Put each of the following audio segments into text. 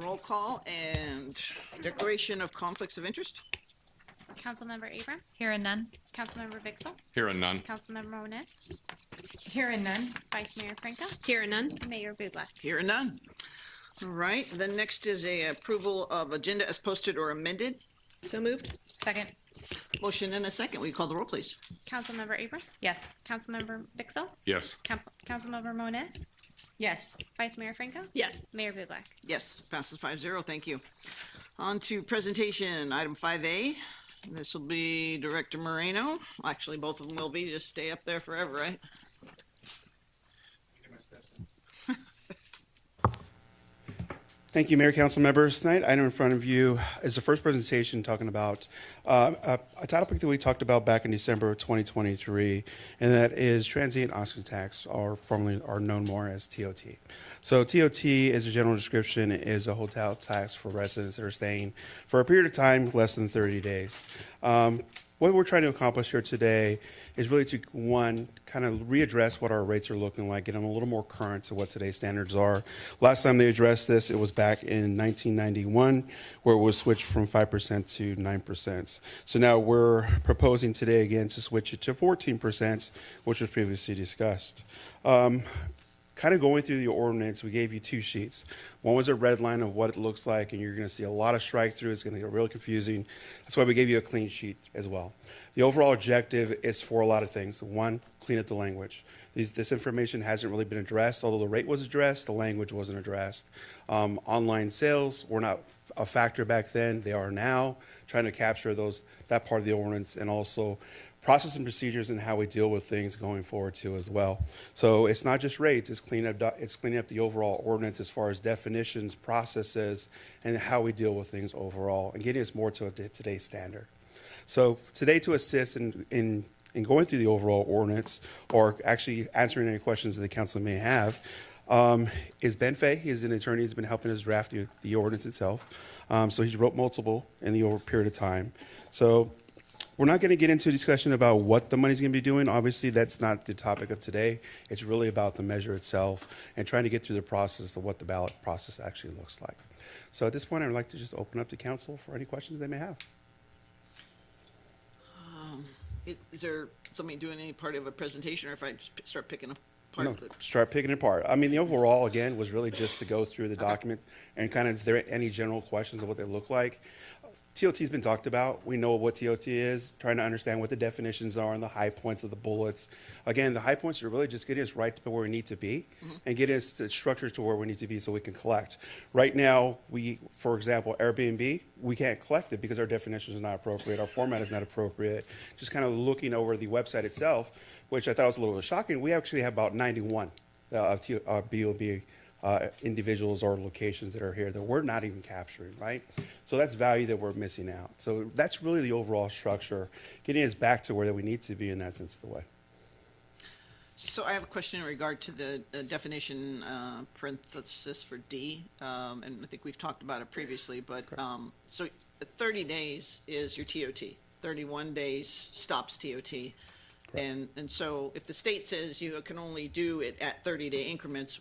Roll call and declaration of conflicts of interest. Councilmember Abram, Hearing none. Councilmember Vixel, Hearing none. Councilmember Moniz, Hearing none. Vice Mayor Franco, Hearing none. Mayor Bublak. Here and none. All right, then next is a approval of agenda as posted or amended. So moved. Second. Motion and a second. Will you call the roll, please? Councilmember Abram, Yes. Councilmember Vixel, Yes. Councilmember Moniz, Yes. Vice Mayor Franco, Yes. Mayor Bublak. Yes, passes 5-0. Thank you. On to presentation, item 5A. This will be Director Moreno. Actually, both of them will be. Just stay up there forever, right? Thank you, Mayor, Council members. Tonight, item in front of you is the first presentation talking about a topic that we talked about back in December of 2023, and that is transient occupancy tax, or formerly are known more as TOT. So TOT, as a general description, is a hotel tax for residents that are staying for a period of time less than 30 days. What we're trying to accomplish here today is really to, one, kind of readdress what our rates are looking like, get them a little more current to what today's standards are. Last time they addressed this, it was back in 1991, where it was switched from 5% to 9%. So now we're proposing today again to switch it to 14%, which was previously discussed. Kind of going through the ordinance, we gave you two sheets. One was a red line of what it looks like, and you're going to see a lot of strike through. It's going to get really confusing. That's why we gave you a clean sheet as well. The overall objective is for a lot of things. One, clean up the language. This information hasn't really been addressed. Although the rate was addressed, the language wasn't addressed. Online sales were not a factor back then. They are now. Trying to capture that part of the ordinance, and also process and procedures and how we deal with things going forward too as well. So it's not just rates, it's cleaning up the overall ordinance as far as definitions, processes, and how we deal with things overall, and getting us more to today's standard. So today, to assist in going through the overall ordinance, or actually answering any questions that the council may have, is Ben Fay. He's an attorney. He's been helping us draft the ordinance itself. So he wrote multiple in the over period of time. So we're not going to get into a discussion about what the money's going to be doing. Obviously, that's not the topic of today. It's really about the measure itself and trying to get through the process of what the ballot process actually looks like. So at this point, I'd like to just open up to council for any questions they may have. Is there somebody doing any part of a presentation, or if I just start picking apart? No, start picking it apart. I mean, the overall, again, was really just to go through the document and kind of if there are any general questions of what they look like. TOT's been talked about. We know what TOT is, trying to understand what the definitions are and the high points of the bullets. Again, the high points are really just getting us right to where we need to be and getting us the structure to where we need to be so we can collect. Right now, for example, Airbnb, we can't collect it because our definitions are not appropriate, our format is not appropriate. Just kind of looking over the website itself, which I thought was a little bit shocking, we actually have about 91 BOB individuals or locations that are here that we're not even capturing, right? So that's value that we're missing out. So that's really the overall structure, getting us back to where we need to be in that sense of the way. So I have a question in regard to the definition parenthesis for D, and I think we've talked about it previously, but so 30 days is your TOT, 31 days stops TOT. And so if the state says you can only do it at 30-day increments,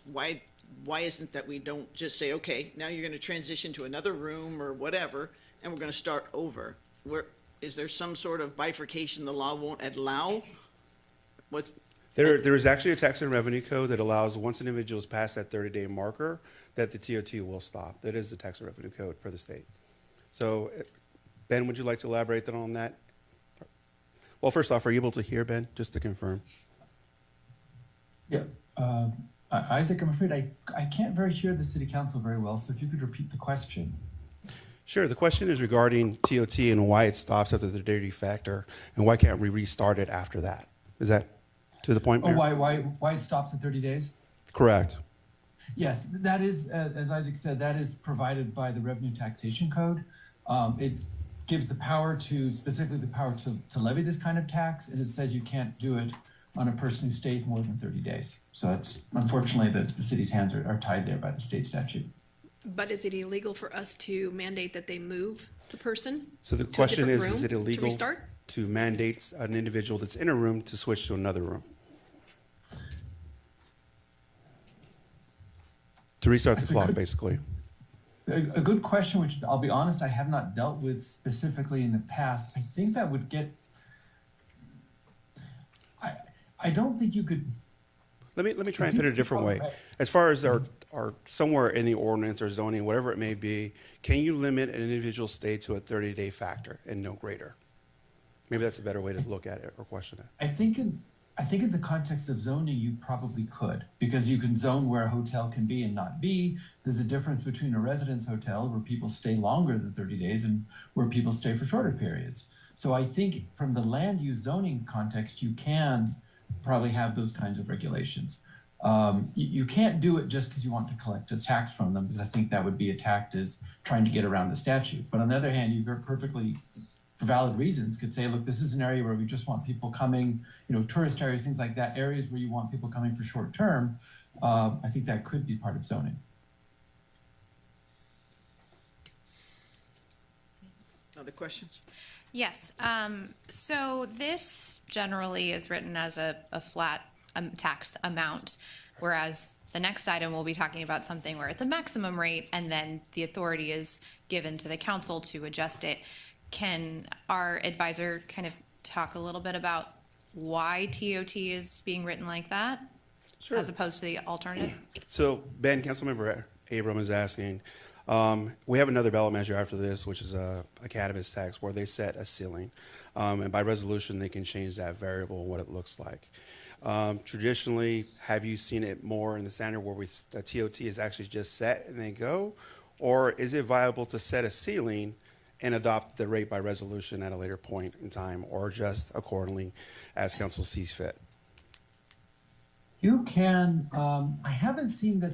why isn't that we don't just say, okay, now you're going to transition to another room or whatever, and we're going to start over? Is there some sort of bifurcation the law won't allow? There is actually a tax and revenue code that allows once an individual is past that 30-day marker that the TOT will stop. That is the tax and revenue code for the state. So, Ben, would you like to elaborate on that? Well, first off, are you able to hear, Ben, just to confirm? Yeah. Isaac, I'm afraid I can't hear the city council very well, so if you could repeat the question. Sure. The question is regarding TOT and why it stops after the 30 factor, and why can't we restart it after that? Is that to the point, Mayor? Why it stops at 30 days? Correct. Yes, that is, as Isaac said, that is provided by the Revenue Taxation Code. It gives specifically the power to levy this kind of tax, and it says you can't do it on a person who stays more than 30 days. So it's unfortunately the city's hands are tied there by the state statute. But is it illegal for us to mandate that they move the person? So the question is it illegal restart? to mandate an individual that's in a room to switch to another room? To restart the clock, basically. A good question, which I'll be honest, I have not dealt with specifically in the past. I think that would get, I don't think you could. Let me try and put it a different way. As far as our somewhere in the ordinance or zoning, whatever it may be, can you limit an individual stay to a 30-day factor and no greater? Maybe that's a better way to look at it or question it. I think in the context of zoning, you probably could, because you can zone where a hotel can be and not be. There's a difference between a residence hotel where people stay longer than 30 days and where people stay for shorter periods. So I think from the land use zoning context, you can probably have those kinds of regulations. You can't do it just because you want to collect a tax from them, because I think that would be attacked as trying to get around the statute. But on the other hand, you very perfectly, for valid reasons, could say, look, this is an area where we just want people coming, tourist areas, things like that, areas where you want people coming for short term. I think that could be part of zoning. Other questions? Yes, so this generally is written as a flat tax amount, whereas the next item we'll be talking about something where it's a maximum rate and then the authority is given to the council to adjust it. Can our advisor kind of talk a little bit about why TOT is being written like that? Sure. As opposed to the alternative? So Ben, Councilmember Abram is asking, we have another ballot measure after this, which is a cannabis tax where they set a ceiling. And by resolution, they can change that variable and what it looks like. Traditionally, have you seen it more in the standard where the TOT is actually just set and they go? Or is it viable to set a ceiling and adopt the rate by resolution at a later point in time, or just accordingly as council sees fit? You can, I haven't seen that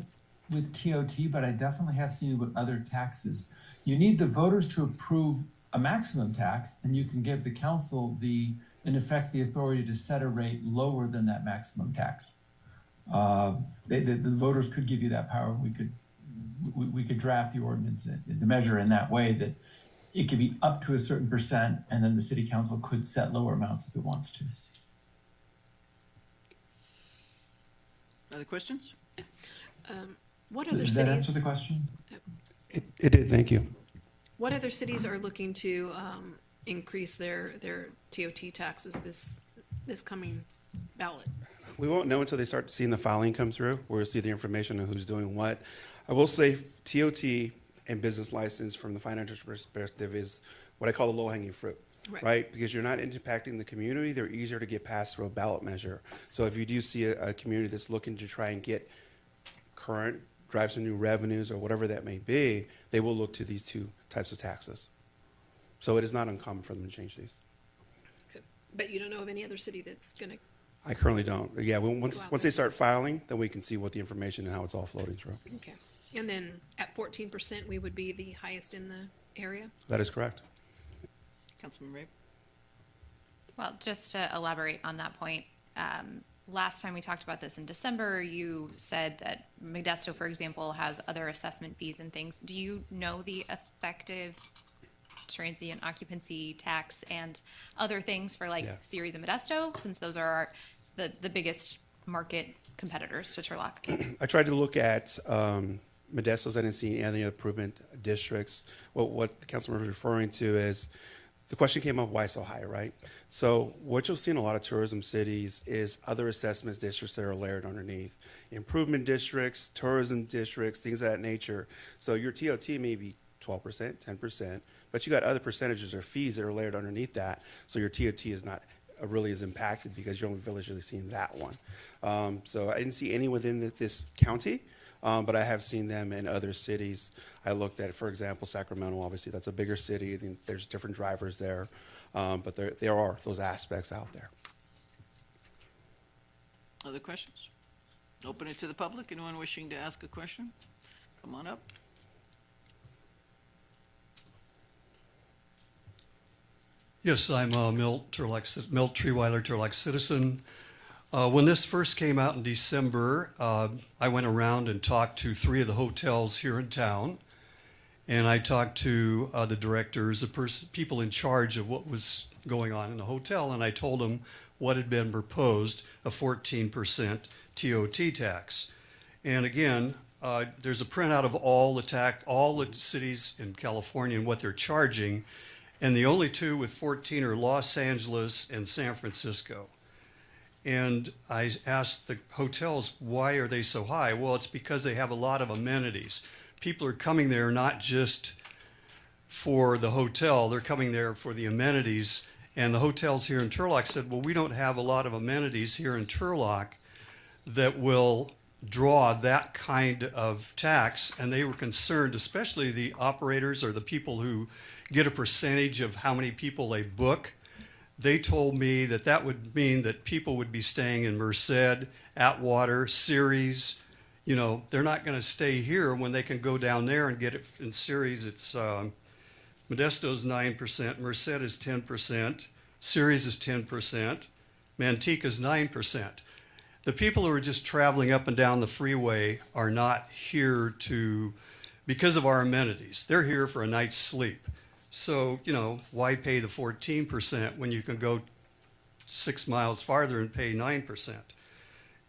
with TOT, but I definitely have seen it with other taxes. You need the voters to approve a maximum tax, and you can give the council in effect, the authority to set a rate lower than that maximum tax. The voters could give you that power. We could draft the ordinance, the measure in that way that it could be up to a certain percent, and then the city council could set lower amounts if it wants to. Other questions? What other Does that answer cities, the question? It did, thank you. what other cities are looking to increase their TOT taxes this coming ballot? We won't know until they start seeing the filing come through. We'll see the information on who's doing what. I will say TOT and business license from the financial perspective is what I call the low-hanging fruit, right? Because you're not impacting the community. They're easier to get passed through a ballot measure. So if you do see a community that's looking to try and get drive some new revenues or whatever that may be, they will look to these two types of taxes. So it is not uncommon for them to change these. But you don't know of any other city that's gonna, I currently don't. Yeah, once Wow. they start filing, then we can see what the information and how it's all floating through. okay. And then at 14%, we would be the highest in the area? That is correct. Councilman Rabe? Well, just to elaborate on that point, last time we talked about this in December, you said that Modesto, for example, has other assessment fees and things. Do you know the effective transient occupancy tax and other things for like Yeah. Ceres and Modesto, since those are the biggest market competitors to Turlock? I tried to look at Modesto's. I didn't see any other improvement districts. What the councilman was referring to is the question came up, why so high, right? So what you'll see in a lot of tourism cities is other assessments districts that are layered underneath. Improvement districts, tourism districts, things of that nature. So your TOT may be 12%, 10%, but you got other percentages or fees that are layered underneath that. So your TOT is not really as impacted because you're only visually seeing that one. So I didn't see any within this county, but I have seen them in other cities. I looked at, for example, Sacramento. Obviously, that's a bigger city. I think there's different drivers there, but there are those aspects out there. Other questions? Open it to the public. Anyone wishing to ask a question? Come on up. Yes, I'm Milt Treeweiler, Turlock citizen. When this first came out in December, I went around and talked to 3 of the hotels here in town, and I talked to the directors, the people in charge of what was going on in the hotel, and I told them what had been proposed, a 14% TOT tax. And again, there's a printout of all the cities in California and what they're charging, and the only two with 14 are Los Angeles and San Francisco. And I asked the hotels, why are they so high? Well, it's because they have a lot of amenities. People are coming there not just for the hotel, they're coming there for the amenities. And the hotels here in Turlock said, well, we don't have a lot of amenities here in Turlock that will draw that kind of tax. And they were concerned, especially the operators or the people who get a percentage of how many people they book. They told me that that would mean that people would be staying in Merced, Atwater, Ceres. You know, they're not going to stay here when they can go down there and get it in Ceres. It's Modesto's 9%, Merced is 10%, Ceres is 10%, Manteca is 9%. The people who are just traveling up and down the freeway are not here because of our amenities. They're here for a night's sleep. So, you know, why pay the 14% when you can go 6 miles farther and pay 9%?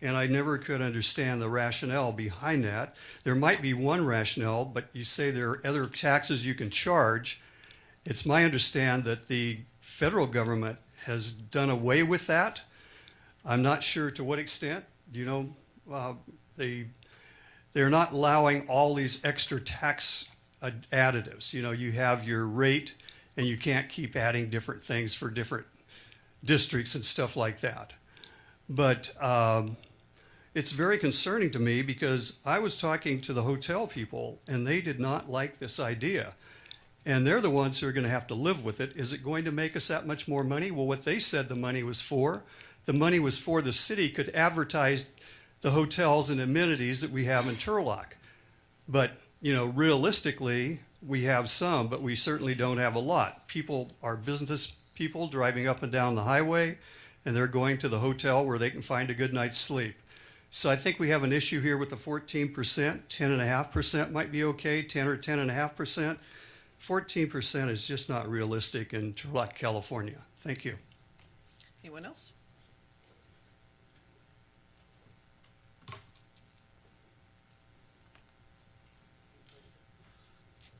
And I never could understand the rationale behind that. There might be one rationale, but you say there are other taxes you can charge. It's my understanding that the federal government has done away with that. I'm not sure to what extent. You know, they're not allowing all these extra tax additives. You know, you have your rate and you can't keep adding different things for different districts and stuff like that. But it's very concerning to me because I was talking to the hotel people and they did not like this idea. And they're the ones who are going to have to live with it. Is it going to make us that much more money? Well, what they said the money was for the city could advertise the hotels and amenities that we have in Turlock. But, you know, realistically, we have some, but we certainly don't have a lot. People are business people driving up and down the highway, and they're going to the hotel where they can find a good night's sleep. So I think we have an issue here with the 14%. 10.5% might be okay, 10 or 10.5%. 14% is just not realistic in Turlock, California. Thank you. Anyone else?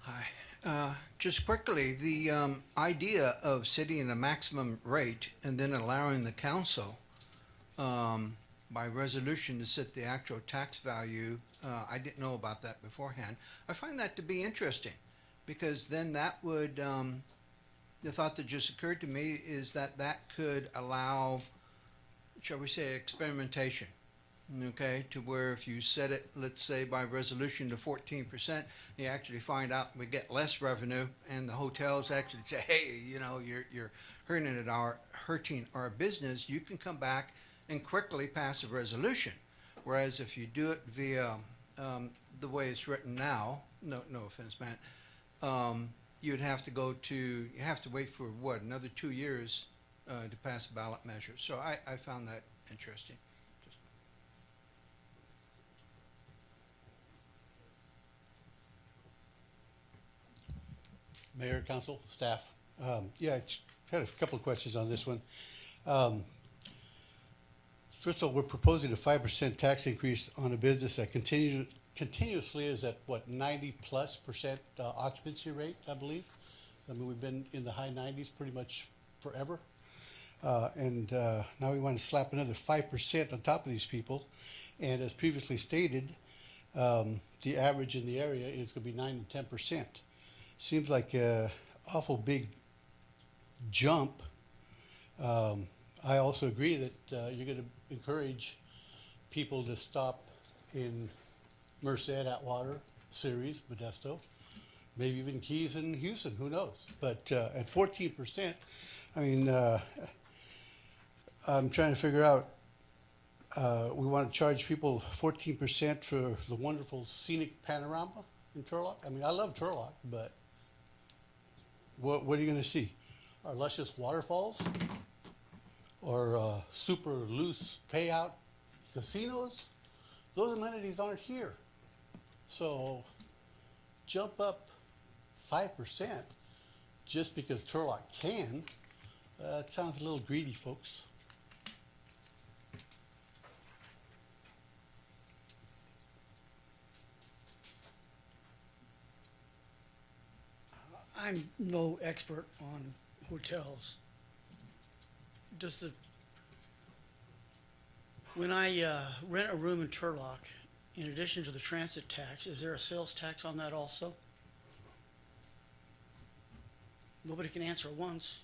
Hi. Just quickly, the idea of setting a maximum rate and then allowing the council by resolution to set the actual tax value, I didn't know about that beforehand. I find that to be interesting because then that would, the thought that just occurred to me is that that could allow, shall we say, experimentation. Okay, to where if you set it, let's say by resolution to 14%, you actually find out we get less revenue, and the hotels actually say, "Hey, you know, you're hurting our business." You can come back and quickly pass a resolution. Whereas if you do it via the way it's written now, no offense, man, you have to wait for what, another 2 years to pass a ballot measure. So I found that interesting. Mayor, council, staff. Yeah, I had a couple of questions on this one. First of all, we're proposing a 5% tax increase on a business that continuously is at what, 90+% occupancy rate, I believe. I mean, we've been in the high 90s pretty much forever. And now we want to slap another 5% on top of these people. And as previously stated, the average in the area is going to be 9 to 10%. Seems like an awful big jump. I also agree that you're going to encourage people to stop in Merced, Atwater, Ceres, Modesto, maybe even Keys and Houston, who knows? But at 14%, I mean, I'm trying to figure out, we want to charge people 14% for the wonderful scenic panorama in Turlock. I mean, I love Turlock, but what are you going to see? Our luscious waterfalls? Or super loose payout casinos? Those amenities aren't here. So jump up 5% just because Turlock can, it sounds a little greedy, folks. I'm no expert on hotels. When I rent a room in Turlock, in addition to the transit tax, is there a sales tax on that also? Nobody can answer at once.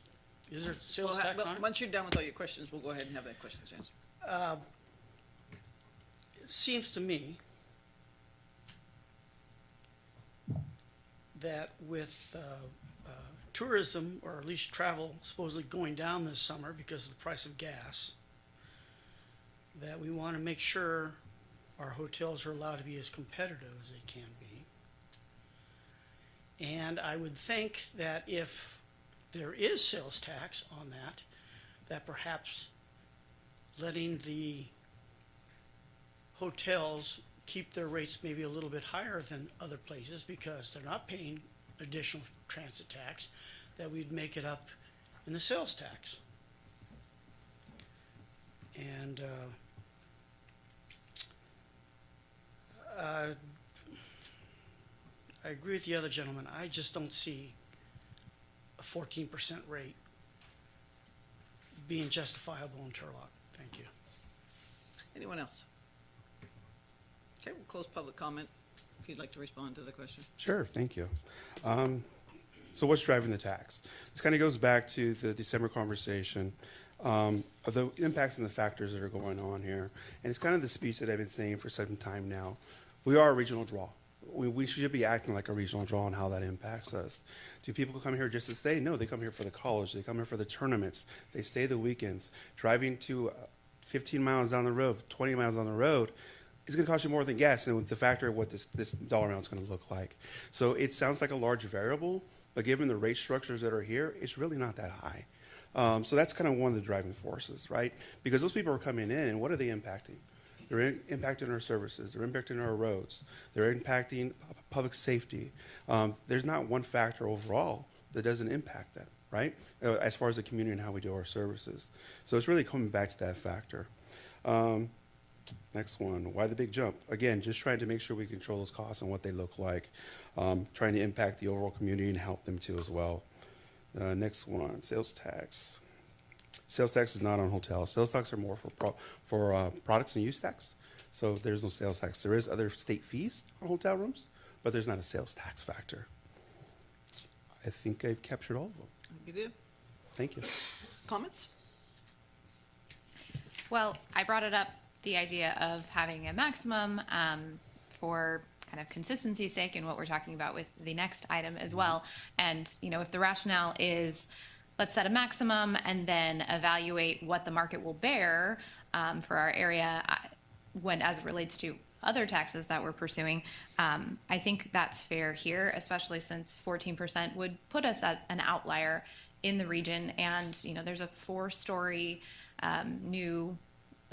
Is there sales tax Well, on it? once you're done with all your questions, we'll go ahead and have that questions answered. It seems to me that with tourism, or at least travel, supposedly going down this summer because of the price of gas, that we want to make sure our hotels are allowed to be as competitive as they can be. And I would think that if there is sales tax on that, that perhaps letting the hotels keep their rates maybe a little bit higher than other places because they're not paying additional transit tax, that we'd make it up in the sales tax. And I agree with the other gentleman. I just don't see a 14% rate being justifiable in Turlock. Thank you. Anyone else? Okay, we'll close public comment if you'd like to respond to the question. Sure, thank you. So what's driving the tax? This kind of goes back to the December conversation of the impacts and the factors that are going on here. And it's kind of the speech that I've been saying for some time now. We are a regional draw. We should be acting like a regional draw on how that impacts us. Do people come here just to stay? No, they come here for the college. They come here for the tournaments. They stay the weekends. Driving to 15 miles down the road, 20 miles down the road, it's going to cost you more than gas, and with the factor of what this dollar amount is going to look like. So it sounds like a large variable, but given the rate structures that are here, it's really not that high. So that's kind of one of the driving forces, right? Because those people are coming in, and what are they impacting? They're impacting our services. They're impacting our roads. They're impacting public safety. There's not one factor overall that doesn't impact that, right? As far as the community and how we do our services. So it's really coming back to that factor. Next one, why the big jump? Again, just trying to make sure we control those costs and what they look like. Trying to impact the overall community and help them too as well. Next one, sales tax. Sales tax is not on hotels. Sales tax are more for products and use tax. So there's no sales tax. There is other state fees on hotel rooms, but there's not a sales tax factor. I think I've captured all of them. You do? Thank you. Comments? Well, I brought it up, the idea of having a maximum for kind of consistency's sake and what we're talking about with the next item as well. And, you know, if the rationale is let's set a maximum and then evaluate what the market will bear for our area when as it relates to other taxes that we're pursuing, I think that's fair here, especially since 14% would put us at an outlier in the region. And, you know, there's a 4-story new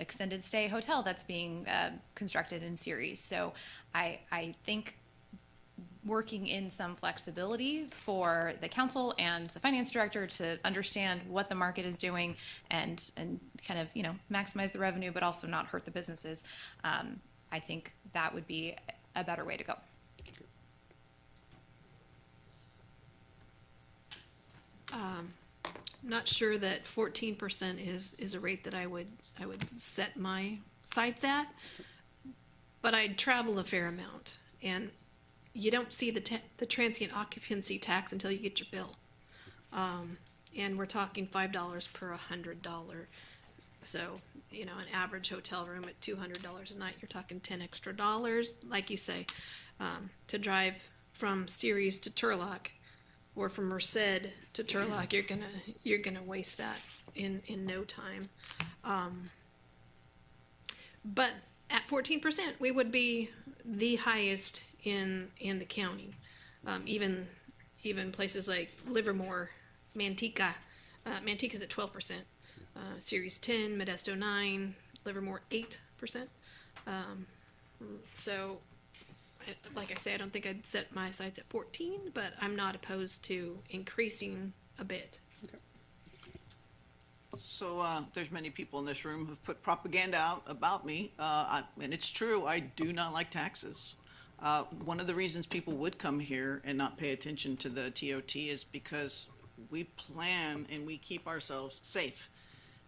extended stay hotel that's being constructed in series. So I think working in some flexibility for the council and the finance director to understand what the market is doing and kind of, you know, maximize the revenue, but also not hurt the businesses. I think that would be a better way to go. Not sure that 14% is a rate that I would set my sights at, but I'd travel a fair amount, and you don't see the transient occupancy tax until you get your bill, and we're talking $5 per $100. So, you know, an average hotel room at $200 a night, you're talking $10 extra. Like you say, to drive from Ceres to Turlock, or from Merced to Turlock, you're gonna waste that in no time. But at 14%, we would be the highest in the county. Even places like Livermore, Manteca. Manteca's at 12%. Ceres 10, Modesto 9, Livermore 8%. So, like I say, I don't think I'd set my sights at 14, but I'm not opposed to increasing a bit. So there's many people in this room who've put propaganda out about me, and it's true. I do not like taxes. One of the reasons people would come here and not pay attention to the TOT is because we plan and we keep ourselves safe.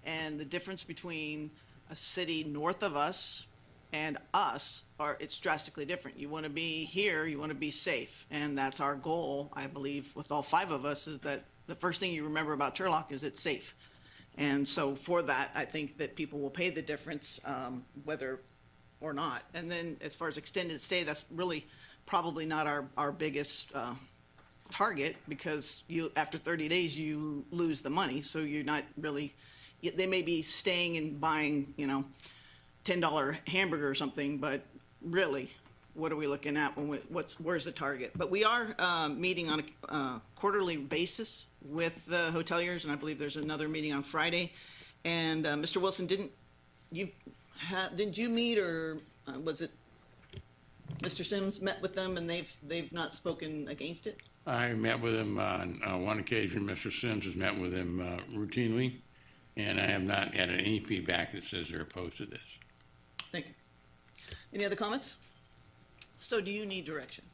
And the difference between a city north of us and us it's drastically different. You want to be here, you want to be safe. And that's our goal, I believe, with all 5 of us, is that the first thing you remember about Turlock is it's safe. And so for that, I think that people will pay the difference, whether or not. And then as far as extended stay, that's really probably not our biggest target, because after 30 days, you lose the money. So you're not really, they may be staying and buying, $10 hamburger or something, but really, what are we looking at where's the target? But we are meeting on a quarterly basis with the hoteliers, and I believe there's another meeting on Friday. And Mr. Wilson, didn't you meet, or was it Mr. Sims met with them and they've not spoken against it? I met with him on one occasion. Mr. Sims has met with him routinely, and I have not had any feedback that says they're opposed to this. Thank you. Any other comments? So do you need direction?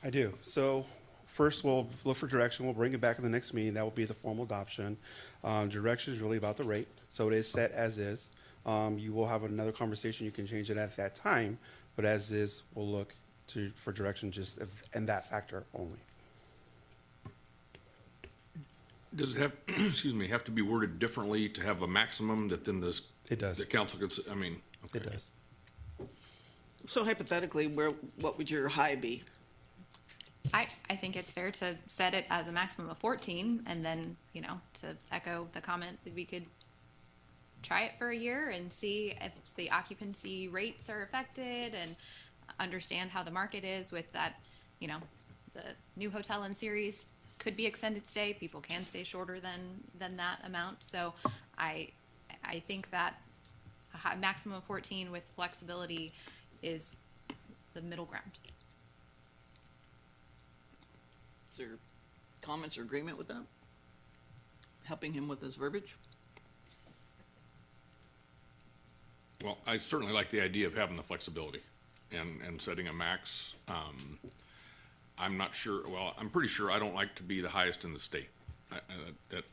I do. So first, we'll look for direction. We'll bring it back in the next meeting. That will be the formal adoption. Direction is really about the rate, so it is set as is. You will have another conversation. You can change it at that time, but as is, we'll look for direction just in that factor only. Does it have, excuse me, have to be worded differently to have a maximum that then It does. the council could, I mean, okay. It does. So hypothetically, what would your high be? I think it's fair to set it as a maximum of 14, and then, to echo the comment, that we could try it for a year and see if the occupancy rates are affected, and understand how the market is with that, the new hotel in series could be extended stay. People can stay shorter than that amount. So I think that a maximum of 14 with flexibility is the middle ground. Is there comments or agreement with that? Helping him with his verbiage? Well, I certainly like the idea of having the flexibility and setting a max. I'm not sure, well, I'm pretty sure I don't like to be the highest in the state. That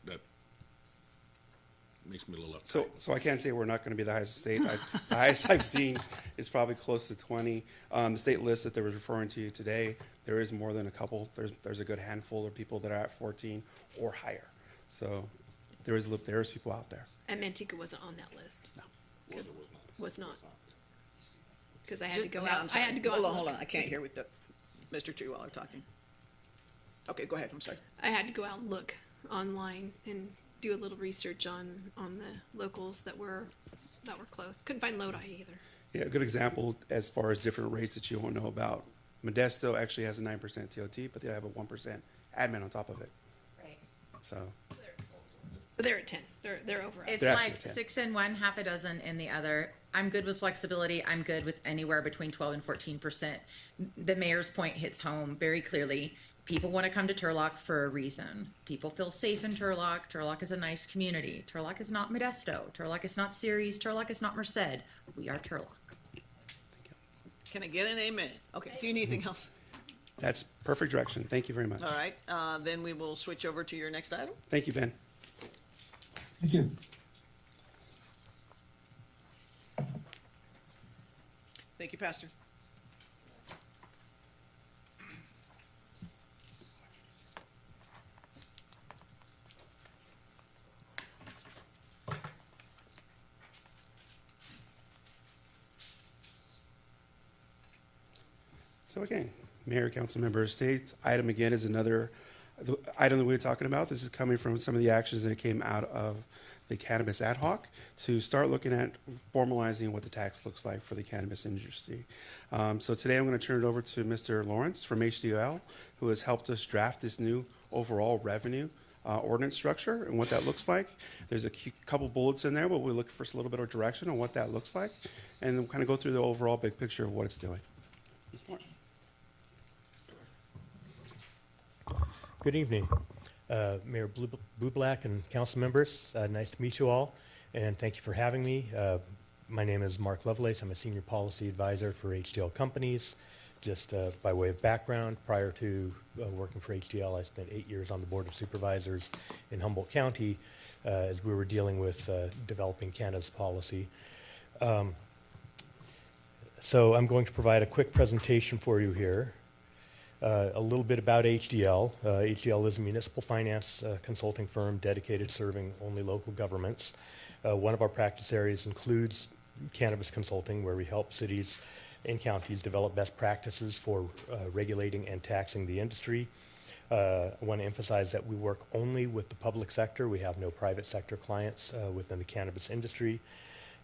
makes me a little upset. So I can't say we're not going to be the highest state. The highest I've seen is probably close to 20. The state list that they were referring to today, there is more than a couple. There's a good handful of people that are at 14 or higher. So there's people out there. And Manteca wasn't on that list. No. Was not. Because I had to go Yeah, I'm out, I sorry. had to go out Hold and on, hold look. on. I can't hear with Mr. Treewaller talking. Okay, go ahead. I'm sorry. I had to go out and look online and do a little research on the locals that were close. Couldn't find Lodi either. Yeah, a good example as far as different rates that you won't know about. Modesto actually has a 9% TOT, but they have a 1% admin on top of it. Right. So So they're at 10. They're over. It's They're like actually 10. 6 in one, half a dozen in the other. I'm good with flexibility. I'm good with anywhere between 12 and 14%. The mayor's point hits home very clearly. People want to come to Turlock for a reason. People feel safe in Turlock. Turlock is a nice community. Turlock is not Modesto. Turlock is not Ceres. Turlock is not Merced. We are Turlock. Can I get an amen? Okay, do you need anything else? that's perfect direction. Thank you very much. All right, then we will switch over to your next item. Thank you, Ben. Thank you. Thank you, Pastor. So again, Mayor, Council Members, state item again is another item that we were talking about. This is coming from some of the actions that came out of the cannabis ad hoc to start looking at formalizing what the tax looks like for the cannabis industry. So today I'm going to turn it over to Mr. Lawrence from HDL, who has helped us draft this new overall revenue ordinance structure and what that looks like. There's a couple bullets in there, but we'll look for a little bit of direction on what that looks like, and then kind of go through the overall big picture of what it's doing. Good evening, Mayor Bublak and council members. Nice to meet you all, and thank you for having me. My name is Mark Lovelace. I'm a senior policy advisor for HDL Companies. Just by way of background, prior to working for HDL, I spent 8 years on the Board of Supervisors in Humboldt County as we were dealing with developing cannabis policy. So I'm going to provide a quick presentation for you here. A little bit about HDL. HDL is a municipal finance consulting firm dedicated to serving only local governments. One of our practice areas includes cannabis consulting, where we help cities and counties develop best practices for regulating and taxing the industry. I want to emphasize that we work only with the public sector. We have no private sector clients within the cannabis industry,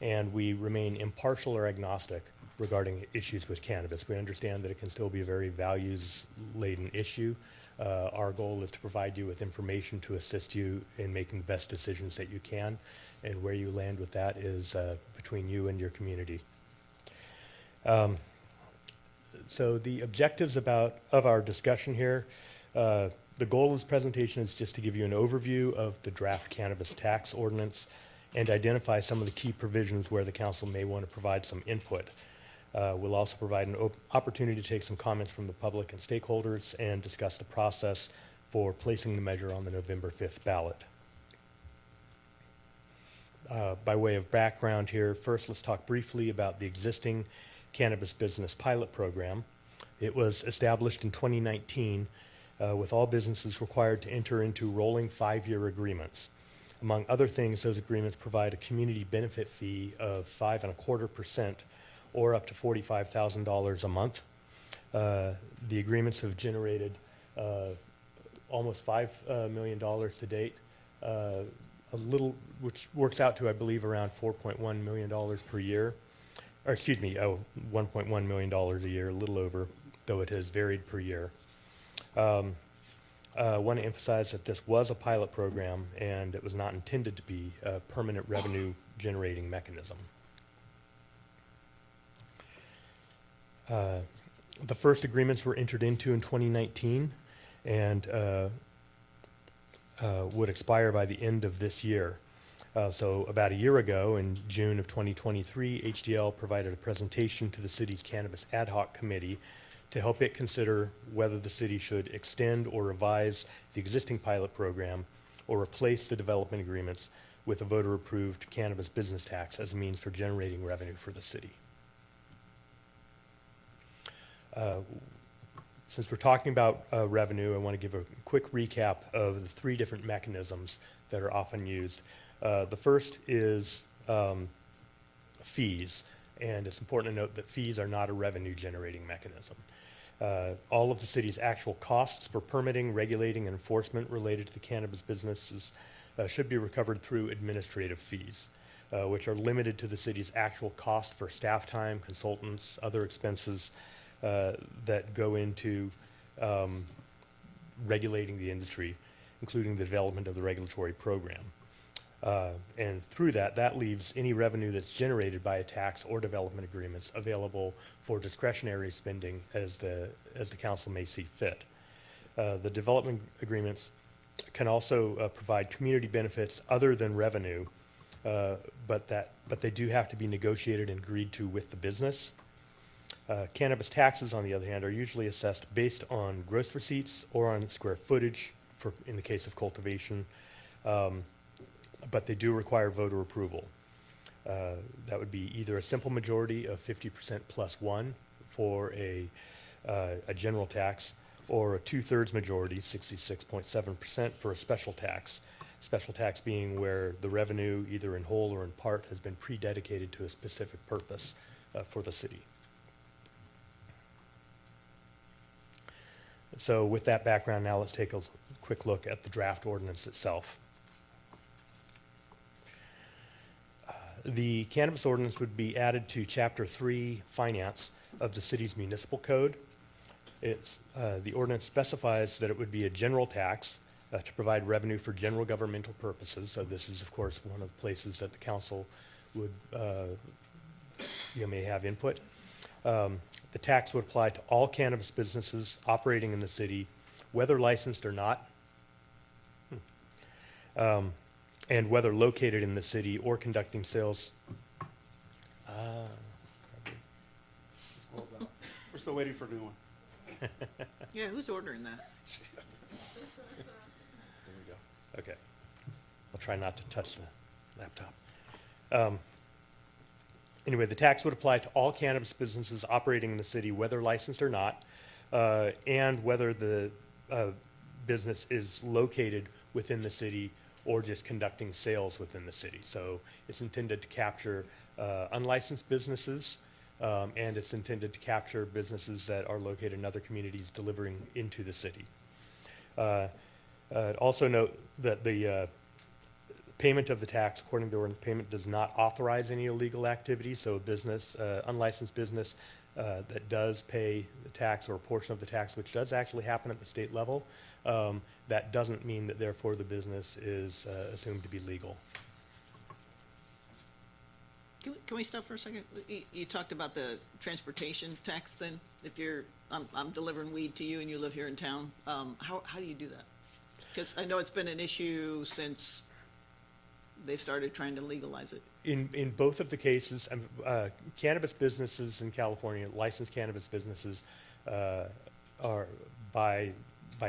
and we remain impartial or agnostic regarding issues with cannabis. We understand that it can still be a very values-laden issue. Our goal is to provide you with information to assist you in making the best decisions that you can, and where you land with that is between you and your community. So the objectives of our discussion here, the goal of this presentation is just to give you an overview of the draft cannabis tax ordinance and identify some of the key provisions where the council may want to provide some input. We'll also provide an opportunity to take some comments from the public and stakeholders and discuss the process for placing the measure on the November 5th ballot. By way of background here, first let's talk briefly about the existing cannabis business pilot program. It was established in 2019 with all businesses required to enter into rolling 5-year agreements. Among other things, those agreements provide a community benefit fee of 5.25% or up to $45,000 a month. The agreements have generated almost $5 million to date, which works out to, I believe, around $4.1 million per year. Or excuse me, $1.1 million a year, a little over, though it has varied per year. I want to emphasize that this was a pilot program and it was not intended to be a permanent revenue generating mechanism. The first agreements were entered into in 2019 and would expire by the end of this year. So about a year ago, in June of 2023, HDL provided a presentation to the city's Cannabis Ad Hoc Committee to help it consider whether the city should extend or revise the existing pilot program or replace the development agreements with a voter-approved cannabis business tax as a means for generating revenue for the city. Since we're talking about revenue, I want to give a quick recap of the 3 different mechanisms that are often used. The first is fees, and it's important to note that fees are not a revenue-generating mechanism. All of the city's actual costs for permitting, regulating, and enforcement related to the cannabis businesses should be recovered through administrative fees, which are limited to the city's actual cost for staff time, consultants, other expenses that go into regulating the industry, including the development of the regulatory program. And through that leaves any revenue that's generated by a tax or development agreements available for discretionary spending as the council may see fit. The development agreements can also provide community benefits other than revenue, but they do have to be negotiated and agreed to with the business. Cannabis taxes, on the other hand, are usually assessed based on gross receipts or on square footage in the case of cultivation. But they do require voter approval. That would be either a simple majority of 50% plus 1 for a general tax, or a 2/3 majority, 66.7%, for a special tax. Special tax being where the revenue, either in whole or in part, has been pre-dedicated to a specific purpose for the city. So with that background, now let's take a quick look at the draft ordinance itself. The cannabis ordinance would be added to Chapter 3, Finance, of the city's municipal code. The ordinance specifies that it would be a general tax to provide revenue for general governmental purposes. So this is, of course, one of the places that the council would may have input. The tax would apply to all cannabis businesses operating in the city, whether licensed or not, and whether located in the city or conducting sales. We're We're still waiting for a new one. Yeah, who's ordering that? There we go. Okay. I'll try not to touch the laptop. Anyway, the tax would apply to all cannabis businesses operating in the city, whether licensed or not, and whether the business is located within the city or just conducting sales within the city. So it's intended to capture unlicensed businesses, and it's intended to capture businesses that are located in other communities delivering into the city. Also note that the payment of the tax, according to the ordinance, payment does not authorize any illegal activity. So a business, unlicensed business that does pay the tax or a portion of the tax, which does actually happen at the state level, that doesn't mean that therefore the business is assumed to be legal. Can we stop for a second? You talked about the transportation tax then. If I'm delivering weed to you and you live here in town, how do you do that? Because I know it's been an issue since they started trying to legalize it. In both of the cases, cannabis businesses in California, licensed cannabis businesses, are by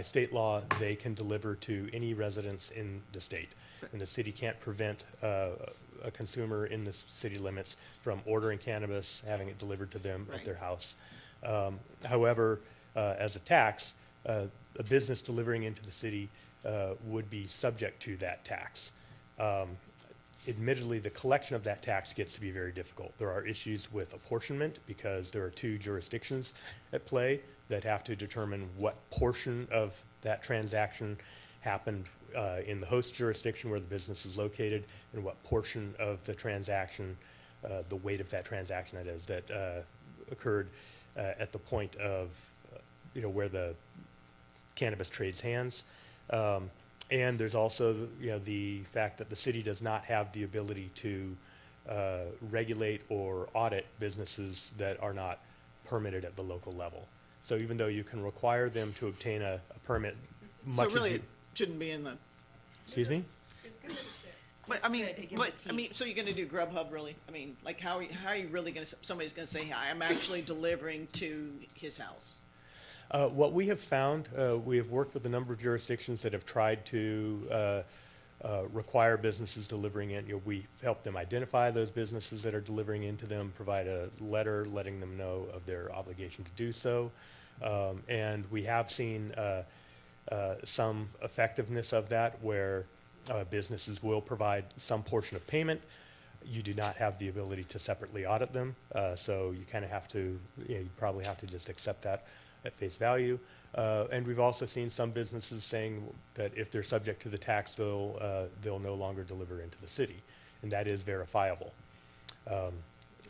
state law, they can deliver to any residence in the state. And the city can't prevent a consumer in the city limits from ordering cannabis, having it delivered to them at their house. However, as a tax, a business delivering into the city would be subject to that tax. Admittedly, the collection of that tax gets to be very difficult. There are issues with apportionment because there are two jurisdictions at play that have to determine what portion of that transaction happened in the host jurisdiction where the business is located, and what portion of the transaction, the weight of that transaction that is, that occurred at the point of, where the cannabis trades hands. And there's also, the fact that the city does not have the ability to regulate or audit businesses that are not permitted at the local level. So even though you can require them to obtain a permit, So really, it shouldn't be in the, Excuse me? but so you're gonna do Grubhub really? I mean, like how are you really gonna, somebody's gonna say, "Hi, I'm actually delivering to his house"? What we have found, we have worked with a number of jurisdictions that have tried to require businesses delivering in. We help them identify those businesses that are delivering into them, provide a letter letting them know of their obligation to do so. And we have seen some effectiveness of that where businesses will provide some portion of payment. You do not have the ability to separately audit them, so you kind of have to, you probably have to just accept that at face value. And we've also seen some businesses saying that if they're subject to the tax, they'll no longer deliver into the city, and that is verifiable.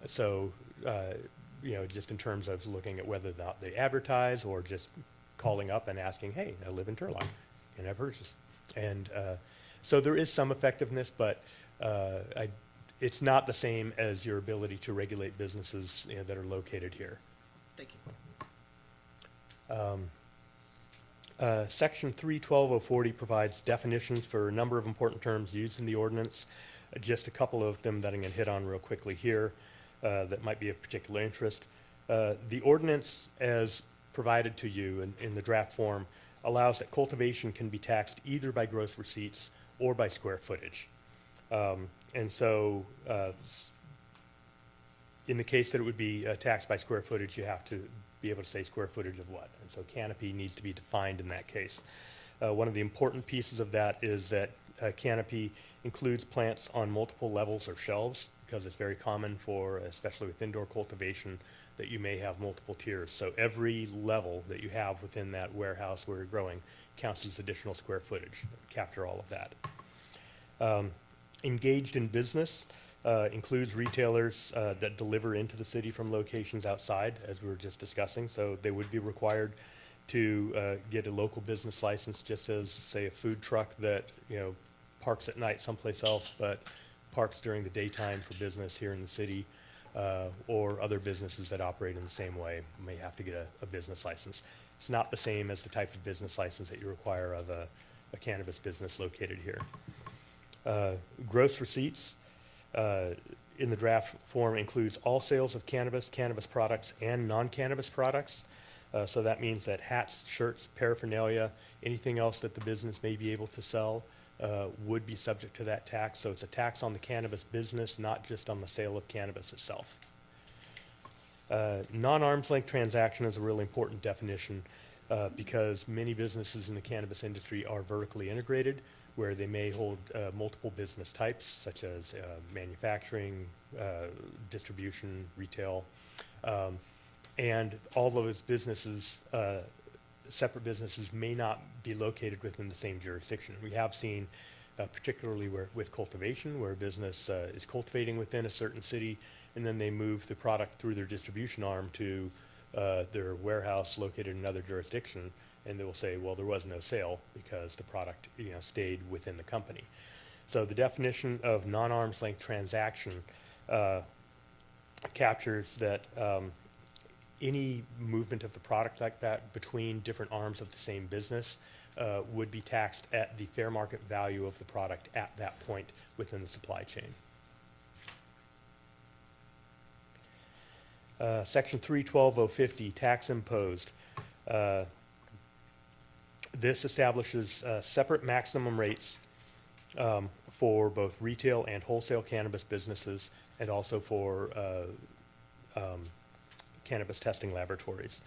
So, just in terms of looking at whether or not they advertise or just calling up and asking, hey, I live in Turlock, can I purchase? And so there is some effectiveness, but it's not the same as your ability to regulate businesses that are located here. Thank you. Section 312.040 provides definitions for a number of important terms used in the ordinance. Just a couple of them that I'm going to hit on real quickly here that might be of particular interest. The ordinance, as provided to you in the draft form, allows that cultivation can be taxed either by gross receipts or by square footage. And so in the case that it would be taxed by square footage, you have to be able to say square footage of what. And so canopy needs to be defined in that case. One of the important pieces of that is that canopy includes plants on multiple levels or shelves, because it's very common for, especially with indoor cultivation, that you may have multiple tiers. So every level that you have within that warehouse where you're growing counts as additional square footage. Capture all of that. Engaged in business includes retailers that deliver into the city from locations outside, as we were just discussing. So they would be required to get a local business license, just as, say, a food truck that parks at night someplace else, but parks during the daytime for business here in the city, or other businesses that operate in the same way may have to get a business license. It's not the same as the type of business license that you require of a cannabis business located here. Gross receipts in the draft form includes all sales of cannabis, cannabis products, and non-cannabis products. So that means that hats, shirts, paraphernalia, anything else that the business may be able to sell would be subject to that tax. So it's a tax on the cannabis business, not just on the sale of cannabis itself. Non-arm's length transaction is a really important definition because many businesses in the cannabis industry are vertically integrated, where they may hold multiple business types, such as manufacturing, distribution, retail, and all those businesses, separate businesses, may not be located within the same jurisdiction. We have seen, particularly with cultivation, where a business is cultivating within a certain city, and then they move the product through their distribution arm to their warehouse located in another jurisdiction, and they will say, well, there was no sale because the product, stayed within the company. So the definition of non-arm's length transaction captures that any movement of the product like that between different arms of the same business would be taxed at the fair market value of the product at that point within the supply chain. Section 312.050, tax imposed. This establishes separate maximum rates for both retail and wholesale cannabis businesses, and also for cannabis testing laboratories.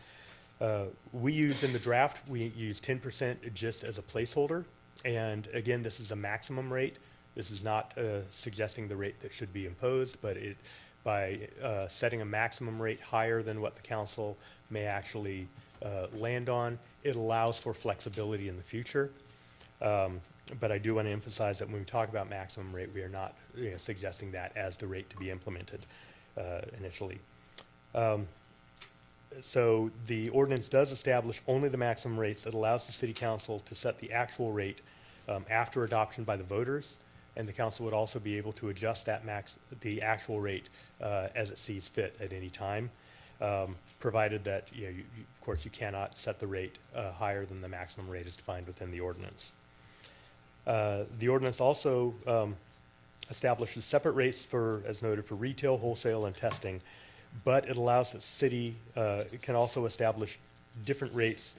We use in the draft, we use 10% just as a placeholder. And again, this is a maximum rate. This is not suggesting the rate that should be imposed, but by setting a maximum rate higher than what the council may actually land on, it allows for flexibility in the future. But I do want to emphasize that when we talk about maximum rate, we are not suggesting that as the rate to be implemented initially. So the ordinance does establish only the maximum rates. It allows the city council to set the actual rate after adoption by the voters, and the council would also be able to adjust that the actual rate as it sees fit at any time, provided that of course you cannot set the rate higher than the maximum rate is defined within the ordinance. The ordinance also establishes separate rates for, as noted, for retail, wholesale, and testing, but it allows the city can also establish different rates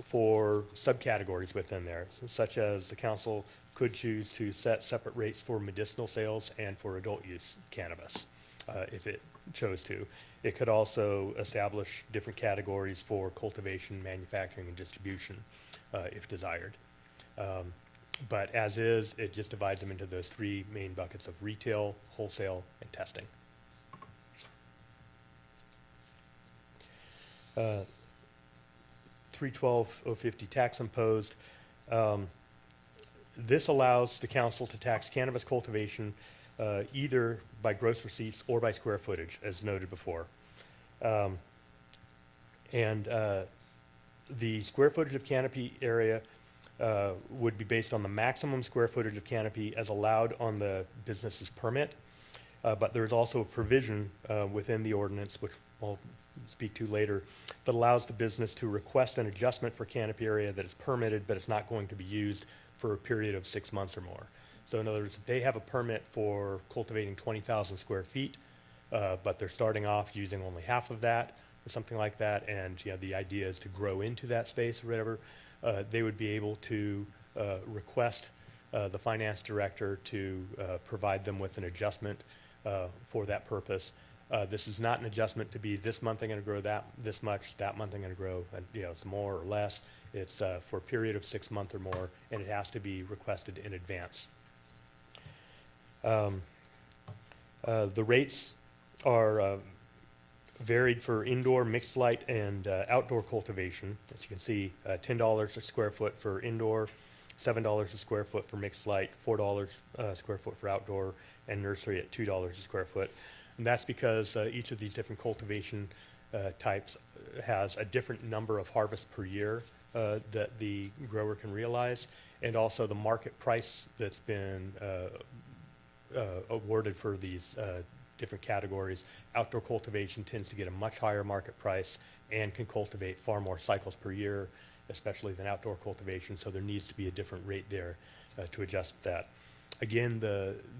for subcategories within there, such as the council could choose to set separate rates for medicinal sales and for adult use cannabis, if it chose to. It could also establish different categories for cultivation, manufacturing, and distribution, if desired. But as is, it just divides them into those three main buckets of retail, wholesale, and testing. 312.050, tax imposed. This allows the council to tax cannabis cultivation either by gross receipts or by square footage, as noted before. The square footage of canopy area would be based on the maximum square footage of canopy as allowed on the business's permit. But there is also a provision within the ordinance, which I'll speak to later, that allows the business to request an adjustment for canopy area that is permitted, but it's not going to be used for a period of 6 months or more. So in other words, if they have a permit for cultivating 20,000 square feet, but they're starting off using only half of that or something like that, and the idea is to grow into that space or whatever, they would be able to request the finance director to provide them with an adjustment for that purpose. This is not an adjustment to be this month I'm going to grow this much, that month I'm going to grow, some more or less. It's for a period of 6 months or more, and it has to be requested in advance. The rates are varied for indoor, mixed light, and outdoor cultivation. As you can see, $10 a square foot for indoor, $7 a square foot for mixed light, $4 a square foot for outdoor, and nursery at $2 a square foot. And that's because each of these different cultivation types has a different number of harvests per year that the grower can realize, and also the market price that's been awarded for these different categories. Outdoor cultivation tends to get a much higher market price and can cultivate far more cycles per year, especially than outdoor cultivation, so there needs to be a different rate there to adjust that. Again,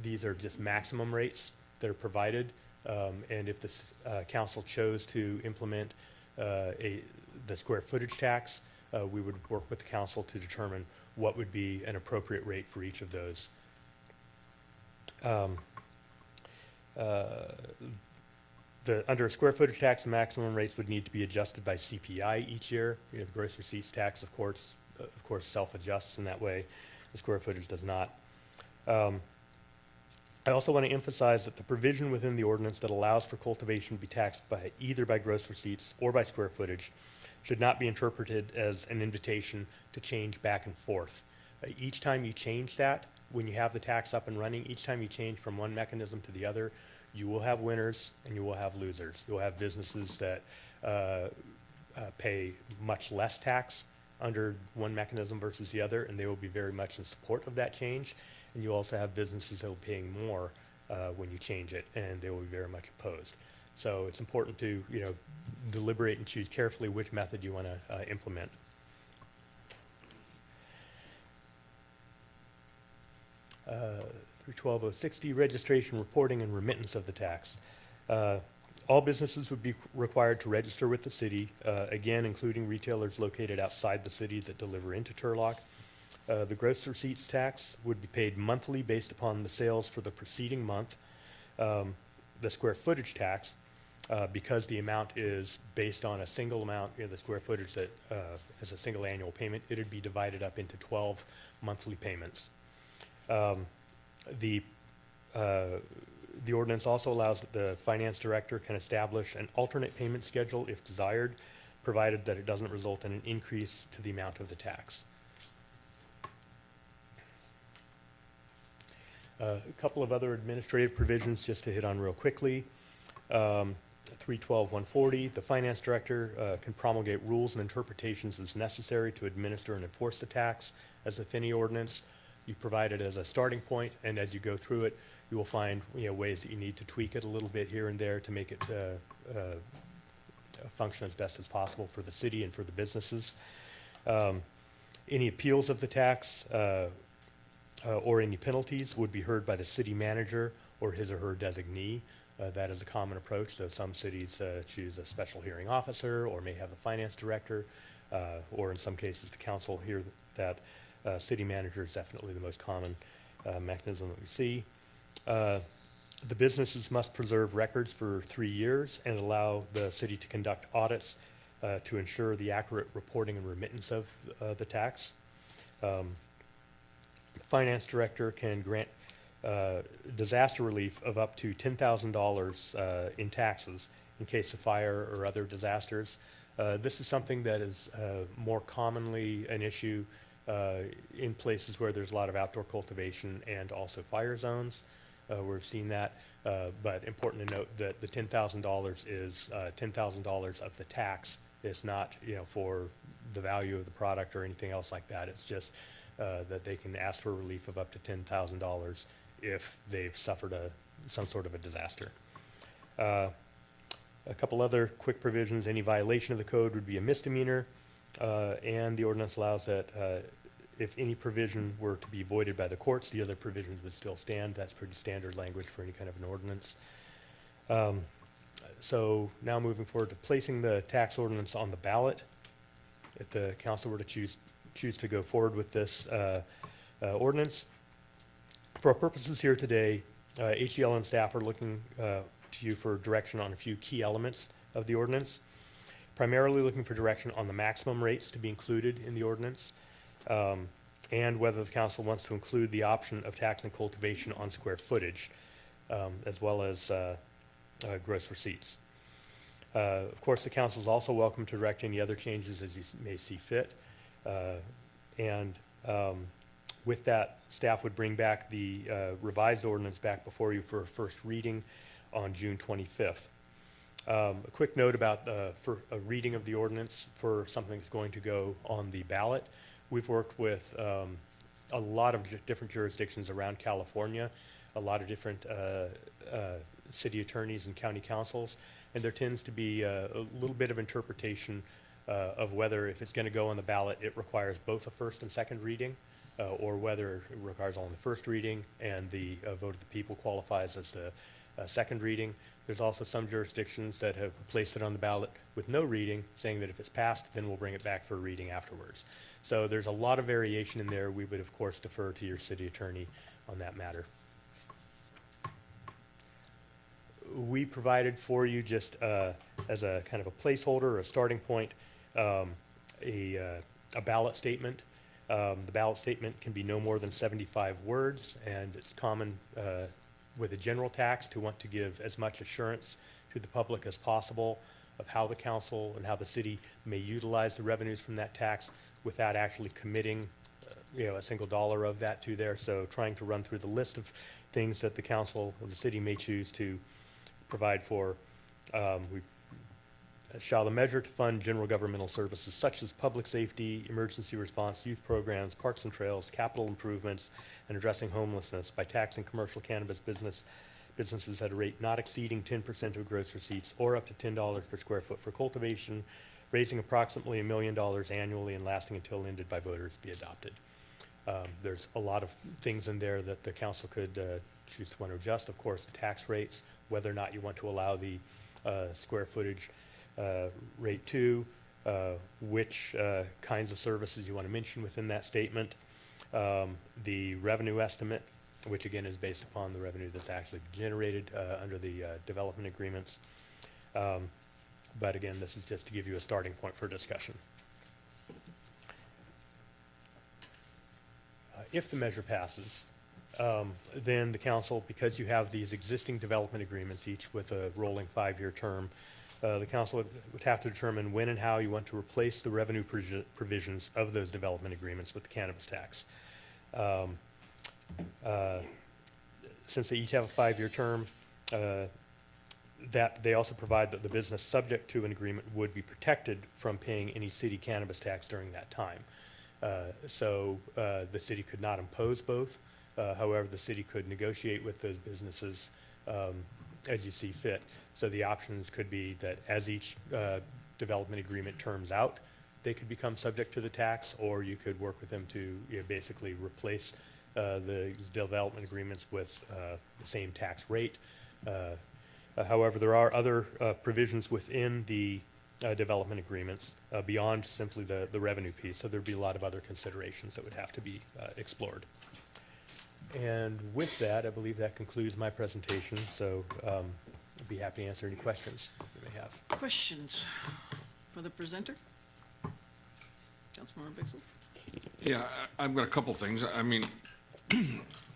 these are just maximum rates, that are provided. And if the council chose to implement the square footage tax, we would work with the council to determine what would be an appropriate rate for each of those. Under a square footage tax, the maximum rates would need to be adjusted by CPI each year. You know, the gross receipts tax, of course, self-adjusts in that way. The square footage does not. I also want to emphasize that the provision within the ordinance that allows for cultivation to be taxed by either by gross receipts or by square footage should not be interpreted as an invitation to change back and forth. Each time you change that, when you have the tax up and running, each time you change from one mechanism to the other, you will have winners and you will have losers. You'll have businesses that pay much less tax under one mechanism versus the other, and they will be very much in support of that change. And you also have businesses that will be paying more when you change it, and they will be very much opposed. So it's important to, you know, deliberate and choose carefully which method you want to implement. Through 12060, registration, reporting, and remittance of the tax. All businesses would be required to register with the city, again, including retailers located outside the city that deliver into Turlock. The gross receipts tax would be paid monthly based upon the sales for the preceding month. The square footage tax, because the amount is based on a single amount, you know, the square footage that as a single annual payment, it would be divided up into 12 monthly payments. The ordinance also allows that the finance director can establish an alternate payment schedule if desired, provided that it doesn't result in an increase to the amount of the tax. A couple of other administrative provisions just to hit on real quickly. 312-140, the finance director can promulgate rules and interpretations as necessary to administer and enforce the tax as a FINI ordinance. You provide it as a starting point, and as you go through it, you will find, you know, ways that you need to tweak it a little bit here and there to make it function as best as possible for the city and for the businesses. Any appeals of the tax or any penalties would be heard by the city manager or his or her designee. That is a common approach, though some cities choose a special hearing officer or may have the finance director, or in some cases the council here that city manager is definitely the most common mechanism that we see. The businesses must preserve records for 3 years and allow the city to conduct audits to ensure the accurate reporting and remittance of the tax. The finance director can grant disaster relief of up to $10,000 in taxes in case of fire or other disasters. This is something that is more commonly an issue in places where there's a lot of outdoor cultivation and also fire zones. We've seen that, but important to note that the $10,000 is $10,000 of the tax. It's not, you know, for the value of the product or anything else like that. It's just that they can ask for relief of up to $10,000 if they've suffered some sort of a disaster. A couple other quick provisions: any violation of the code would be a misdemeanor, and the ordinance allows that if any provision were to be voided by the courts, the other provisions would still stand. That's pretty standard language for any kind of an ordinance. So now moving forward to placing the tax ordinance on the ballot. If the council were to choose to go forward with this ordinance. For our purposes here today, HDL and staff are looking to you for direction on a few key elements of the ordinance. Primarily looking for direction on the maximum rates to be included in the ordinance, and whether the council wants to include the option of taxing cultivation on square footage, as well as gross receipts. Of course, the council is also welcome to direct any other changes as you may see fit. With that, staff would bring back the revised ordinance back before you for a first reading on June 25th. A quick note about for a reading of the ordinance for something that's going to go on the ballot. We've worked with a lot of different jurisdictions around California, a lot of different city attorneys and county councils, and there tends to be a little bit of interpretation of whether, if it's going to go on the ballot, it requires both a first and second reading, or whether it requires only the first reading and the vote of the people qualifies as the second reading. There's also some jurisdictions that have placed it on the ballot with no reading, saying that if it's passed, then we'll bring it back for a reading afterwards. So there's a lot of variation in there. We would, of course, defer to your city attorney on that matter. We provided for you just as a kind of a placeholder or a starting point, a ballot statement. The ballot statement can be no more than 75 words, and it's common with a general tax to want to give as much assurance to the public as possible of how the council and how the city may utilize the revenues from that tax without actually committing a single dollar of that to there. So trying to run through the list of things that the council or the city may choose to provide for. We shall the measure to fund general governmental services such as public safety, emergency response, youth programs, parks and trails, capital improvements, and addressing homelessness by taxing commercial cannabis businesses at a rate not exceeding 10% of gross receipts or up to $10 per square foot for cultivation, raising approximately $1 million annually and lasting until ended by voters be adopted. There's a lot of things in there that the council could choose to want to adjust. Of course, the tax rates, whether or not you want to allow the square footage rate to, which kinds of services you want to mention within that statement, the revenue estimate, which again is based upon the revenue that's actually generated under the development agreements. But again, this is just to give you a starting point for discussion. If the measure passes, then the council, because you have these existing development agreements, each with a rolling 5-year term, the council would have to determine when and how you want to replace the revenue provisions of those development agreements with the cannabis tax. Since they each have a 5-year term, that they also provide that the business subject to an agreement would be protected from paying any city cannabis tax during that time. So the city could not impose both. However, the city could negotiate with those businesses as you see fit. So the options could be that as each development agreement terms out, they could become subject to the tax, or you could work with them to basically replace the development agreements with the same tax rate. However, there are other provisions within the development agreements beyond simply the revenue piece, so there'd be a lot of other considerations that would have to be explored. And with that, I believe that concludes my presentation, so I'd be happy to answer any questions you may have. Questions for the presenter? Councilmember Bixel? Yeah, I've got a couple things. I mean,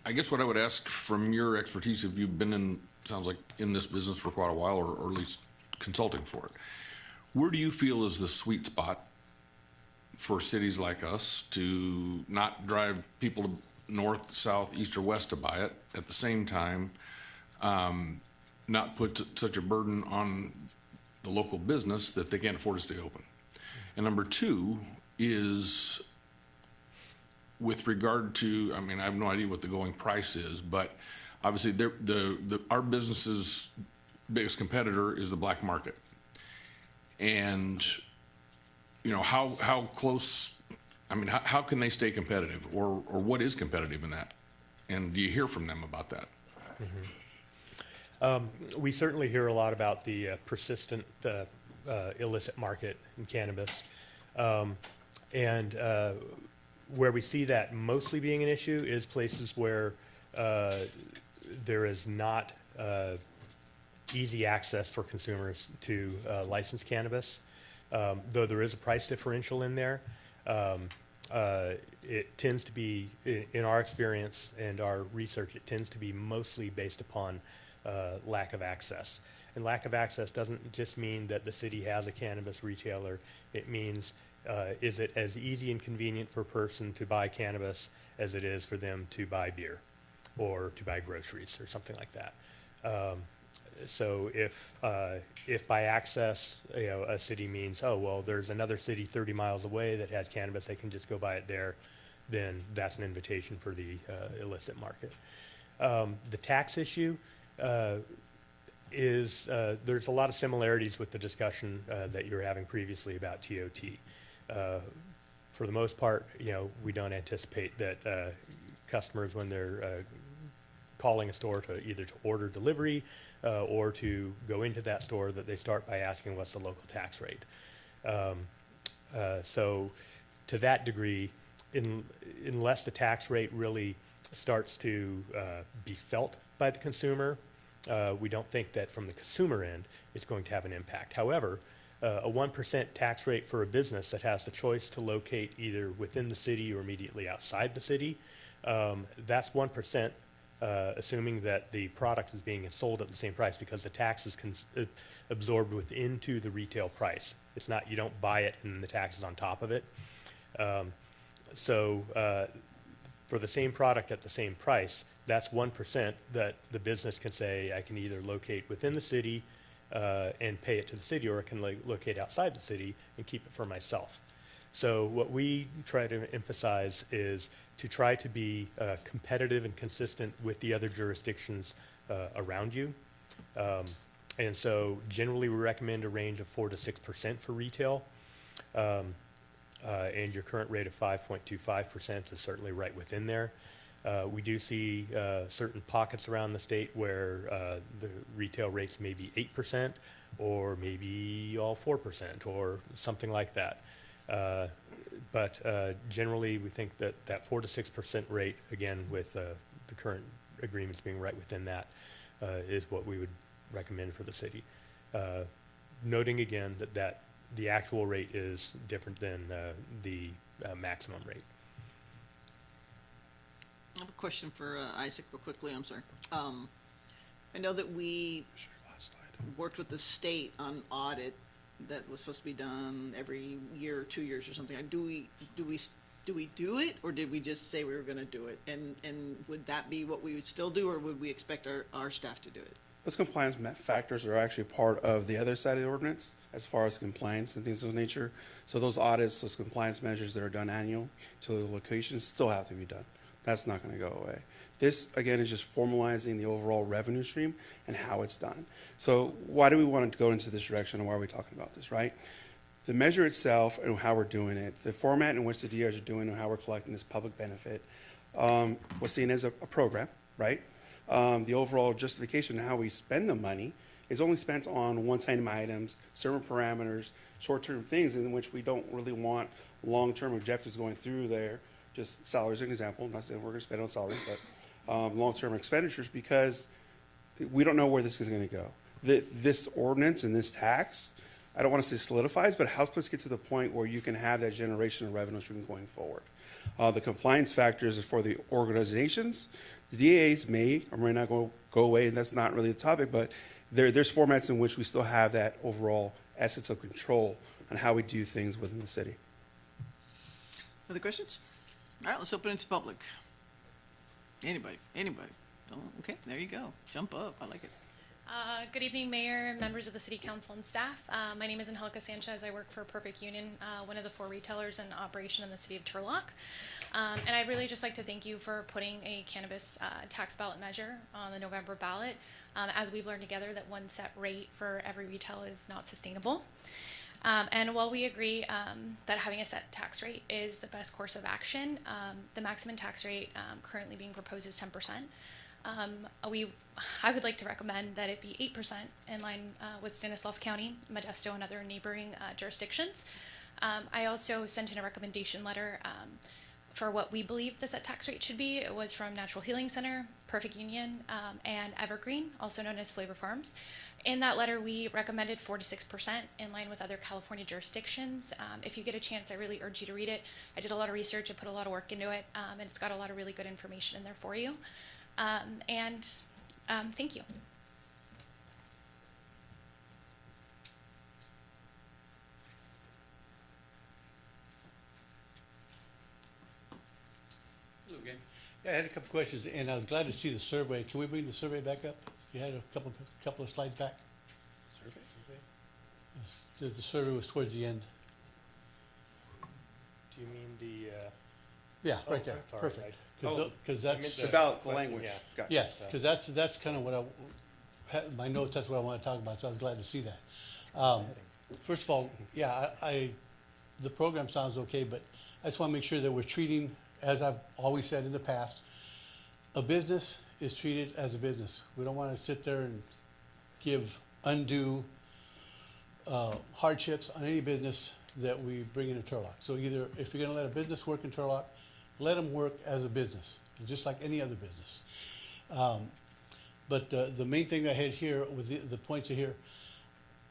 I guess what I would ask from your expertise, if you've been in, sounds like in this business for quite a while, or at least consulting for it, where do you feel is the sweet spot for cities like us to not drive people to north, south, east, or west to buy it, at the same time, not put such a burden on the local business that they can't afford to stay open? And number two is with regard to, I mean, I have no idea what the going price is, but obviously our business's biggest competitor is the black market. And, you know, how close, I mean, how can they stay competitive, or what is competitive in that? And do you hear from them about that? We certainly hear a lot about the persistent illicit market in cannabis. And where we see that mostly being an issue is places where there is not easy access for consumers to licensed cannabis. Though there is a price differential in there, it tends to be, in our experience and our research, it tends to be mostly based upon lack of access. And lack of access doesn't just mean that the city has a cannabis retailer. It means, is it as easy and convenient for a person to buy cannabis as it is for them to buy beer or to buy groceries or something like that? So if by access, you know, a city means, oh, well, there's another city 30 miles away that has cannabis, they can just go buy it there, then that's an invitation for the illicit market. The tax issue is, there's a lot of similarities with the discussion that you were having previously about TOT. For the most part, you know, we don't anticipate that customers, when they're calling a store to either to order delivery or to go into that store, that they start by asking what's the local tax rate. So to that degree, unless the tax rate really starts to be felt by the consumer, we don't think that from the consumer end it's going to have an impact. However, a 1% tax rate for a business that has the choice to locate either within the city or immediately outside the city, that's 1%, assuming that the product is being sold at the same price, because the tax is absorbed into the retail price. It's not, you don't buy it and the tax is on top of it. For the same product at the same price, that's 1% that the business can say, I can either locate within the city and pay it to the city, or I can locate outside the city and keep it for myself. So what we try to emphasize is to try to be competitive and consistent with the other jurisdictions around you. And so generally we recommend a range of 4 to 6% for retail. And your current rate of 5.25% is certainly right within there. We do see certain pockets around the state where the retail rates may be 8% or maybe all 4% or something like that. But generally, we think that that 4 to 6% rate, again, with the current agreements being right within that, is what we would recommend for the city. Noting again that the actual rate is different than the maximum rate. I have a question for Isaac real quickly, I'm sorry. I know that we worked with the state on audit that was supposed to be done every year or 2 years or something. Do we do it, or did we just say we were gonna do it? And would that be what we would still do, or would we expect our staff to do it? Those compliance factors are actually part of the other side of the ordinance as far as compliance and things of nature. So those audits, those compliance measures that are done annual to the locations still have to be done. That's not gonna go away. This, again, is just formalizing the overall revenue stream and how it's done. So why do we want to go into this direction, and why are we talking about this, right? The measure itself and how we're doing it, the format in which the DRs are doing and how we're collecting this public benefit, was seen as a program, right? The overall justification of how we spend the money is only spent on one-time items, certain parameters, short-term things in which we don't really want long-term objectives going through there. Just salaries, an example. I'm not saying we're going to spend on salaries, but long-term expenditures, because we don't know where this is going to go. This ordinance and this tax, I don't want to say solidifies, but helps us get to the point where you can have that generation of revenue stream going forward. The compliance factors for the organizations, the DAs may or may not go away, and that's not really the topic, but there's formats in which we still have that overall essence of control on how we do things within the city. Other questions? All right, let's open it to public. Anybody? Okay, there you go. Jump up, I like it. Good evening, Mayor, members of the City Council and staff. My name is Angelica Sanchez. I work for Perfect Union, one of the 4 retailers in operation in the city of Turlock. And I'd really just like to thank you for putting a cannabis tax ballot measure on the November ballot. As we've learned together that one set rate for every retail is not sustainable. And while we agree that having a set tax rate is the best course of action, the maximum tax rate currently being proposed is 10%. I would like to recommend that it be 8% in line with Stanislaus County, Modesto, and other neighboring jurisdictions. I also sent in a recommendation letter for what we believe the set tax rate should be. It was from Natural Healing Center, Perfect Union, and Evergreen, also known as Flavor Farms. In that letter, we recommended 4 to 6% in line with other California jurisdictions. If you get a chance, I really urge you to read it. I did a lot of research, I put a lot of work into it, and it's got a lot of really good information in there for you. Thank you. Okay. Yeah, I had a couple questions, and I was glad to see the survey. Can we bring the survey back up? You had a couple of slides back. The survey was towards the end. Do you mean the? Yeah, right there. sorry, Perfect. right. Because that's It's about the language. Yeah. Gotcha. yes, because that's kind of what my notes. That's what I want to talk about. So I was glad to see that. First of all, yeah, the program sounds okay, but I just want to make sure that we're treating, as I've always said in the past, a business is treated as a business. We don't want to sit there and give undue hardships on any business that we bring into Turlock. So either, if you're gonna let a business work in Turlock, let them work as a business, just like any other business. But the main thing I had here, with the points in here,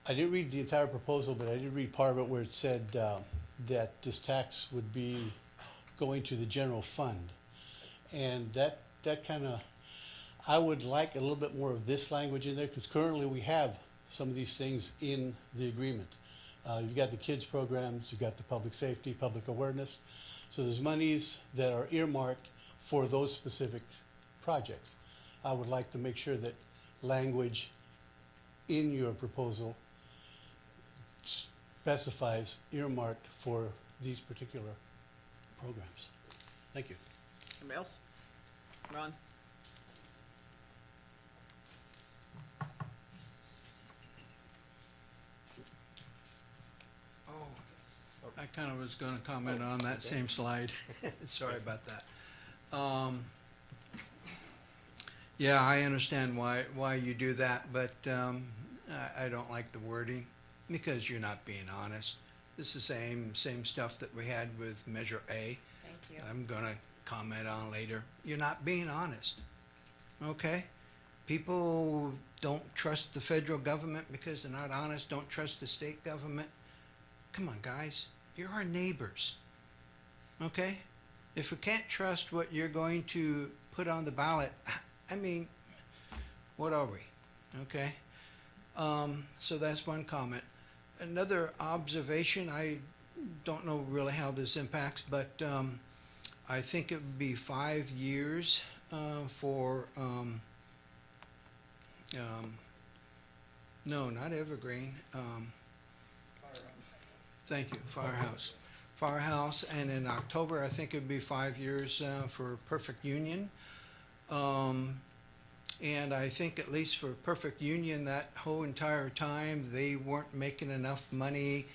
I didn't read the entire proposal, but I did read part of it where it said that this tax would be going to the general fund. And that kind of, I would like a little bit more of this language in there, because currently we have some of these things in the agreement. You've got the kids programs, you've got the public safety, public awareness. So there's monies that are earmarked for those specific projects. I would like to make sure that language in your proposal specifies earmarked for these particular programs. Thank you. Anybody else? Ron? I kind of was gonna comment on that same slide. Sorry about that. Yeah, I understand why you do that, but I don't like the wording, because you're not being honest. This is the same stuff that we had with Measure A. Thank you. I'm gonna comment on later. You're not being honest, okay? People don't trust the federal government because they're not honest, don't trust the state government. Come on, guys, you're our neighbors, okay? If we can't trust what you're going to put on the ballot, I mean, what are we, okay? So that's one comment. Another observation, I don't know really how this impacts, but I think it would be 5 years for, no, not Evergreen. Thank you, Firehouse. Firehouse, and in October, I think it would be 5 years for Perfect Union. And I think at least for Perfect Union, that whole entire time, they weren't making enough money,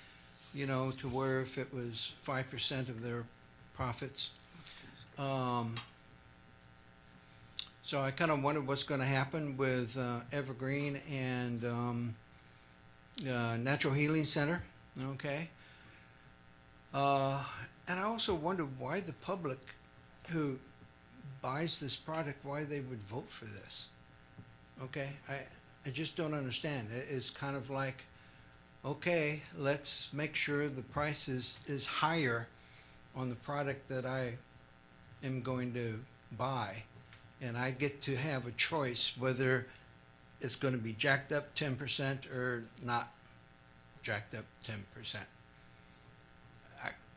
you know, to where if it was 5% of their profits. So I kind of wondered what's going to happen with Evergreen and Natural Healing Center, okay? And I also wonder why the public who buys this product, why they would vote for this. Okay, I just don't understand. It's kind of like, okay, let's make sure the price is higher on the product that I am going to buy. And I get to have a choice whether it's going to be jacked up 10% or not jacked up 10%.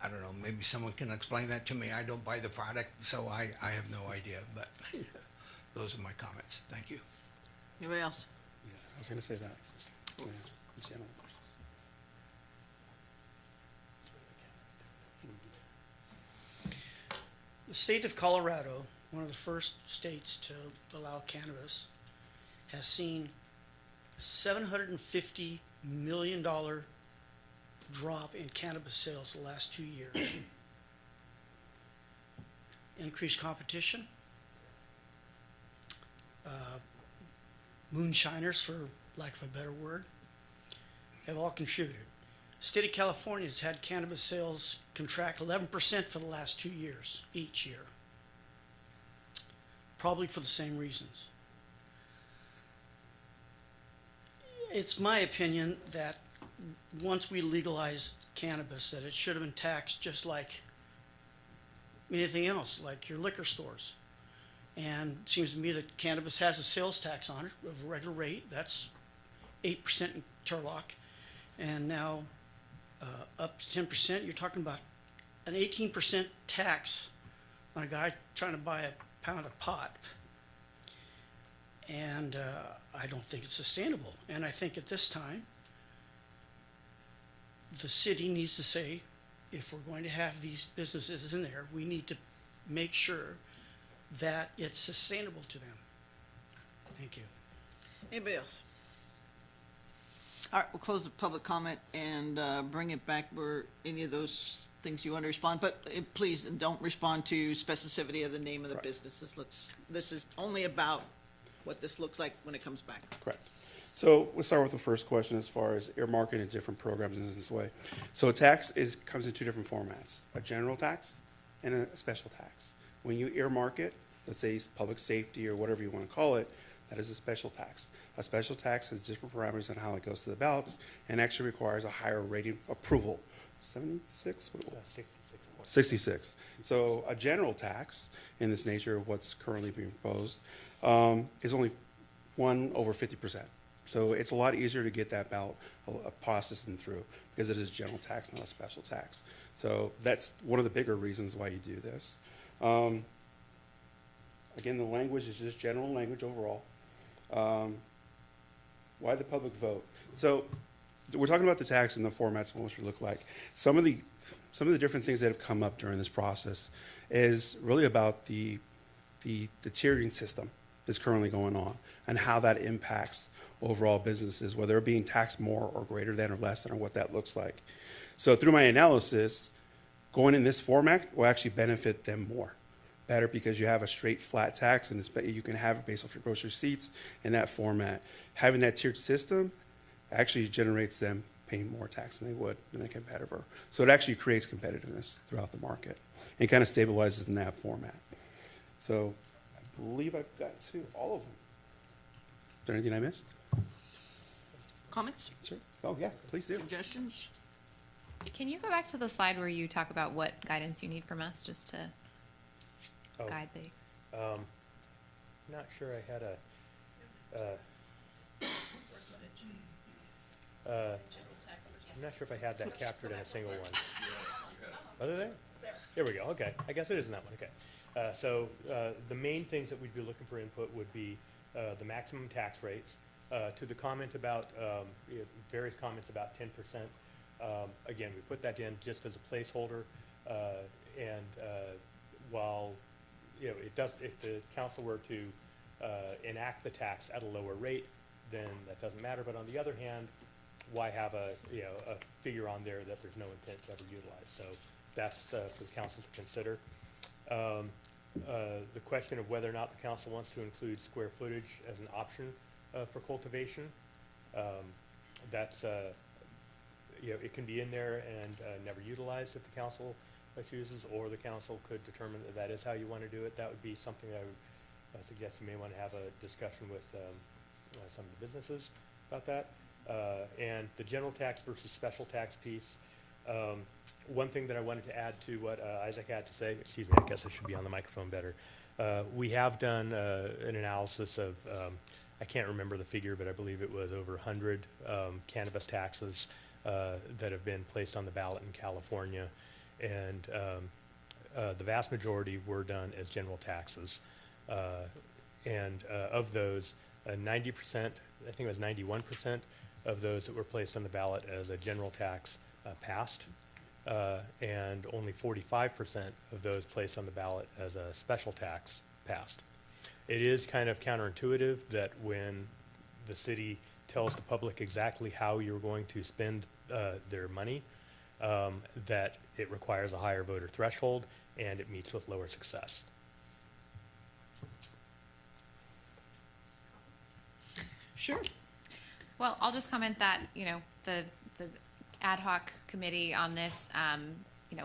I don't know, maybe someone can explain that to me. I don't buy the product, so I have no idea, but those are my comments. Thank you. Anybody else? Yeah, I was gonna say that. Yeah, this gentleman. The state of Colorado, one of the first states to allow cannabis, has seen $750 million drop in cannabis sales the last 2 years. Increased competition, moonshiners, for lack of a better word, have all contributed. The state of California has had cannabis sales contract 11% for the last 2 years, each year. Probably for the same reasons. It's my opinion that once we legalize cannabis, that it should have been taxed just like anything else, like your liquor stores. And it seems to me that cannabis has a sales tax on it of a regular rate. That's 8% in Turlock. And now up to 10%, you're talking about an 18% tax on a guy trying to buy a pound of pot. And I don't think it's sustainable. And I think at this time, the city needs to say, if we're going to have these businesses in there, we need to make sure that it's sustainable to them. Thank you. Anybody else? All right, we'll close the public comment and bring it back where any of those things you want to respond, but please don't respond to specificity of the name of the businesses. This is only about what this looks like when it comes back. Correct. So let's start with the first question as far as earmarking and different programs in this way. So a tax comes in two different formats, a general tax and a special tax. When you earmark it, let's say it's public safety or whatever you want to call it, that is a special tax. A special tax has different parameters on how it goes to the ballots and actually requires a higher rating approval. 76? 66. So a general tax in this nature of what's currently being proposed is only 1/50%. So it's a lot easier to get that ballot processed and through because it is a general tax, not a special tax. So that's one of the bigger reasons why you do this. Again, the language is just general language overall. Why the public vote? So we're talking about the tax and the formats and what it should look like. Some of the different things that have come up during this process is really about the tiering system that's currently going on and how that impacts overall businesses, whether they're being taxed more or greater than or less than or what that looks like. So through my analysis, going in this format will actually benefit them more. Better because you have a straight flat tax and you can have it based off your gross receipts in that format. Having that tiered system actually generates them paying more tax than they would than a competitor. So it actually creates competitiveness throughout the market and kind of stabilizes in that format. So I believe I've got to all of them. Is there anything I missed? Comments? Sure. Oh, yeah, please do. Suggestions? Can you go back to the slide where you talk about what guidance you need from us, just to guide the? Not sure I had I'm not sure if I had that captured in a single one. Other than? There we go, okay. I guess it is in that one, okay. So the main things that we'd be looking for input would be the maximum tax rates. To the comment about, various comments about 10%, again, we put that in just as a placeholder. And while, it does, if the council were to enact the tax at a lower rate, then that doesn't matter. But on the other hand, why have a figure on there that there's no intent to ever utilize? So that's for the council to consider. The question of whether or not the council wants to include square footage as an option for cultivation, that's it can be in there and never utilized if the council chooses, or the council could determine that that is how you want to do it. That would be something that I would suggest you may want to have a discussion with some of the businesses about that. And the general tax versus special tax piece. One thing that I wanted to add to what Isaac had to say, excuse me, I guess I should be on the microphone better. We have done an analysis of, I can't remember the figure, but I believe it was over 100 cannabis taxes that have been placed on the ballot in California. And the vast majority were done as general taxes. And of those, 90%, I think it was 91% of those that were placed on the ballot as a general tax passed, and only 45% of those placed on the ballot as a special tax passed. It is kind of counterintuitive that when the city tells the public exactly how you're going to spend their money, that it requires a higher voter threshold and it meets with lower success. Sure. Well, I'll just comment that, the ad hoc committee on this,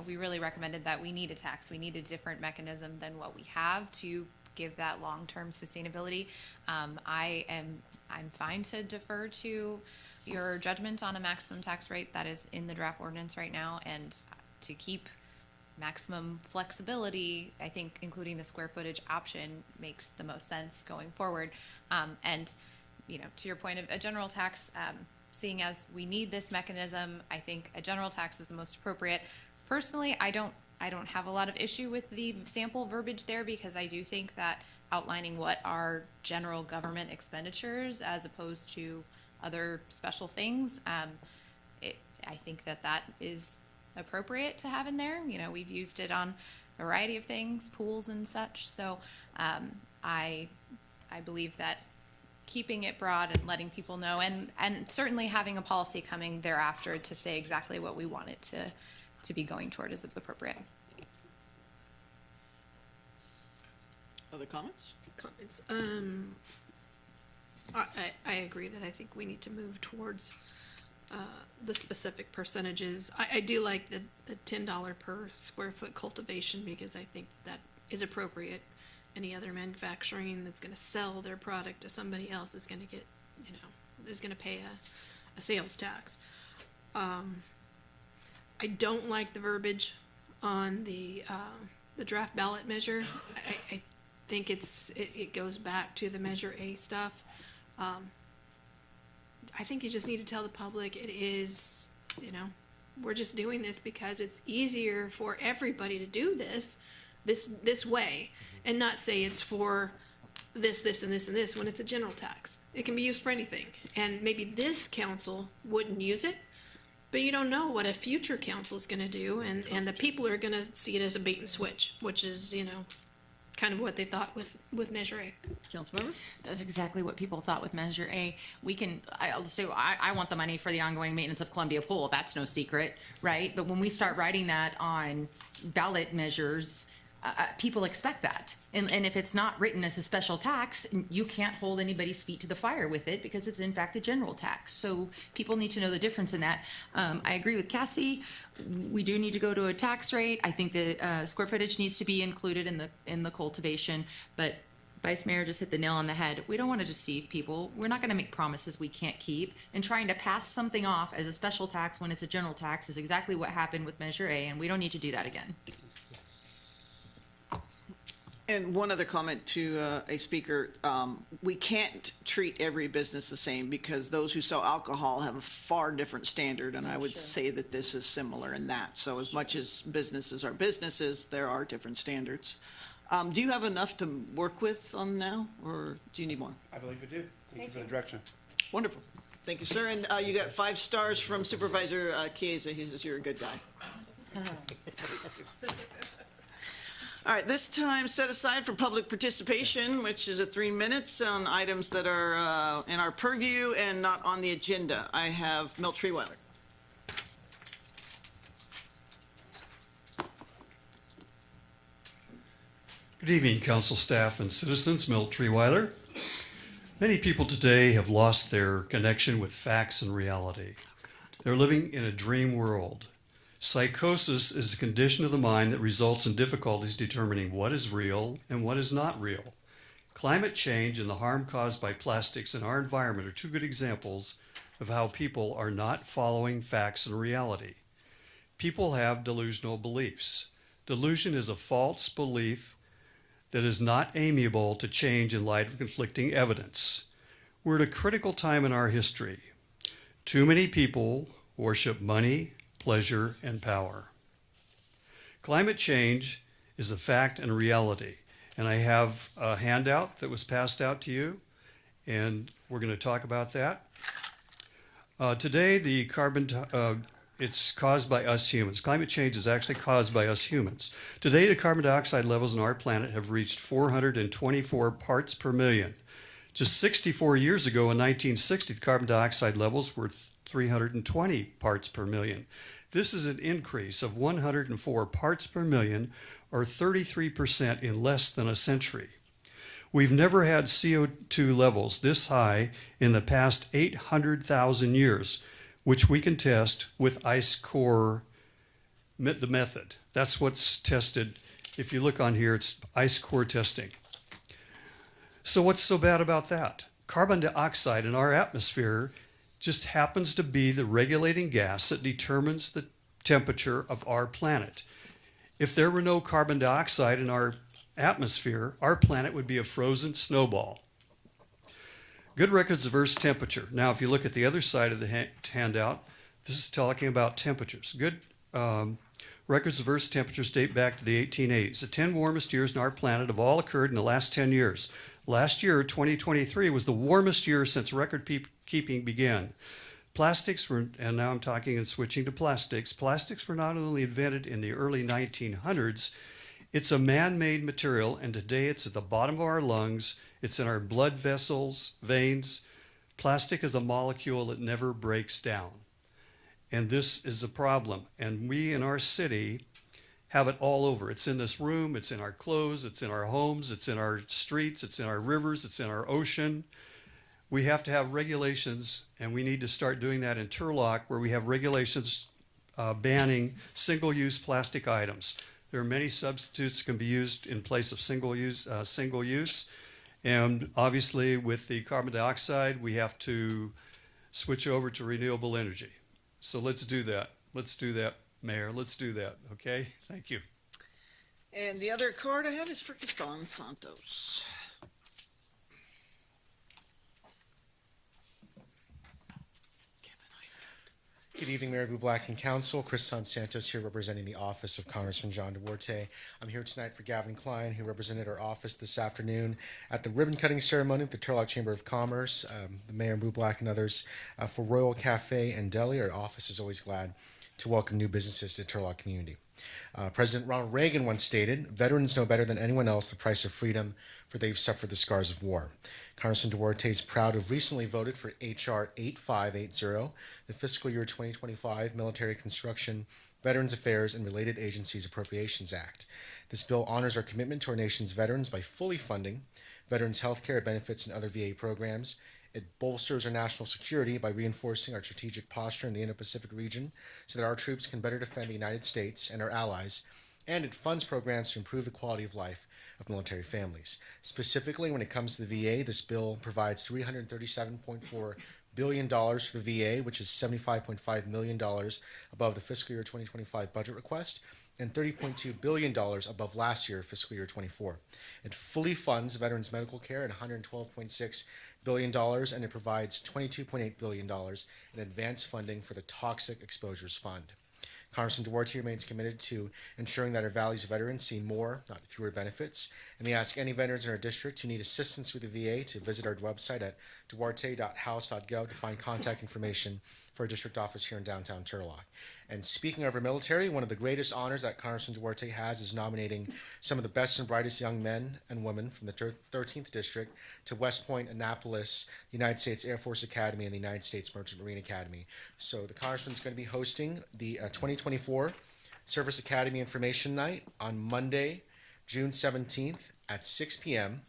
we really recommended that we need a tax. We need a different mechanism than what we have to give that long-term sustainability. I'm fine to defer to your judgment on a maximum tax rate that is in the draft ordinance right now, and to keep maximum flexibility, I think including the square footage option makes the most sense going forward. And to your point of a general tax, seeing as we need this mechanism, I think a general tax is the most appropriate. Personally, I don't have a lot of issue with the sample verbiage there, because I do think that outlining what are general government expenditures as opposed to other special things, I think that is appropriate to have in there. We've used it on a variety of things, pools and such. So I believe that keeping it broad and letting people know, and certainly having a policy coming thereafter to say exactly what we want it to be going toward is appropriate. Other comments? Comments. I agree that I think we need to move towards the specific percentages. I do like the $10 per square foot cultivation because I think that is appropriate. Any other manufacturing that's going to sell their product to somebody else is going to get, is going to pay a sales tax. I don't like the verbiage on the draft ballot measure. I think it goes back to the Measure A stuff. I think you just need to tell the public it is, we're just doing this because it's easier for everybody to do this way, and not say it's for this, and this, and this when it's a general tax. It can be used for anything, and maybe this council wouldn't use it, but you don't know what a future council is going to do, and the people are going to see it as a bait and switch, which is, kind of what they thought with Measure A. Councilmember? That's exactly what people thought with Measure A. I want the money for the ongoing maintenance of Columbia Pool. That's no secret, right? But when we start writing that on ballot measures, people expect that. And if it's not written as a special tax, you can't hold anybody's feet to the fire with it because it's in fact a general tax. So people need to know the difference in that. I agree with Cassie. We do need to go to a tax rate. I think the square footage needs to be included in the cultivation, but Vice Mayor just hit the nail on the head. We don't want to deceive people. We're not going to make promises we can't keep. And trying to pass something off as a special tax when it's a general tax is exactly what happened with Measure A, and we don't need to do that again. And one other comment to a speaker, we can't treat every business the same because those who sell alcohol have a far different standard, and I would say that this is similar in that. So as much as businesses are businesses, there are different standards. Do you have enough to work with on now, or do you need more? I believe you do. Thank you for the direction. Wonderful. Thank you, sir. And you got 5 stars from Supervisor Chiesa. He says you're a good guy. All right, this time set aside for public participation, which is at 3 minutes on items that are in our purview and not on the agenda. I have Milt Treeweiler. Good evening, council staff and citizens. Milt Treeweiler. Many people today have lost their connection with facts and reality. They're living in a dream world. Psychosis is a condition of the mind that results in difficulties determining what is real and what is not real. Climate change and the harm caused by plastics in our environment are 2 good examples of how people are not following facts and reality. People have delusional beliefs. Delusion is a false belief that is not amiable to change in light of conflicting evidence. We're at a critical time in our history. Too many people worship money, pleasure, and power. Climate change is a fact and reality, and I have a handout that was passed out to you, and we're going to talk about that. Today, it's caused by us humans. Climate change is actually caused by us humans. Today, the carbon dioxide levels on our planet have reached 424 parts per million. Just 64 years ago, in 1960, the carbon dioxide levels were 320 parts per million. This is an increase of 104 parts per million, or 33% in less than a century. We've never had CO2 levels this high in the past 800,000 years, which we can test with ice core, the method. That's what's tested. If you look on here, it's ice core testing. So what's so bad about that? Carbon dioxide in our atmosphere just happens to be the regulating gas that determines the temperature of our planet. If there were no carbon dioxide in our atmosphere, our planet would be a frozen snowball. Good records of Earth's temperature. Now, if you look at the other side of the handout, this is talking about temperatures. Good records of Earth's temperatures date back to the 1880s. The 10 warmest years on our planet have all occurred in the last 10 years. Last year, 2023, was the warmest year since record keeping began. Plastics were, and now I'm talking and switching to plastics. Plastics were not only invented in the early 1900s, It's a man-made material, and today it's at the bottom of our lungs. It's in our blood vessels, veins. Plastic is a molecule that never breaks down. And this is a problem. And we in our city have it all over. It's in this room, it's in our clothes, it's in our homes, it's in our streets, it's in our rivers, it's in our ocean. We have to have regulations, and we need to start doing that in Turlock, where we have regulations banning single-use plastic items. There are many substitutes that can be used in place of single use. And obviously with the carbon dioxide, we have to switch over to renewable energy. So let's do that. Let's do that, Mayor. Let's do that, okay? Thank you. And the other card I have is for Castan Santos. Good evening, Mayor Bublak and Council. Kristan Santos here representing the office of Congressman John Duarte. I'm here tonight for Gavin Klein, who represented our office this afternoon at the ribbon cutting ceremony at the Turlock Chamber of Commerce. The Mayor Bublak and others for Royal Cafe and Deli. Our office is always glad to welcome new businesses to the Turlock community. President Ronald Reagan once stated, "Veterans know better than anyone else the price of freedom, for they've suffered the scars of war." Congressman Duarte is proud to have recently voted for H.R. 8580, the fiscal year 2025 Military Construction, Veterans Affairs, and Related Agencies Appropriations Act. This bill honors our commitment to our nation's veterans by fully funding veterans' health care benefits and other VA programs. It bolsters our national security by reinforcing our strategic posture in the Indo-Pacific region so that our troops can better defend the United States and our allies, and it funds programs to improve the quality of life of military families. Specifically, when it comes to the VA, this bill provides $337.4 billion for the VA, which is $75.5 million above the fiscal year 2025 budget request, and $30.2 billion above last year, fiscal year 24. It fully funds veterans' medical care at $112.6 billion, and it provides $22.8 billion in advance funding for the Toxic Exposures Fund. Congressman Duarte remains committed to ensuring that our values veterans see more, not fewer benefits, and we ask any veterans in our district who need assistance with the VA to visit our website at duarte.house.gov to find contact information for our district office here in downtown Turlock. And speaking of our military, one of the greatest honors that Congressman Duarte has is nominating some of the best and brightest young men and women from the 13th District to West Point, Annapolis, the United States Air Force Academy, and the United States Merchant Marine Academy. So the Congressman's going to be hosting the 2024 Service Academy Information Night on Monday, June 17th at 6 p.m.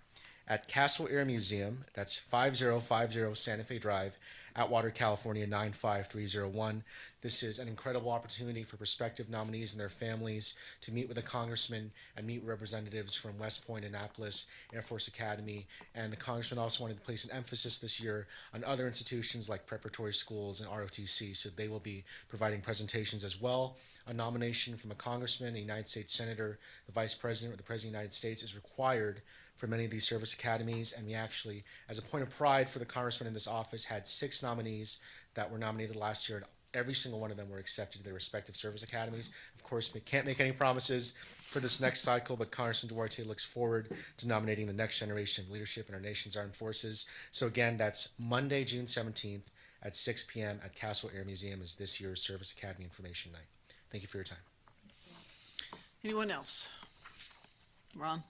at Castle Air Museum. That's 5050 Santa Fe Drive, Atwater, California 95301. This is an incredible opportunity for prospective nominees and their families to meet with a congressman and meet representatives from West Point, Annapolis, Air Force Academy. And the congressman also wanted to place an emphasis this year on other institutions like preparatory schools and ROTC, so they will be providing presentations as well. A nomination from a congressman, a United States senator, the vice president, or the president of the United States is required for many of these service academies, and we actually, as a point of pride for the congressman in this office, had 6 nominees that were nominated last year, and every single one of them were accepted to their respective service academies. Of course, we can't make any promises for this next cycle, but Congressman Duarte looks forward to nominating the next generation of leadership in our nation's armed forces. So again, that's Monday, June 17th at 6 p.m. at Castle Air Museum is this year's Service Academy Information Night. Thank you for your time. Anyone else? Ron?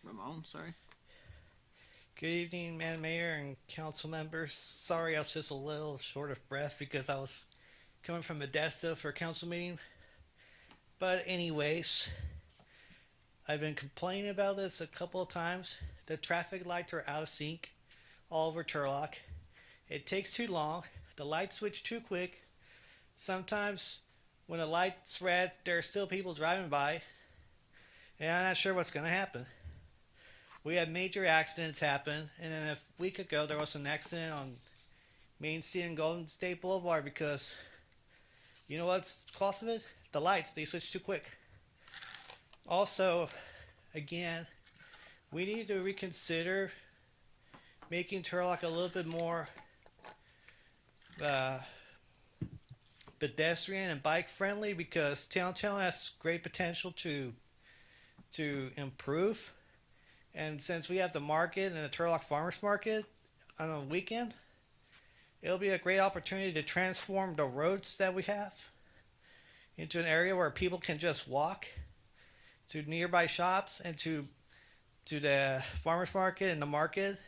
Ramon, sorry. Good evening, Madam Mayor and council members. Sorry I was just a little short of breath because I was coming from Modesto for a council meeting. But anyways, I've been complaining about this a couple of times. The traffic lights are out of sync all over Turlock. It takes too long. The lights switch too quick. Sometimes when the light's red, there are still people driving by. And I'm not sure what's going to happen. We had major accidents happen, and then a week ago there was an accident on Main Street and Golden State Boulevard because, you know what's the cause of it? The lights, they switch too quick. Also, again, we need to reconsider making Turlock a little bit more pedestrian and bike friendly because downtown has great potential to improve. And since we have the market and the Turlock Farmers Market on a weekend, it'll be a great opportunity to transform the roads that we have into an area where people can just walk to nearby shops and to the farmers market and the market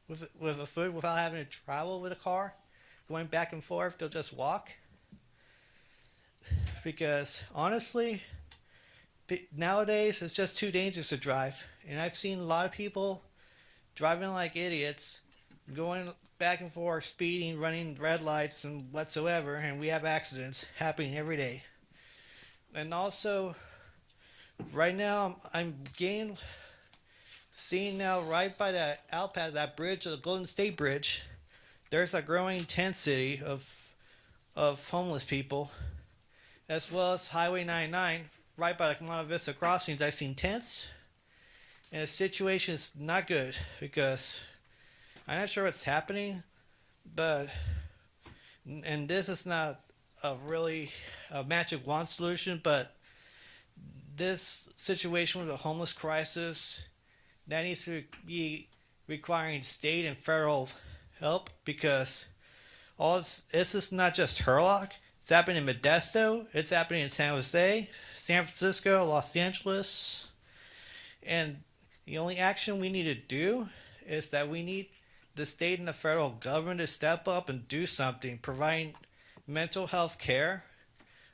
with a food without having to travel with a car, going back and forth. They'll just walk. Because honestly, nowadays it's just too dangerous to drive, and I've seen a lot of people driving like idiots, going back and forth, speeding, running red lights and whatsoever, and we have accidents happening every day. And also, right now I'm seeing now right by that outpass, that bridge, the Golden State Bridge, there's a growing tent city of homeless people, as well as Highway 99 right by the Monte Vista crossings. I've seen tents, and the situation is not good because I'm not sure what's happening, but and this is not really a magic wand solution, but this situation with the homeless crisis that needs to be requiring state and federal help, because this is not just Turlock. It's happening in Modesto. It's happening in San Jose, San Francisco, Los Angeles. And the only action we need to do is that we need the state and the federal government to step up and do something, providing mental health care,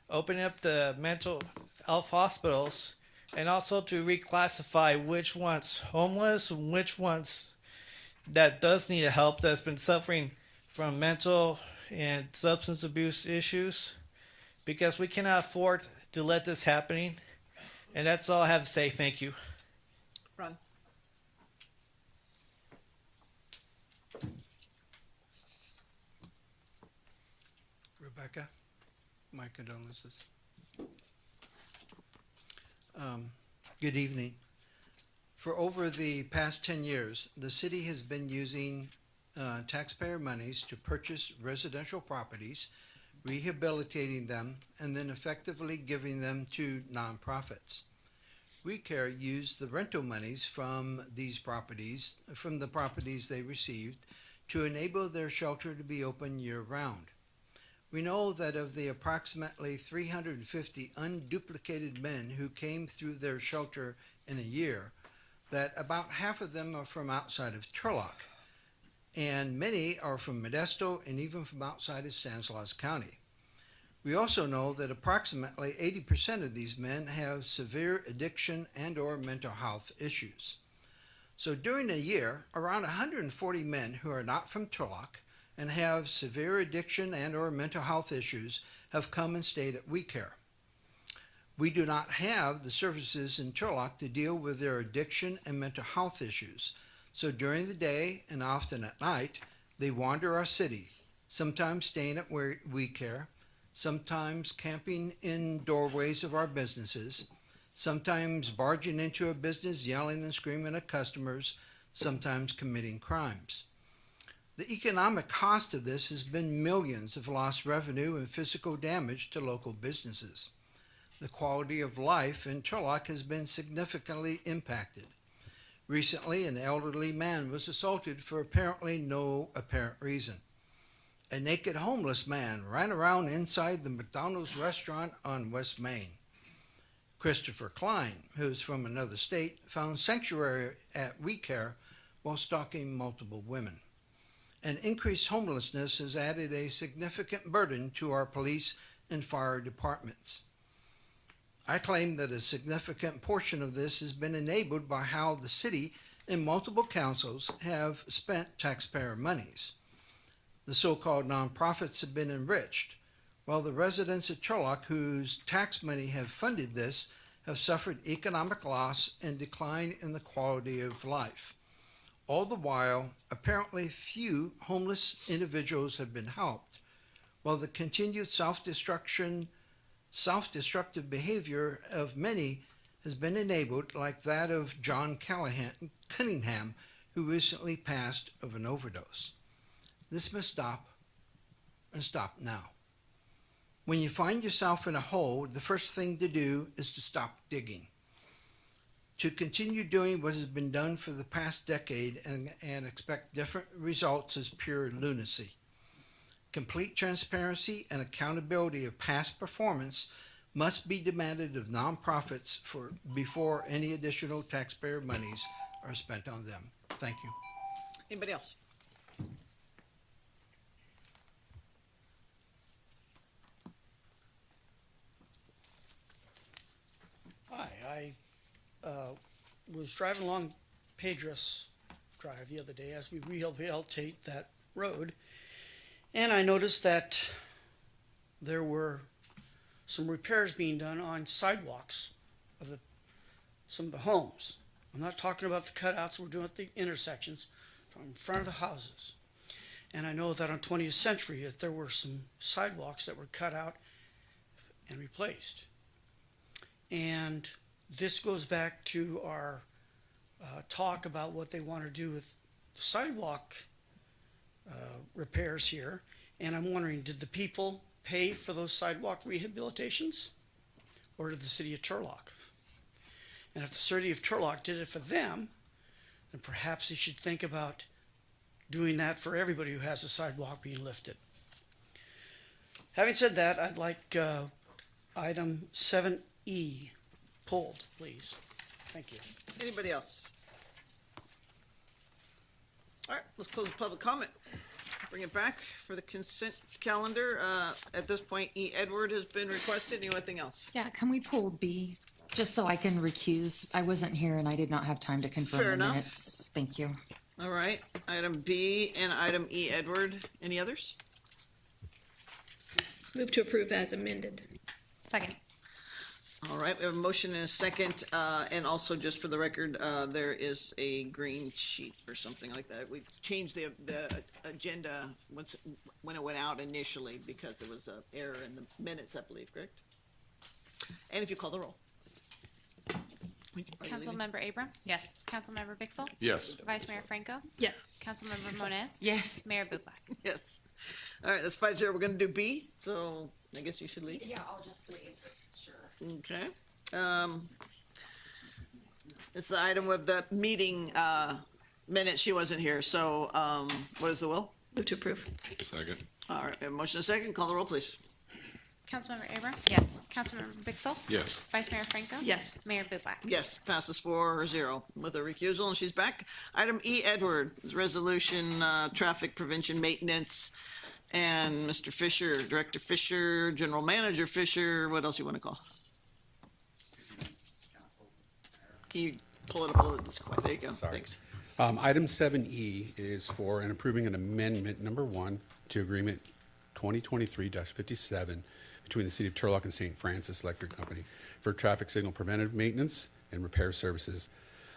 opening up the mental health hospitals, and also to reclassify which ones homeless and which ones that does need help, that's been suffering from mental and substance abuse issues, because we cannot afford to let this happening. And that's all I have to say. Thank you. Ron? Rebecca, my condolences. Good evening. For over the past 10 years, the city has been using taxpayer monies to purchase residential properties, rehabilitating them, and then effectively giving them to nonprofits. WeCare used the rental monies from these properties, from the properties they received, to enable their shelter to be open year-round. We know that of the approximately 350 unduplicated men who came through their shelter in a year, that about half of them are from outside of Turlock, and many are from Modesto and even from outside of Stanislaus County. We also know that approximately 80% of these men have severe addiction and or mental health issues. So during a year, around 140 men who are not from Turlock and have severe addiction and or mental health issues have come and stayed at WeCare. We do not have the services in Turlock to deal with their addiction and mental health issues. So during the day and often at night, they wander our city, sometimes staying at WeCare, sometimes camping in doorways of our businesses, sometimes barging into a business yelling and screaming at customers, sometimes committing crimes. The economic cost of this has been millions of lost revenue and physical damage to local businesses. The quality of life in Turlock has been significantly impacted. Recently, an elderly man was assaulted for apparently no apparent reason. A naked homeless man ran around inside the McDonald's restaurant on West Main. Christopher Klein, who is from another state, found sanctuary at WeCare while stalking multiple women. And increased homelessness has added a significant burden to our police and fire departments. I claim that a significant portion of this has been enabled by how the city and multiple councils have spent taxpayer monies. The so-called nonprofits have been enriched, while the residents of Turlock, whose tax money have funded this, have suffered economic loss and decline in the quality of life. All the while, apparently few homeless individuals have been helped, while the continued self-destructive behavior of many has been enabled, like that of John Cunningham, who recently passed of an overdose. This must stop, and stop now. When you find yourself in a hole, the first thing to do is to stop digging. To continue doing what has been done for the past decade and expect different results is pure lunacy. Complete transparency and accountability of past performance must be demanded of nonprofits before any additional taxpayer monies are spent on them. Thank you. Anybody else? Hi, I was driving along Pedros Drive the other day as we rehabilitate that road, and I noticed that there were some repairs being done on sidewalks of some of the homes. I'm not talking about the cutouts we're doing at the intersections, I'm in front of the houses. And I know that on 20th Century that there were some sidewalks that were cut out and replaced. And this goes back to our talk about what they want to do with sidewalk repairs here. And I'm wondering, did the people pay for those sidewalk rehabilitations? Or did the city of Turlock? And if the city of Turlock did it for them, then perhaps they should think about doing that for everybody who has a sidewalk being lifted. Having said that, I'd like item 7E pulled, please. Thank you. Anybody else? All right, let's close the public comment. Bring it back for the consent calendar. At this point, E. Edward has been requested. Anything else? Yeah, can we pull B, just so I can recuse? I wasn't here and I did not have time to confirm Fair the enough. minutes. Thank you. All right, item B and item E. Edward. Any others? Move to approve as amended. Second. All right, we have a motion and a second, and also just for the record, there is a green sheet or something like that. We changed the agenda when it went out initially because there was an error in the minutes, I believe, correct? And if you call the roll. Councilmember Abram? Yes. Councilmember Bixel? Yes. Vice Mayor Franco? Yes. Councilmember Moniz? Yes. Mayor Bublak? Yes. All right, that's 5-0. We're gonna do B, so I guess you should leave. Yeah, I'll just leave. Sure. Okay. It's the item with the meeting minutes. She wasn't here, so what is the will? Move to approve. Second. All right, we have a motion and a second. Call the roll, please. Councilmember Abram? Yes. Councilmember Bixel? Yes. Vice Mayor Franco? Yes. Mayor Bublak? Yes, passes 4-0 with a recusal, and she's back. Item E. Edward is resolution, traffic prevention maintenance, and Mr. Fisher, Director Fisher, General Manager Fisher. What else you want to call? Can you pull it up a little this way? There you go. Sorry. Thanks. Item 7E is for an approving an amendment number 1 to agreement 2023-57 between the City of Turlock and St. Francis Electric Company for traffic signal preventive maintenance and repair services.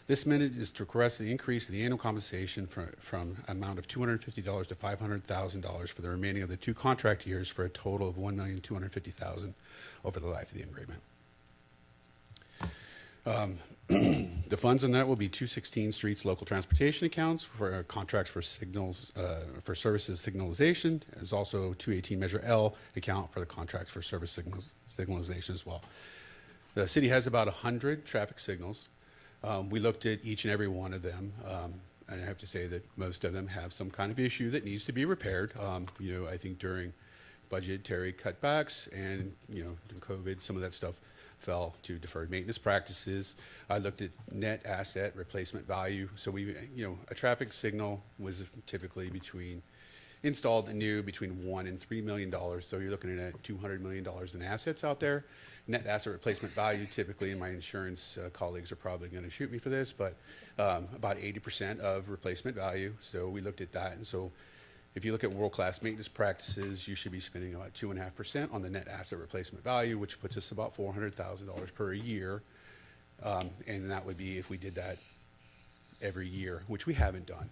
This amendment is to request the increase of the annual compensation from amount of $250 to $500,000 for the remaining of the 2 contract years for a total of $1,250,000 over the life of the agreement. The funds in that will be 216 Streets local transportation accounts for contracts for signals, for services signalization, as also 218 Measure L account for the contracts for service signalization as well. The city has about 100 traffic signals. We looked at each and every one of them, and I have to say that most of them have some kind of issue that needs to be repaired. I think during budgetary cutbacks and, during COVID, some of that stuff fell to deferred maintenance practices. I looked at net asset replacement value. So a traffic signal was typically installed and new between $1 and $3 million. So you're looking at $200 million in assets out there. Net asset replacement value, typically, and my insurance colleagues are probably going to shoot me for this, but about 80% of replacement value. So we looked at that. And so if you look at world-class maintenance practices, you should be spending about 2.5% on the net asset replacement value, which puts us about $400,000 per year. And that would be if we did that every year, which we haven't done.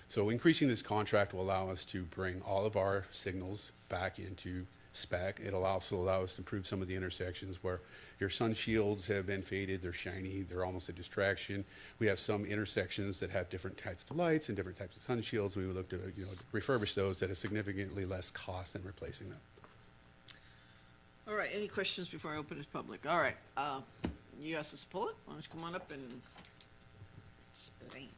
So increasing this contract will allow us to bring all of our signals back into spec. It'll also allow us to improve some of the intersections where your sun shields have been faded, they're shiny, they're almost a distraction. We have some intersections that have different types of lights and different types of sun shields. We would look to refurbish those at a significantly less cost than replacing them. All right, any questions before I open it to public? All right, you asked us to pull it. Why don't you come on up and explain?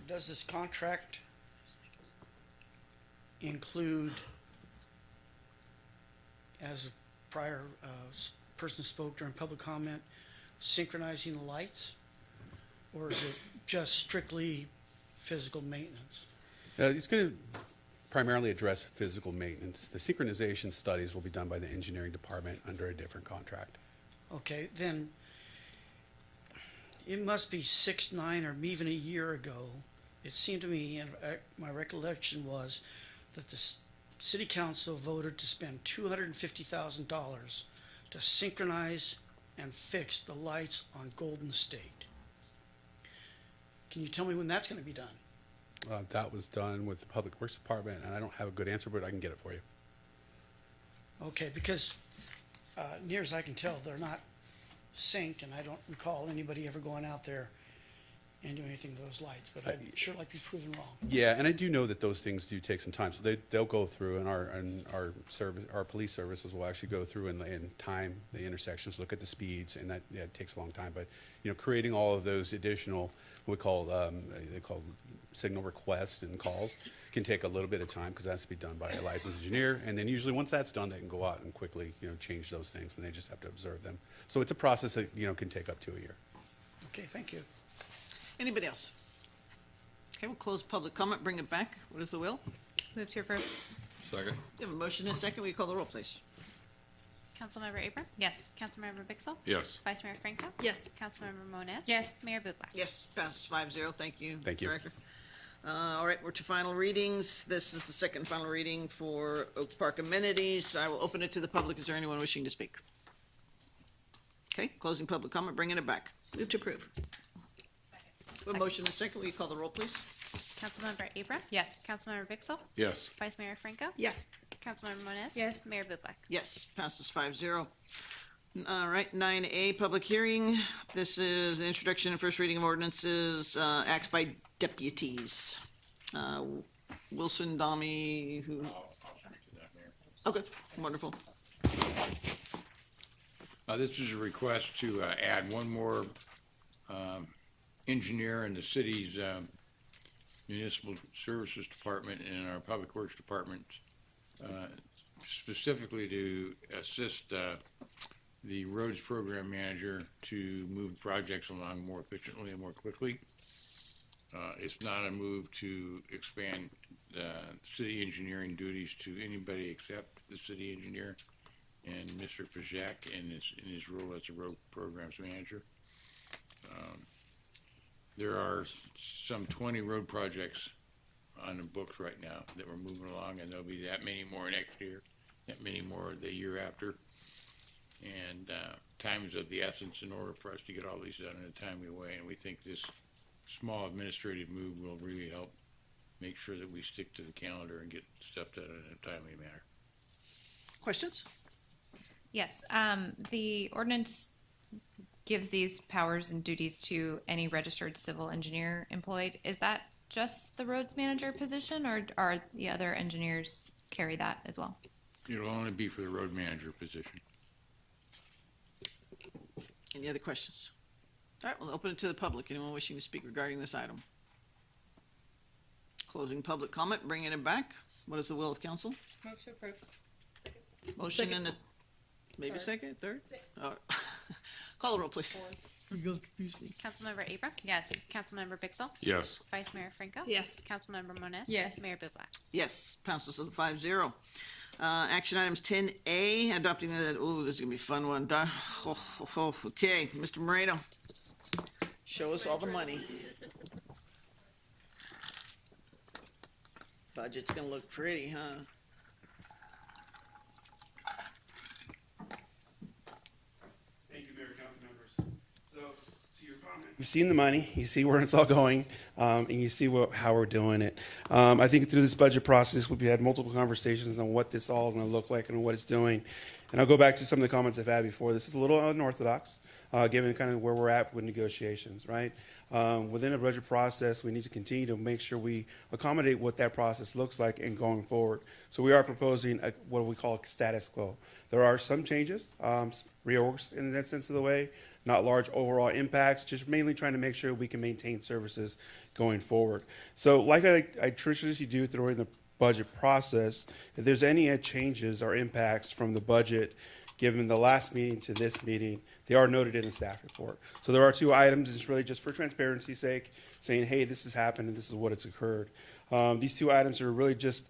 does this contract include, as a prior person spoke during public comment, synchronizing the lights? Or is it just strictly physical maintenance? It's going to primarily address physical maintenance. The synchronization studies will be done by the engineering department under a different contract. Okay, then it must be 6, 9, or even a year ago. It seemed to me, and my recollection was, that the city council voted to spend $250,000 to synchronize and fix the lights on Golden State. Can you tell me when that's going to be done? That was done with the Public Works Department, and I don't have a good answer, but I can get it for you. Okay, because near as I can tell, they're not synced, and I don't recall anybody ever going out there and doing anything to those lights, but I'd sure like to be proven wrong. Yeah, and I do know that those things do take some time. So they'll go through, and our service, our police services will actually go through and time the intersections, look at the speeds, and that it takes a long time. But creating all of those additional what we call they call signal requests and calls can take a little bit of time because it has to be done by a licensed engineer. And then usually once that's done, they can go out and quickly change those things, and they just have to observe them. So it's a process that can take up to a year. Okay, thank you. Anybody else? Okay, we'll close public comment, bring it back. What is the will? Move to approve. Second. We have a motion and a second. Will you call the roll, please? Councilmember Abram? Yes. Councilmember Bixel? Yes. Vice Mayor Franco? Yes. Councilmember Moniz? Yes. Mayor Bublak? Yes, passes 5-0. Thank you. Thank you. Director. All right, we're to final readings. This is the second final reading for Oak Park amenities. I will open it to the public. Is there anyone wishing to speak? Okay, closing public comment, bringing it back. Move to approve. A motion and a second. Will you call the roll, please? Councilmember Abram? Yes. Councilmember Bixel? Yes. Vice Mayor Franco? Yes. Councilmember Moniz? Yes. Mayor Bublak? Yes, passes 5-0. All right, 9A, public hearing. This is an introduction and first reading of ordinances, acts by deputies. Wilson, Dami, who? Okay, wonderful. This is a request to add one more engineer in the city's municipal services department and our public works department, specifically to assist the roads program manager to move projects along more efficiently and more quickly. It's not a move to expand the city engineering duties to anybody except the city engineer and Mr. Pajak in his role as a road programs manager. There are some 20 road projects on the books right now that we're moving along, and there'll be that many more next year, that many more the year after. And time is of the essence in order for us to get all these done in a timely way, and we think this small administrative move will really help make sure that we stick to the calendar and get stuff done in a timely manner. Questions? Yes. The ordinance gives these powers and duties to any registered civil engineer employed. Is that just the roads manager position, or are the other engineers carry that as well? It'll only be for the road manager position. Any other questions? All right, we'll open it to the public. Anyone wishing to speak regarding this item? Closing public comment, bringing it back. What is the will of council? Move to approve. Motion and a, maybe second, third? Oh. Call the roll, please. Councilmember Abram? Yes. Councilmember Bixel? Yes. Vice Mayor Franco? Yes. Councilmember Moniz? Yes. Mayor Bublak? Yes, passes with 5-0. Action items 10A, adopting the, oh, this is gonna be a fun one. Okay, Mr. Moreno, show us all the money. Budget's gonna look pretty, huh? Thank you, Mayor, council members. So, to your comment, you've seen the money, you see where it's all going, and you see how we're doing it. I think through this budget process, we've had multiple conversations on what this all going to look like and what it's doing. And I'll go back to some of the comments I've had before. This is a little unorthodox, given kind of where we're at with negotiations, right? Within a budget process, we need to continue to make sure we accommodate what that process looks like and going forward. So we are proposing what we call a status quo. There are some changes, reorgs in that sense of the way, not large overall impacts, just mainly trying to make sure we can maintain services going forward. So like I traditionally do during the budget process, if there's any changes or impacts from the budget given the last meeting to this meeting, they are noted in the staff report. So there are two items, it's really just for transparency's sake, saying, hey, this has happened and this is what has occurred. These two items are really just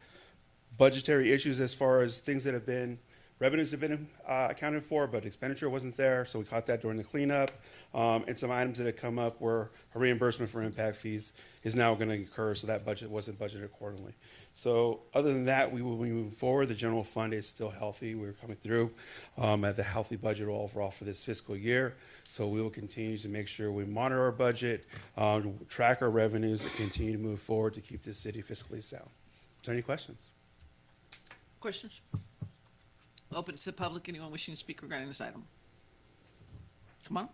budgetary issues as far as things that have been, revenues have been accounted for, but expenditure wasn't there, so we caught that during the cleanup. And some items that have come up where a reimbursement for impact fees is now going to occur, so that budget wasn't budgeted accordingly. So other than that, we will be moving forward. The general fund is still healthy. We're coming through at the healthy budget overall for this fiscal year. So we will continue to make sure we monitor our budget, track our revenues, and continue to move forward to keep this city fiscally sound. Is there any questions? Questions? Open to the public. Anyone wishing to speak regarding this item? Come on.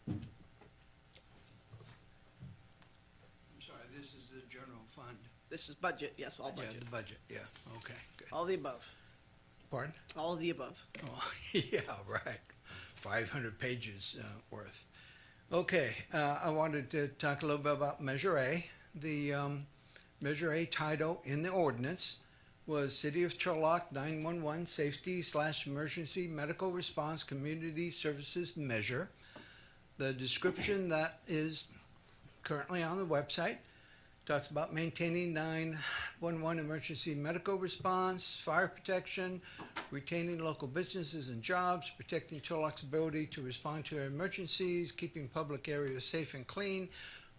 I'm sorry, this is the general fund. This is budget, yes, all Yeah, budget. the budget, yeah, okay, good. All the above. Pardon? All of the above. Oh, yeah, right. 500 pages worth. Okay, I wanted to talk a little bit about Measure A. The Measure A title in the ordinance was City of Turlock 911 Safety/Emergency Medical Response Community Services Measure. The description that is currently on the website talks about maintaining 911 emergency medical response, fire protection, retaining local businesses and jobs, protecting Turlock's ability to respond to emergencies, keeping public areas safe and clean,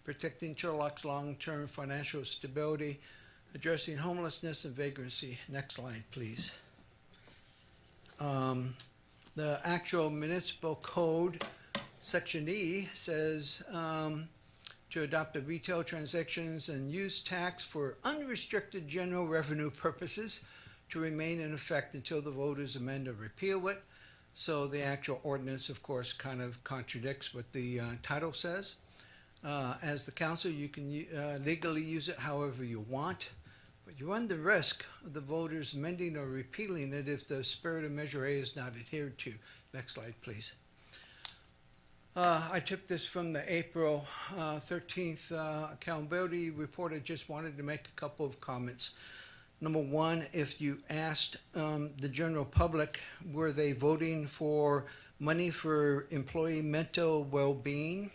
protecting Turlock's long-term financial stability, addressing homelessness and vagrancy. Next slide, please. The actual municipal code, Section E, says to adopt the retail transactions and use tax for unrestricted general revenue purposes to remain in effect until the voters amend or repeal it. So the actual ordinance, of course, kind of contradicts what the title says. As the council, you can legally use it however you want, but you run the risk of the voters amending or repealing it if the spirit of Measure A is not adhered to. Next slide, please. I took this from the April 13th accountability report. I just wanted to make a couple of comments. Number one, if you asked the general public, were they voting for money for employee mental well-being?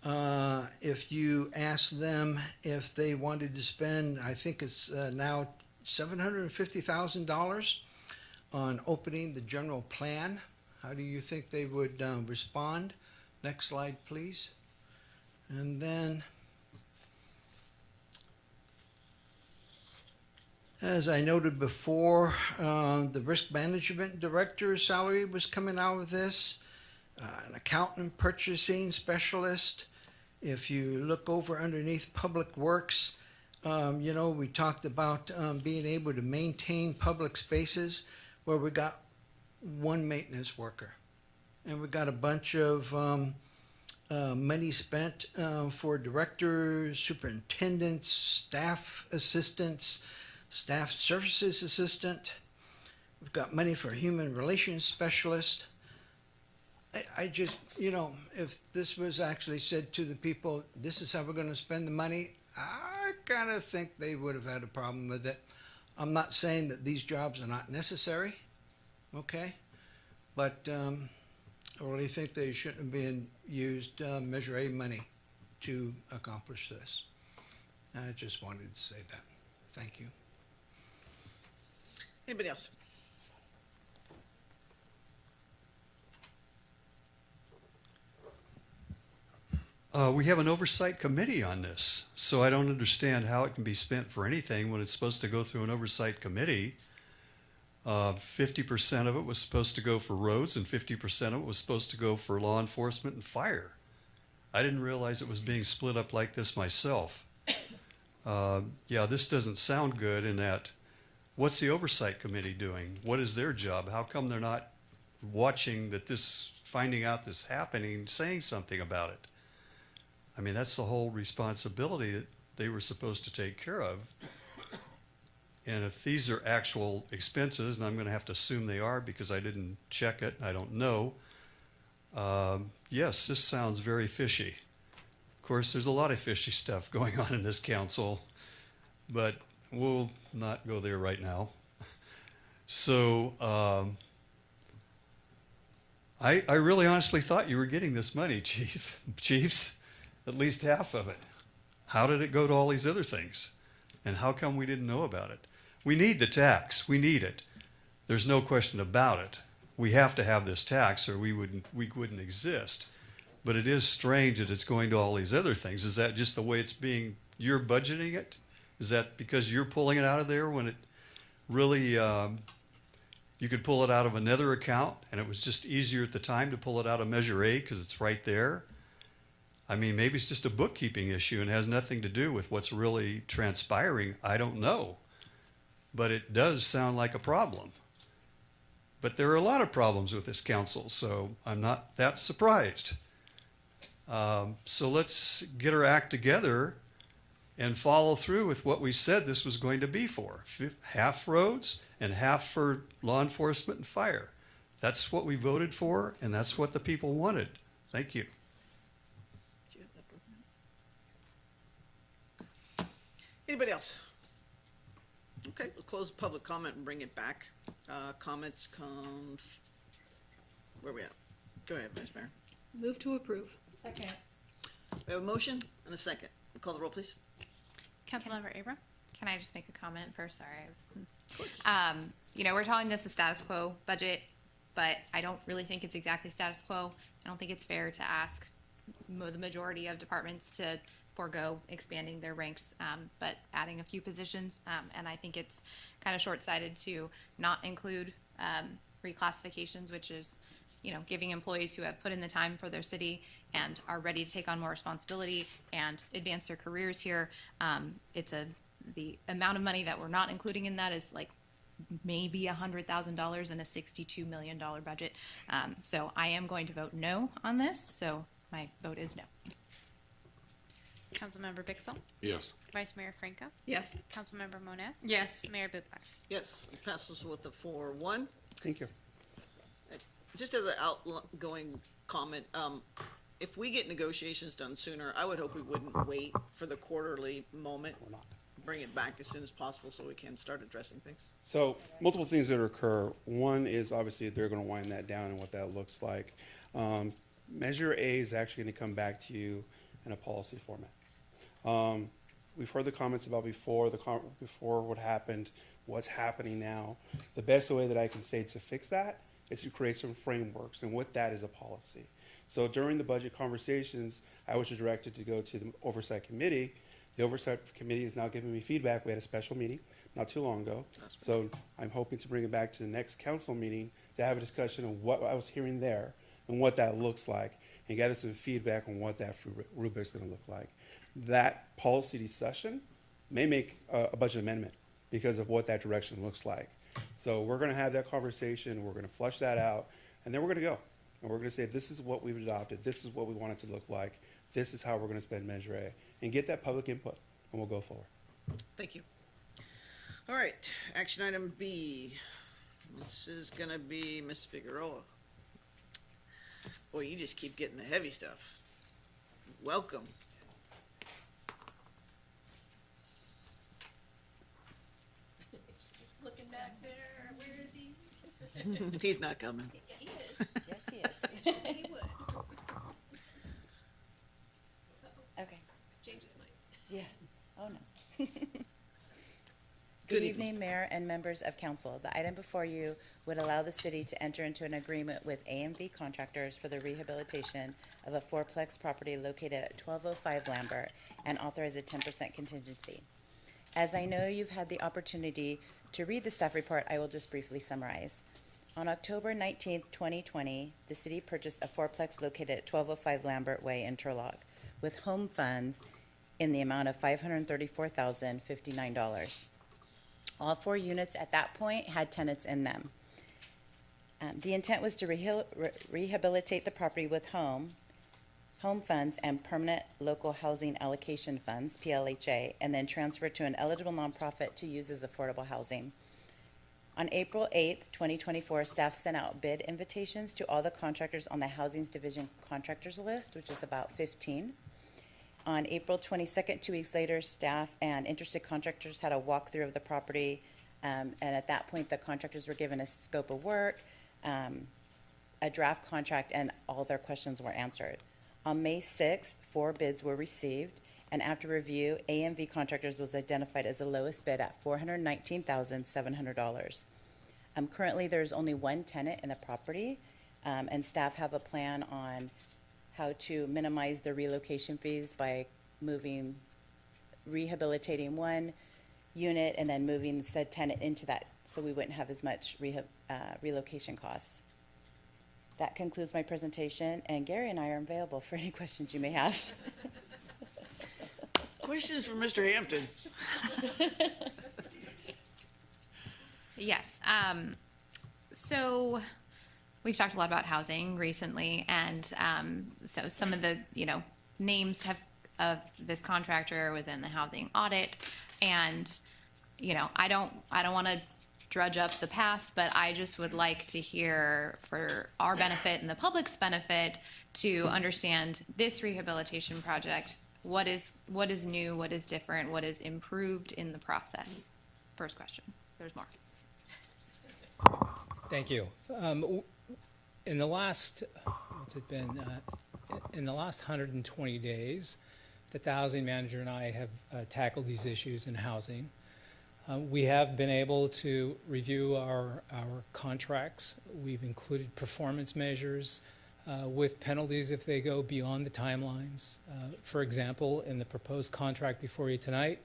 If you asked them if they wanted to spend, I think it's now $750,000 on opening the general plan, how do you think they would respond? Next slide, please. And then, as I noted before, the risk management director's salary was coming out of this, an accountant, purchasing specialist. If you look over underneath Public Works, you know, we talked about being able to maintain public spaces where we got one maintenance worker. And we got a bunch of money spent for directors, superintendents, staff assistants, staff services assistant. We've got money for a human relations specialist. I just, you know, if this was actually said to the people, this is how we're going to spend the money, I kind of think they would have had a problem with it. I'm not saying that these jobs are not necessary, okay? But I really think they shouldn't have been used Measure A money to accomplish this. I just wanted to say that. Thank you. Anybody else? We have an oversight committee on this, so I don't understand how it can be spent for anything when it's supposed to go through an oversight committee. 50% of it was supposed to go for roads and 50% of it was supposed to go for law enforcement and fire. I didn't realize it was being split up like this myself. Yeah, this doesn't sound good in that, what's the oversight committee doing? What is their job? How come they're not watching that this, finding out this happening, saying something about it? I mean, that's the whole responsibility that they were supposed to take care of. And if these are actual expenses, and I'm gonna have to assume they are because I didn't check it, I don't know. Yes, this sounds very fishy. Of course, there's a lot of fishy stuff going on in this council, but we'll not go there right now. So, I really honestly thought you were getting this money, Chiefs, at least half of it. How did it go to all these other things? And how come we didn't know about it? We need the tax, we need it. There's no question about it. We have to have this tax or we wouldn't exist. But it is strange that it's going to all these other things. Is that just the way you're budgeting it? Is that because you're pulling it out of there when it really, you could pull it out of another account and it was just easier at the time to pull it out of Measure A because it's right there? I mean, maybe it's just a bookkeeping issue and has nothing to do with what's really transpiring. I don't know. But it does sound like a problem. But there are a lot of problems with this council, so I'm not that surprised. So let's get our act together and follow through with what we said this was going to be for. Half roads and half for law enforcement and fire. That's what we voted for, and that's what the people wanted. Thank you. Anybody else? Okay, we'll close public comment and bring it back. Comments comes, where we at? Go ahead, Vice Mayor. Move to approve. Second. We have a motion and a second. Call the roll, please. Councilmember Abram? Can I just make a comment first? Sorry, I was. We're calling this a status quo budget, but I don't really think it's exactly status quo. I don't think it's fair to ask the majority of departments to forego expanding their ranks, but adding a few positions. And I think it's kind of short-sighted to not include reclassifications, which is, giving employees who have put in the time for their city and are ready to take on more responsibility and advance their careers here. The amount of money that we're not including in that is like maybe $100,000 in a $62 million budget. So I am going to vote no on this. So my vote is no. Councilmember Bixel? Yes. Vice Mayor Franco? Yes. Councilmember Moniz? Yes. Mayor Bublak? Yes, it passes with a 4-1. Thank you. Just as an outgoing comment, if we get negotiations done sooner, I would hope we wouldn't wait for the quarterly moment. We're not. Bring it back as soon as possible so we can start addressing things. So multiple things that occur. One is obviously they're going to wind that down and what that looks like. Measure A is actually going to come back to you in a policy format. We've heard the comments about before what happened, what's happening now. The best way that I can say to fix that is to create some frameworks, and what that is a policy. So during the budget conversations, I was directed to go to the Oversight Committee. The Oversight Committee is now giving me feedback. We had a special meeting not too long ago. So I'm hoping to bring it back to the next council meeting to have a discussion of what I was hearing there and what that looks like, and gather some feedback on what that rubric is going to look like. That policy discussion may make a budget amendment because of what that direction looks like. So we're going to have that conversation, we're going to flush that out, and then we're going to go. And we're going to say, this is what we've adopted, this is what we want it to look like, this is how we're going to spend Measure A, and get that public input, and we'll go forward. Thank you. All right, action item B. This is gonna be Ms. Figueroa. Boy, you just keep getting the heavy stuff. Welcome. He's looking back there. Where is he? He's not coming. Yeah, he is. Yes, he is. He would. Okay. Change his mind. Yeah. Oh, no. Good evening, Mayor and members of council. The item before you would allow the city to enter into an agreement with AMV Contractors for the rehabilitation of a fourplex property located at 1205 Lambert and authorize a 10% contingency. As I know you've had the opportunity to read the staff report, I will just briefly summarize. On October 19th, 2020, the city purchased a fourplex located at 1205 Lambert Way in Turlock with home funds in the amount of $534,059. All 4 units at that point had tenants in them. The intent was to rehabilitate the property with home home funds, and permanent local housing allocation funds, PLHA, and then transfer to an eligible nonprofit to use as affordable housing. On April 8th, 2024, staff sent out bid invitations to all the contractors on the Housings Division contractors list, which is about 15. On April 22nd, 2 weeks later, staff and interested contractors had a walkthrough of the property. And at that point, the contractors were given a scope of work, a draft contract, and all their questions were answered. On May 6th, 4 bids were received, and after review, AMV Contractors was identified as the lowest bid at $419,700. Currently, there's only one tenant in the property, and staff have a plan on how to minimize the relocation fees by rehabilitating one unit and then moving said tenant into that, so we wouldn't have as much relocation costs. That concludes my presentation, and Gary and I are available for any questions you may have. Questions for Mr. Hampton? Yes. So we've talked a lot about housing recently, and so some of the names of this contractor was in the housing audit, and I don't want to drudge up the past, but I just would like to hear, for our benefit and the public's benefit, to understand this rehabilitation project. What is new? What is different? What is improved in the process? First question. There's more. Thank you. In the last, what's it been? In the last 120 days, that the housing manager and I have tackled these issues in housing. We have been able to review our contracts. We've included performance measures with penalties if they go beyond the timelines. For example, in the proposed contract before you tonight,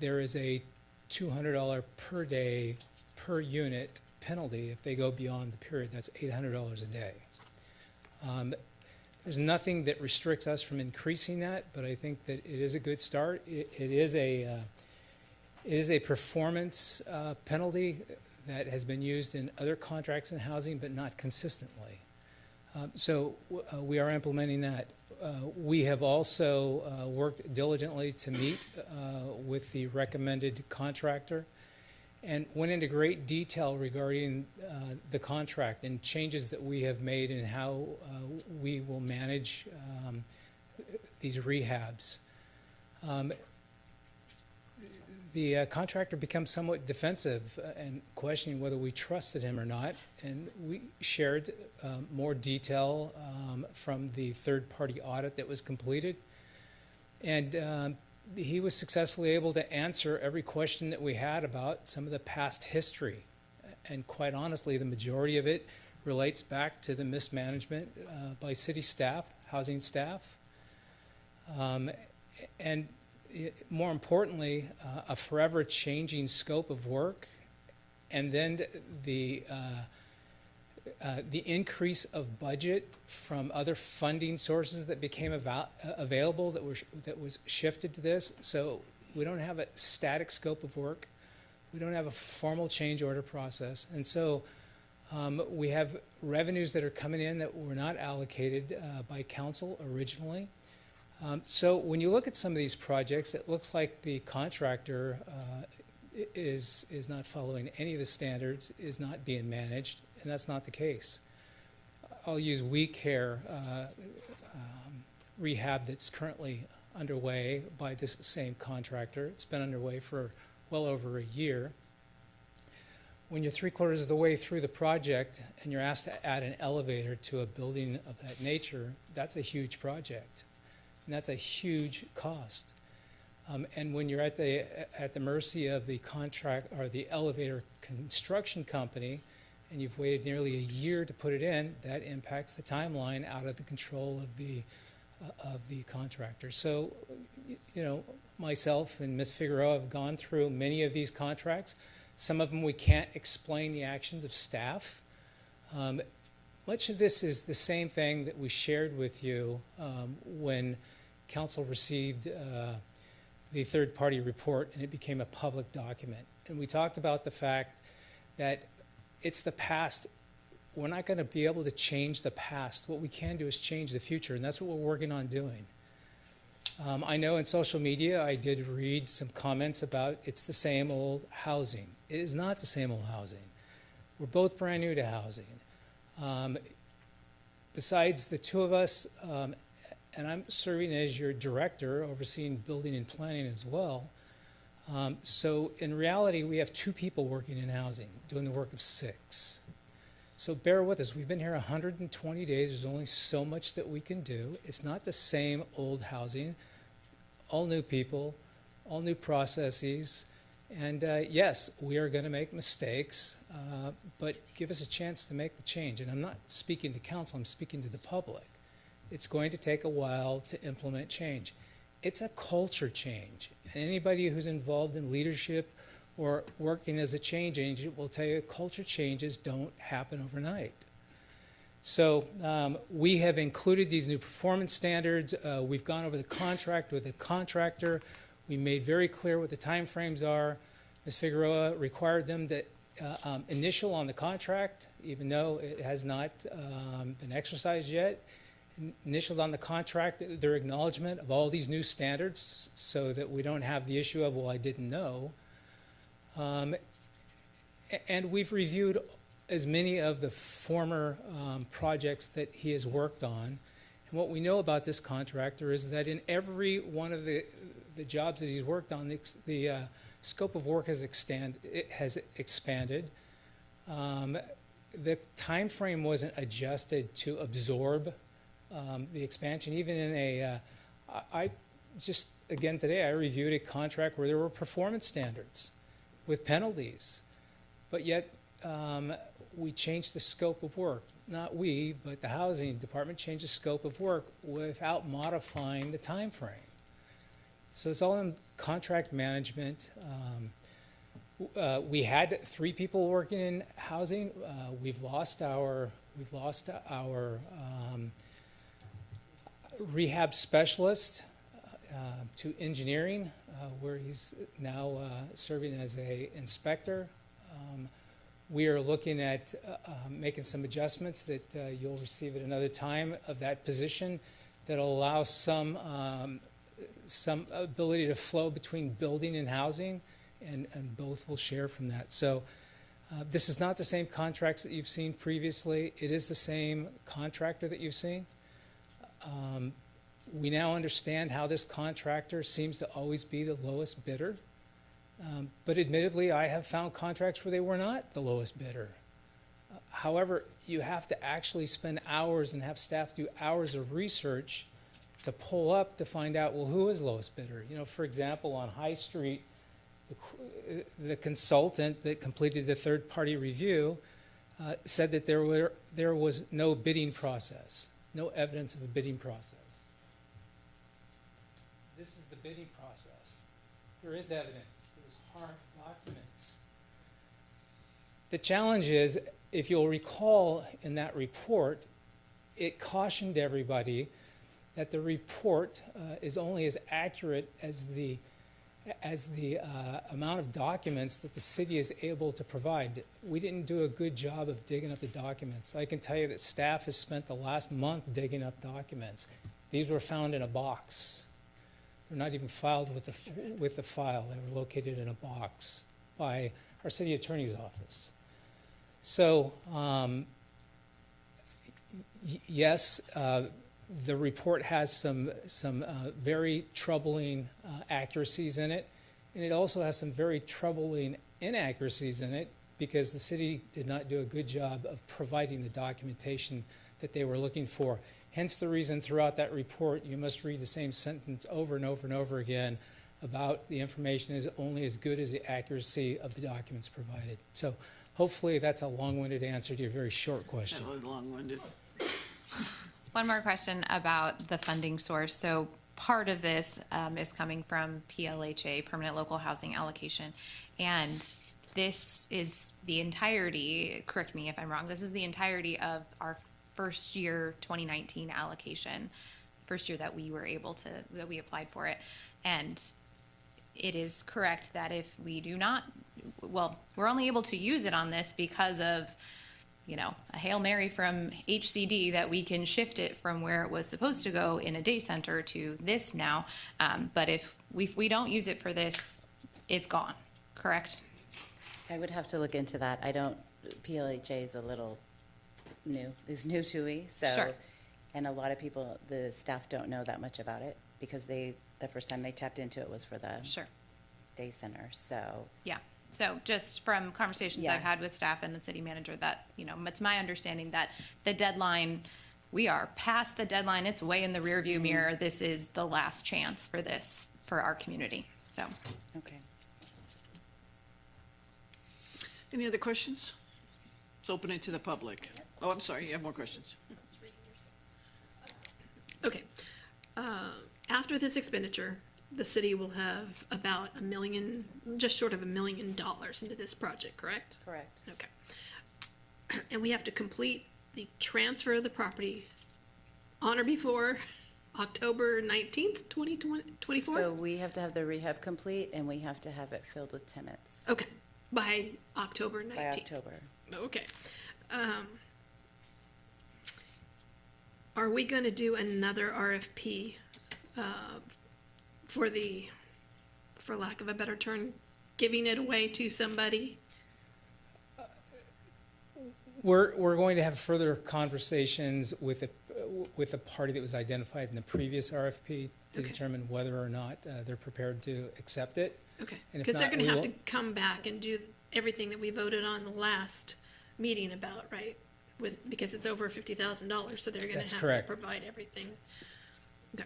there is a $200 per day per unit penalty if they go beyond the period. That's $800 a day. There's nothing that restricts us from increasing that, but I think that it is a good start. It is a performance penalty that has been used in other contracts in housing, but not consistently. So we are implementing that. We have also worked diligently to meet with the recommended contractor and went into great detail regarding the contract and changes that we have made in how we will manage these rehabs. The contractor becomes somewhat defensive and questioning whether we trusted him or not, and we shared more detail from the third-party audit that was completed. And he was successfully able to answer every question that we had about some of the past history. And quite honestly, the majority of it relates back to the mismanagement by city staff, housing staff. And more importantly, a forever changing scope of work, and then the increase of budget from other funding sources that became available that was shifted to this. So we don't have a static scope of work. We don't have a formal change order process. And so we have revenues that are coming in that were not allocated by council originally. So when you look at some of these projects, it looks like the contractor is not following any of the standards, is not being managed, and that's not the case. I'll use We Care rehab that's currently underway by this same contractor. It's been underway for well over a year. When you're 3/4 of the way through the project and you're asked to add an elevator to a building of that nature, that's a huge project. And that's a huge cost. And when you're at the mercy of the contract or the elevator construction company, and you've waited nearly a year to put it in, that impacts the timeline out of the control of the contractor. So, myself and Ms. Figueroa have gone through many of these contracts. Some of them we can't explain the actions of staff. Much of this is the same thing that we shared with you when council received the third-party report and it became a public document. And we talked about the fact that it's the past we're not going to be able to change the past. What we can do is change the future, and that's what we're working on doing. I know in social media I did read some comments about it's the same old housing. It is not the same old housing. We're both brand new to housing. Besides the two of us, and I'm serving as your director, overseeing building and planning as well. So in reality, we have 2 people working in housing, doing the work of 6. So bear with us. We've been here 120 days. There's only so much that we can do. It's not the same old housing. All new people, all new processes. And yes, we are going to make mistakes, but give us a chance to make the change. And I'm not speaking to council, I'm speaking to the public. It's going to take a while to implement change. It's a culture change. And anybody who's involved in leadership or working as a change agent will tell you culture changes don't happen overnight. So we have included these new performance standards. We've gone over the contract with the contractor. We made very clear what the timeframes are. Ms. Figueroa required them to initial on the contract, even though it has not been exercised yet. Initialed on the contract their acknowledgement of all these new standards so that we don't have the issue of, well, I didn't know. And we've reviewed as many of the former projects that he has worked on. And what we know about this contractor is that in every one of the jobs that he's worked on, the scope of work has expanded. The time frame wasn't adjusted to absorb the expansion. Even in I just, again today, I reviewed a contract where there were performance standards with penalties, but yet we changed the scope of work. Not we, but the housing department changed the scope of work without modifying the time frame. So it's all in contract management. We had 3 people working in housing. We've lost our rehab specialist to engineering, where he's now serving as a inspector. We are looking at making some adjustments that you'll receive at another time of that position that'll allow some ability to flow between building and housing, and both will share from that. So this is not the same contracts that you've seen previously. It is the same contractor that you've seen. We now understand how this contractor seems to always be the lowest bidder. But admittedly, I have found contracts where they were not the lowest bidder. However, you have to actually spend hours and have staff do hours of research to pull up to find out, well, who is lowest bidder? You know, for example, on High Street, the consultant that completed the third-party review said that there was no bidding process, no evidence of a bidding process. This is the bidding process. There is evidence. There's hard documents. The challenge is, if you'll recall in that report, it cautioned everybody that the report is only as accurate as the amount of documents that the city is able to provide. We didn't do a good job of digging up the documents. I can tell you that staff has spent the last month digging up documents. These were found in a box. They're not even filed with the file. They were located in a box by our city attorney's office. So, yes, the report has some very troubling accuracies in it, and it also has some very troubling inaccuracies in it because the city did not do a good job of providing the documentation that they were looking for. Hence the reason throughout that report you must read the same sentence over and over and over again about the information is only as good as the accuracy of the documents provided. So hopefully that's a long-winded answer to your very short question. That was long-winded. One more question about the funding source. So part of this is coming from PLHA, Permanent Local Housing Allocation. And this is the entirety, correct me if I'm wrong, this is the entirety of our first year 2019 allocation, first year that we were able to, that we applied for it. And it is correct that if we do not, well, we're only able to use it on this because of a Hail Mary from HCD that we can shift it from where it was supposed to go in a day center to this now. But if we don't use it for this, it's gone, correct? I would have to look into that. I don't, PLHA is a little is new to me, so. Sure. And a lot of people, the staff don't know that much about it because the first time they tapped into it was for the Sure. day center, so. Yeah. So just from conversations Yeah. I've had with staff and the city manager that, it's my understanding that the deadline, we are past the deadline. It's way in the rearview mirror. This is the last chance for this, for our community. So. Okay. Any other questions? Let's open it to the public. Oh, I'm sorry, you have more questions. Okay. After this expenditure, the city will have about just short of $1 million into this project, correct? Correct. Okay. And we have to complete the transfer of the property on or before October 19th, 2024? So we have to have the rehab complete and we have to have it filled with tenants Okay, by October 19th. by October. Okay. Are we going to do another RFP for lack of a better term, giving it away to somebody? We're going to have further conversations with the party that was identified in the previous RFP to Okay. determine whether or not they're prepared to accept it. Okay, And if because they're not, going to we have to will- come back and do everything that we voted on the last meeting about, right? Because it's over $50,000, so they're going That's to have correct. to provide everything. Okay.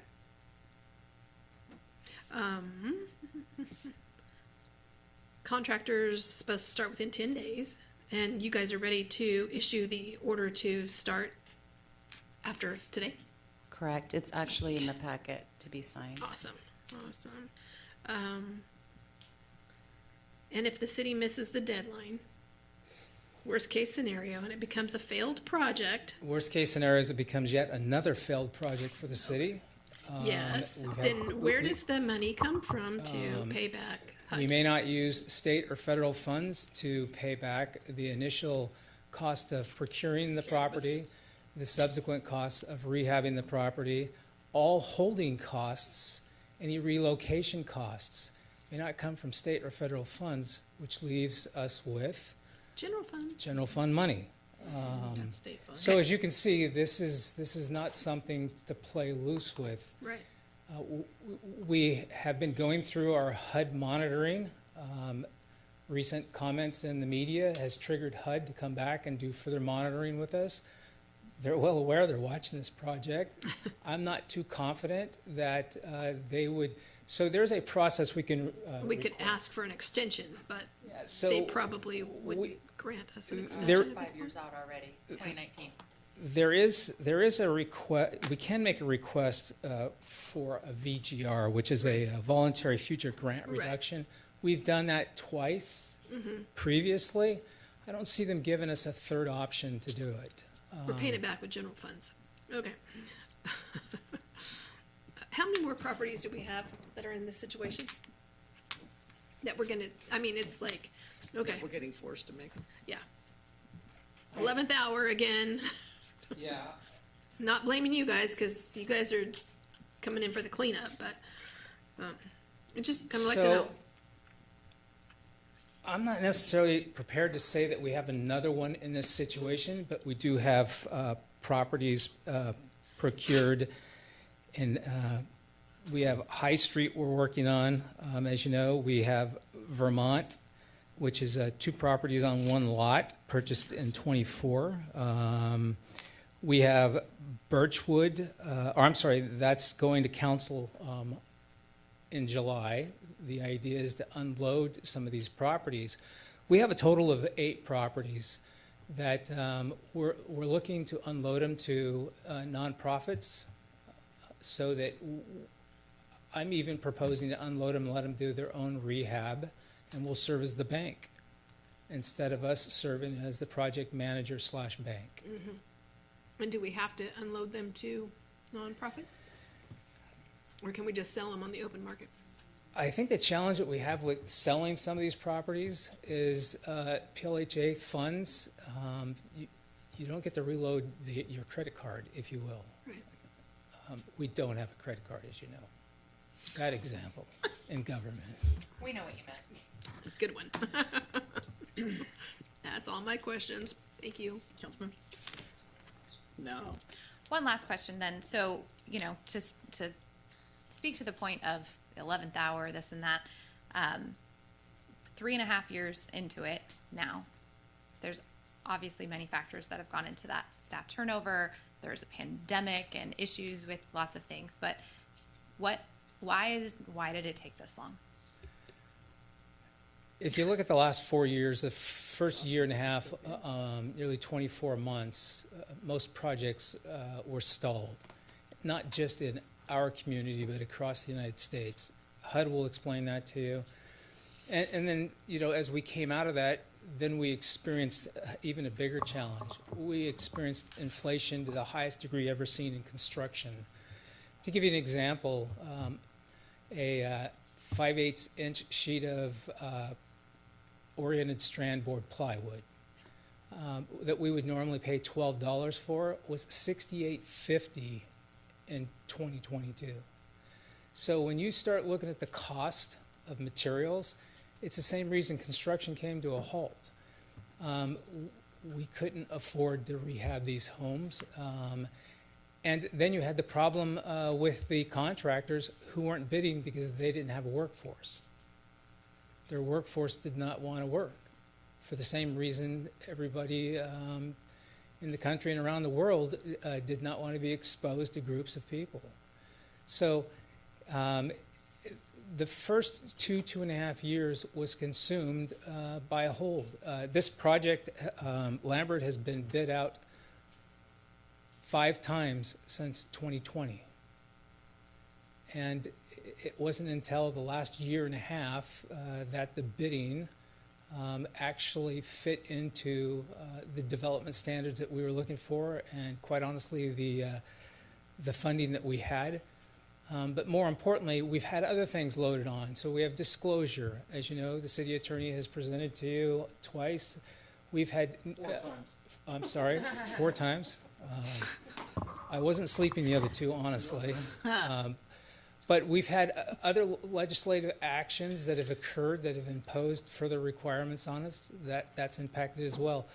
Contractors supposed to start within 10 days, and you guys are ready to issue the order to start after today? Correct. It's actually in the packet to be signed. Awesome. And if the city misses the deadline, worst case scenario, and it becomes a failed project, Worst case scenario is it becomes yet another failed project for the city. yes, we've had- then where does the money come from to pay back We HUD? may not use state or federal funds to pay back the initial cost of procuring the property, the subsequent costs of rehabbing the property, all holding costs, any relocation costs may not come from state or federal funds, which leaves us with General fund, general fund money. that's state fund. So as you can see, this is not something to play loose with. Right, We have been going through our HUD monitoring. Recent comments in the media has triggered HUD to come back and do further monitoring with us. They're well aware, they're watching this project. I'm not too confident that they would, so there's a process we can. we could ask for an extension, but so they probably we- wouldn't grant us an There- extension at this 5 point. years out already, 2019. There is a request, we can make a request for a VGR, which is a voluntary future grant Right. reduction. We've done that twice Mm-hmm. previously. I don't see them giving us a third option to do it. We're paying it back with general funds. Okay. How many more properties do we have that are in this situation? That we're gonna, I mean, it's like, okay, We're getting forced to make. yeah. 11th hour again. Yeah. Not blaming you guys, because you guys are coming in for the cleanup, but, I just kind of like to know. I'm not necessarily prepared to say that we have another one in this situation, but we do have properties procured. And we have High Street we're working on. As you know, we have Vermont, which is 2 properties on 1 lot, purchased in '24. We have Birchwood, or I'm sorry, that's going to council in July. The idea is to unload some of these properties. We have a total of 8 properties that we're looking to unload them to nonprofits, so that I'm even proposing to unload them and let them do their own rehab, and we'll serve as the bank instead of us serving as the project manager / bank. And do we have to unload them to nonprofit? Or can we just sell them on the open market? I think the challenge that we have with selling some of these properties is PLHA funds. you don't get to reload your credit card, if you will. Right. We don't have a credit card, as you know. Bad example in government. We know what you meant. Good one. That's all my questions. Thank you. Councilman? No. One last question then. So, you know, to speak to the point of 11th hour, this and that, 3.5 years into it now, there's obviously many factors that have gone into that. Staff turnover, there's a pandemic and issues with lots of things, but why did it take this long? If you look at the last 4 years, the first year and a half, nearly 24 months, most projects were stalled, not just in our community, but across the United States. HUD will explain that to you. And then, you know, as we came out of that, then we experienced even a bigger challenge. We experienced inflation to the highest degree ever seen in construction. To give you an example, a 5/8 inch sheet of oriented strand board plywood that we would normally pay $12 for was $68.50 in 2022. So when you start looking at the cost of materials, it's the same reason construction came to a halt. We couldn't afford to rehab these homes. And then you had the problem with the contractors who weren't bidding because they didn't have a workforce. Their workforce did not want to work for the same reason everybody in the country and around the world did not want to be exposed to groups of people. So the first 2.5 years was consumed by a hold. This project, Lambert, has been bid out 5 times since 2020. And it wasn't until the last year and a half that the bidding actually fit into the development standards that we were looking for, and quite honestly, the funding that we had. But more importantly, we've had other things loaded on. So we have disclosure. As you know, the city attorney has presented to you twice. We've had 4 times. I'm sorry, 4 times. I wasn't sleeping the other 2, honestly. But we've had other legislative actions that have occurred that have imposed further requirements on us. That's impacted as well.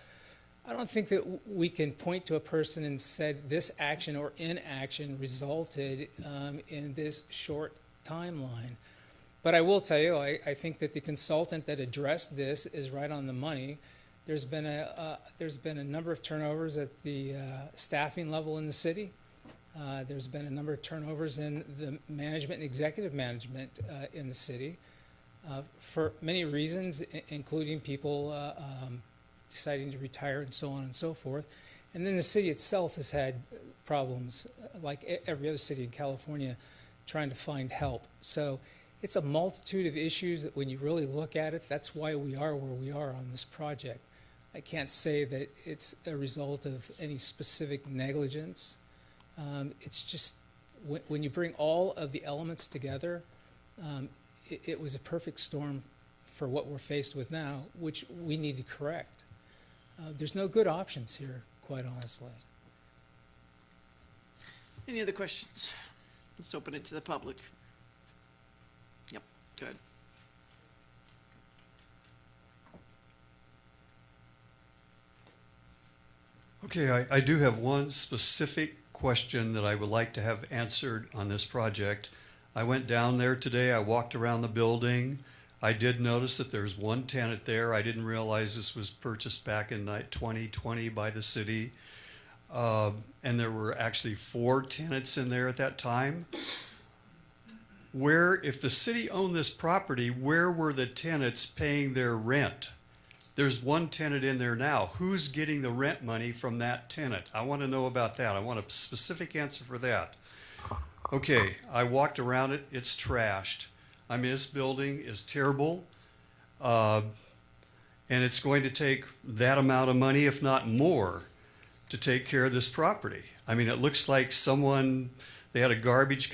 I don't think that we can point to a person and said this action or inaction resulted in this short timeline. But I will tell you, I think that the consultant that addressed this is right on the money. There's been a number of turnovers at the staffing level in the city. There's been a number of turnovers in the management and executive management in the city for many reasons, including people deciding to retire and so on and so forth. And then the city itself has had problems, like every other city in California, trying to find help. So it's a multitude of issues that when you really look at it, that's why we are where we are on this project. I can't say that it's a result of any specific negligence. It's just when you bring all of the elements together, it was a perfect storm for what we're faced with now, which we need to correct. There's no good options here, quite honestly. Any other questions? Let's open it to the public. Yep, go ahead. Okay, I do have one specific question that I would like to have answered on this project. I went down there today, I walked around the building. I did notice that there's one tenant there. I didn't realize this was purchased back in 2020 by the city. And there were actually 4 tenants in there at that time. If the city owned this property, where were the tenants paying their rent? There's one tenant in there now. Who's getting the rent money from that tenant? I want to know about that. I want a specific answer for that. Okay, I walked around it. It's trashed. I mean, this building is terrible. And it's going to take that amount of money, if not more, to take care of this property. I mean, it looks like they had a garbage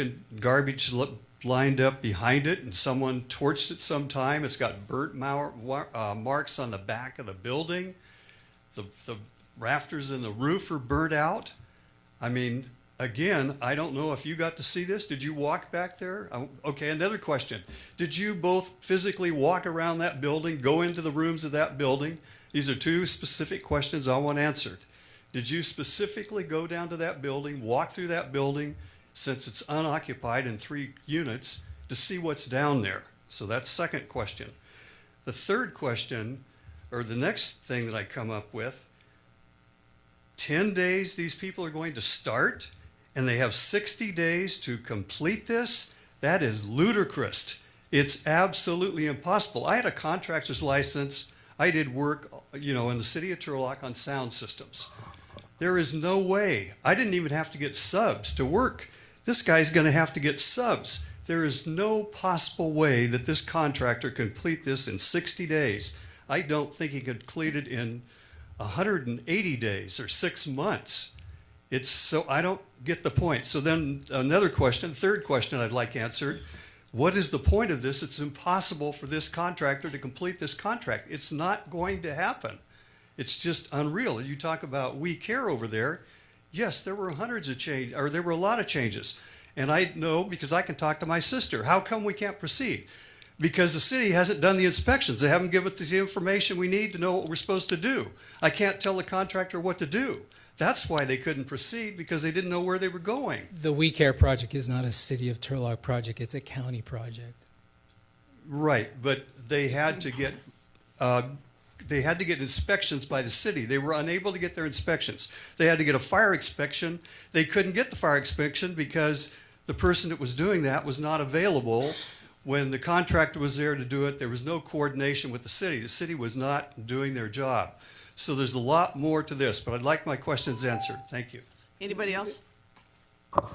lined up behind it and someone torched it sometime. It's got burnt marks on the back of the building. The rafters in the roof are burnt out. I mean, again, I don't know if you got to see this. Did you walk back there? Okay, another question. Did you both physically walk around that building, go into the rooms of that building? These are two specific questions I want answered. Did you specifically go down to that building, walk through that building, since it's unoccupied in 3 units, to see what's down there? So that's second question. The third question, or the next thing that I come up with, 10 days these people are going to start, and they have 60 days to complete this? That is ludicrous. It's absolutely impossible. I had a contractor's license. I did work, in the city of Turlock on sound systems. There is no way. I didn't even have to get subs to work. This guy's going to have to get subs. There is no possible way that this contractor can complete this in 60 days. I don't think he could complete it in 180 days or 6 months. I don't get the point. So then another question, third question I'd like answered. What is the point of this? It's impossible for this contractor to complete this contract. It's not going to happen. It's just unreal. You talk about we care over there. Yes, there were hundreds of changes, or there were a lot of changes. And I know because I can talk to my sister. How come we can't proceed? Because the city hasn't done the inspections. They haven't given us the information we need to know what we're supposed to do. I can't tell the contractor what to do. That's why they couldn't proceed, because they didn't know where they were going. The We Care project is not a city of Turlock project, it's a county project. Right, but they had to get inspections by the city. They were unable to get their inspections. They had to get a fire inspection. They couldn't get the fire inspection because the person that was doing that was not available when the contractor was there to do it. There was no coordination with the city. The city was not doing their job. So there's a lot more to this, but I'd like my questions answered. Thank you. Anybody else?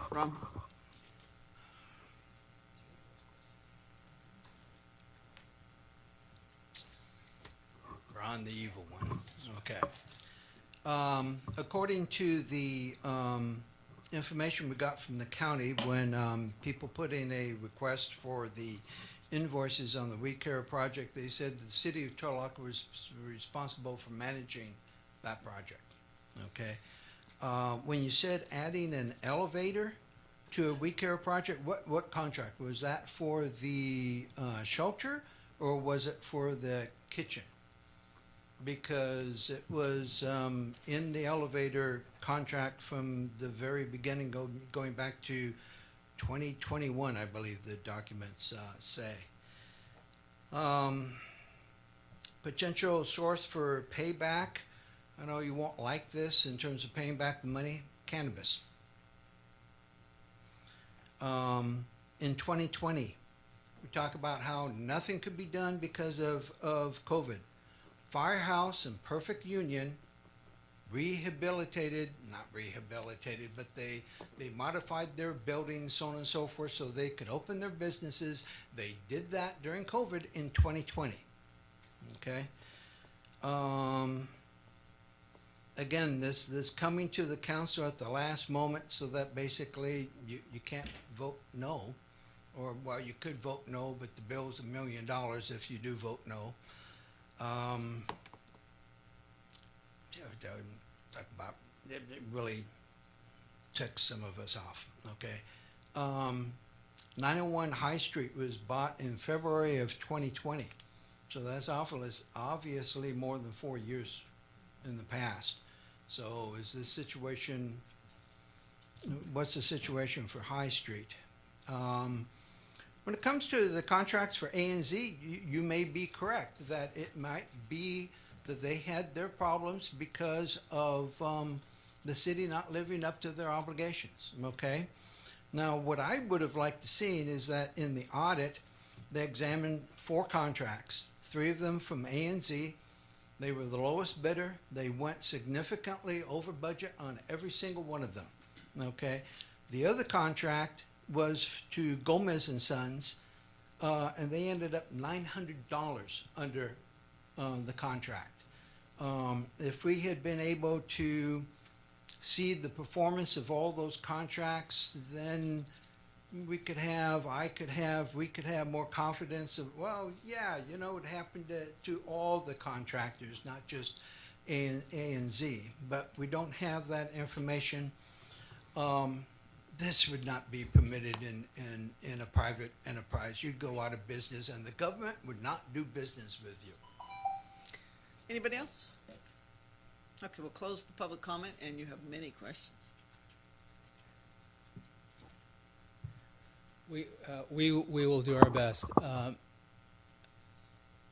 Rob? Ron, the evil one. Okay. According to the information we got from the county, when people put in a request for the invoices on the We Care project, they said the city of Turlock was responsible for managing that project. Okay. When you said adding an elevator to a We Care project, what contract? Was that for the shelter, or was it for the kitchen? Because it was in the elevator contract from the very beginning, going back to 2021, I believe the documents say. Potential source for payback. I know you won't like this in terms of paying back the money. Cannabis. In 2020, we talk about how nothing could be done because of COVID. Firehouse and Perfect Union rehabilitated, not rehabilitated, but they modified their buildings, so on and so forth, so they could open their businesses. They did that during COVID in 2020. Okay. Again, this coming to the council at the last moment, so that basically you can't vote no, or well, you could vote no, but the bill's $1 million if you do vote no. Talk about it really took some of us off. Okay. 901 High Street was bought in February of 2020, so that's obviously more than 4 years in the past. So is this situation? What's the situation for High Street? When it comes to the contracts for A and Z, you may be correct that it might be that they had their problems because of the city not living up to their obligations, okay? Now, what I would have liked to see is that in the audit, they examined 4 contracts, 3 of them from A and Z. They were the lowest bidder. They went significantly over budget on every single one of them, okay? The other contract was to Gomez and Sons, and they ended up $900 under the contract. If we had been able to see the performance of all those contracts, then we could have more confidence of, well, yeah, it happened to all the contractors, not just A and Z, but we don't have that information. This would not be permitted in a private enterprise. You'd go out of business and the government would not do business with you. Anybody else? Okay, we'll close the public comment, and you have many questions. We will do our best.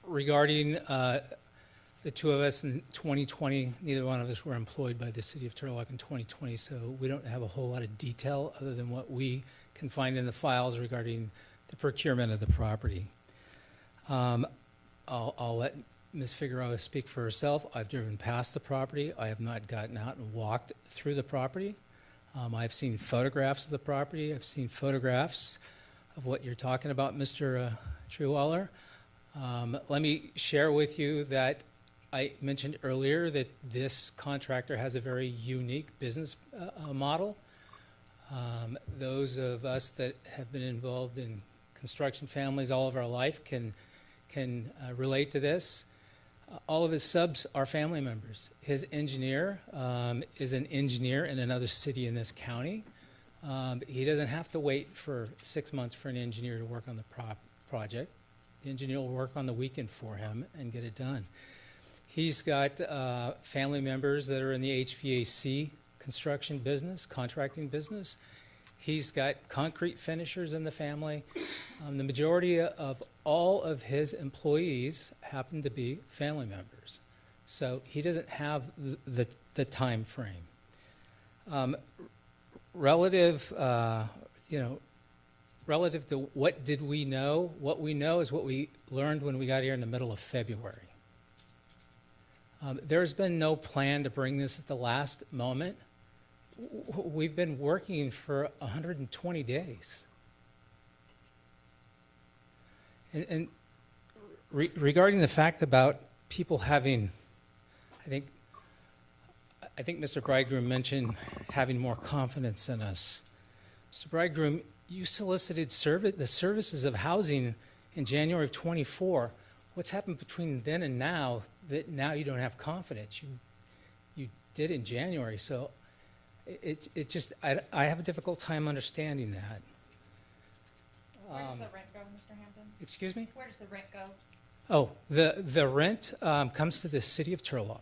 Regarding the two of us in 2020, neither one of us were employed by the city of Turlock in 2020, so we don't have a whole lot of detail other than what we can find in the files regarding the procurement of the property. I'll let Ms. Figueroa speak for herself. I've driven past the property. I have not gotten out and walked through the property. I've seen photographs of the property. I've seen photographs of what you're talking about, Mr. Trewiler. Let me share with you that I mentioned earlier that this contractor has a very unique business model. Those of us that have been involved in construction families all of our life can relate to this. All of his subs are family members. His engineer is an engineer in another city in this county. He doesn't have to wait for 6 months for an engineer to work on the project. The engineer will work on the weekend for him and get it done. He's got family members that are in the HVAC construction business, contracting business. He's got concrete finishers in the family. The majority of all of his employees happen to be family members. So he doesn't have the time frame. Relative to what did we know, what we know is what we learned when we got here in the middle of February. There's been no plan to bring this at the last moment. We've been working for 120 days. And regarding the fact about people having, I think Mr. Bridegroom mentioned having more confidence in us. Mr. Bridegroom, you solicited the services of housing in January of 24. What's happened between then and now that now you don't have confidence? You did in January, so it just, I have a difficult time understanding that. Where does the rent go, Mr. Hampton? Excuse me? Where does the rent go? Oh, the rent comes to the city of Turlock.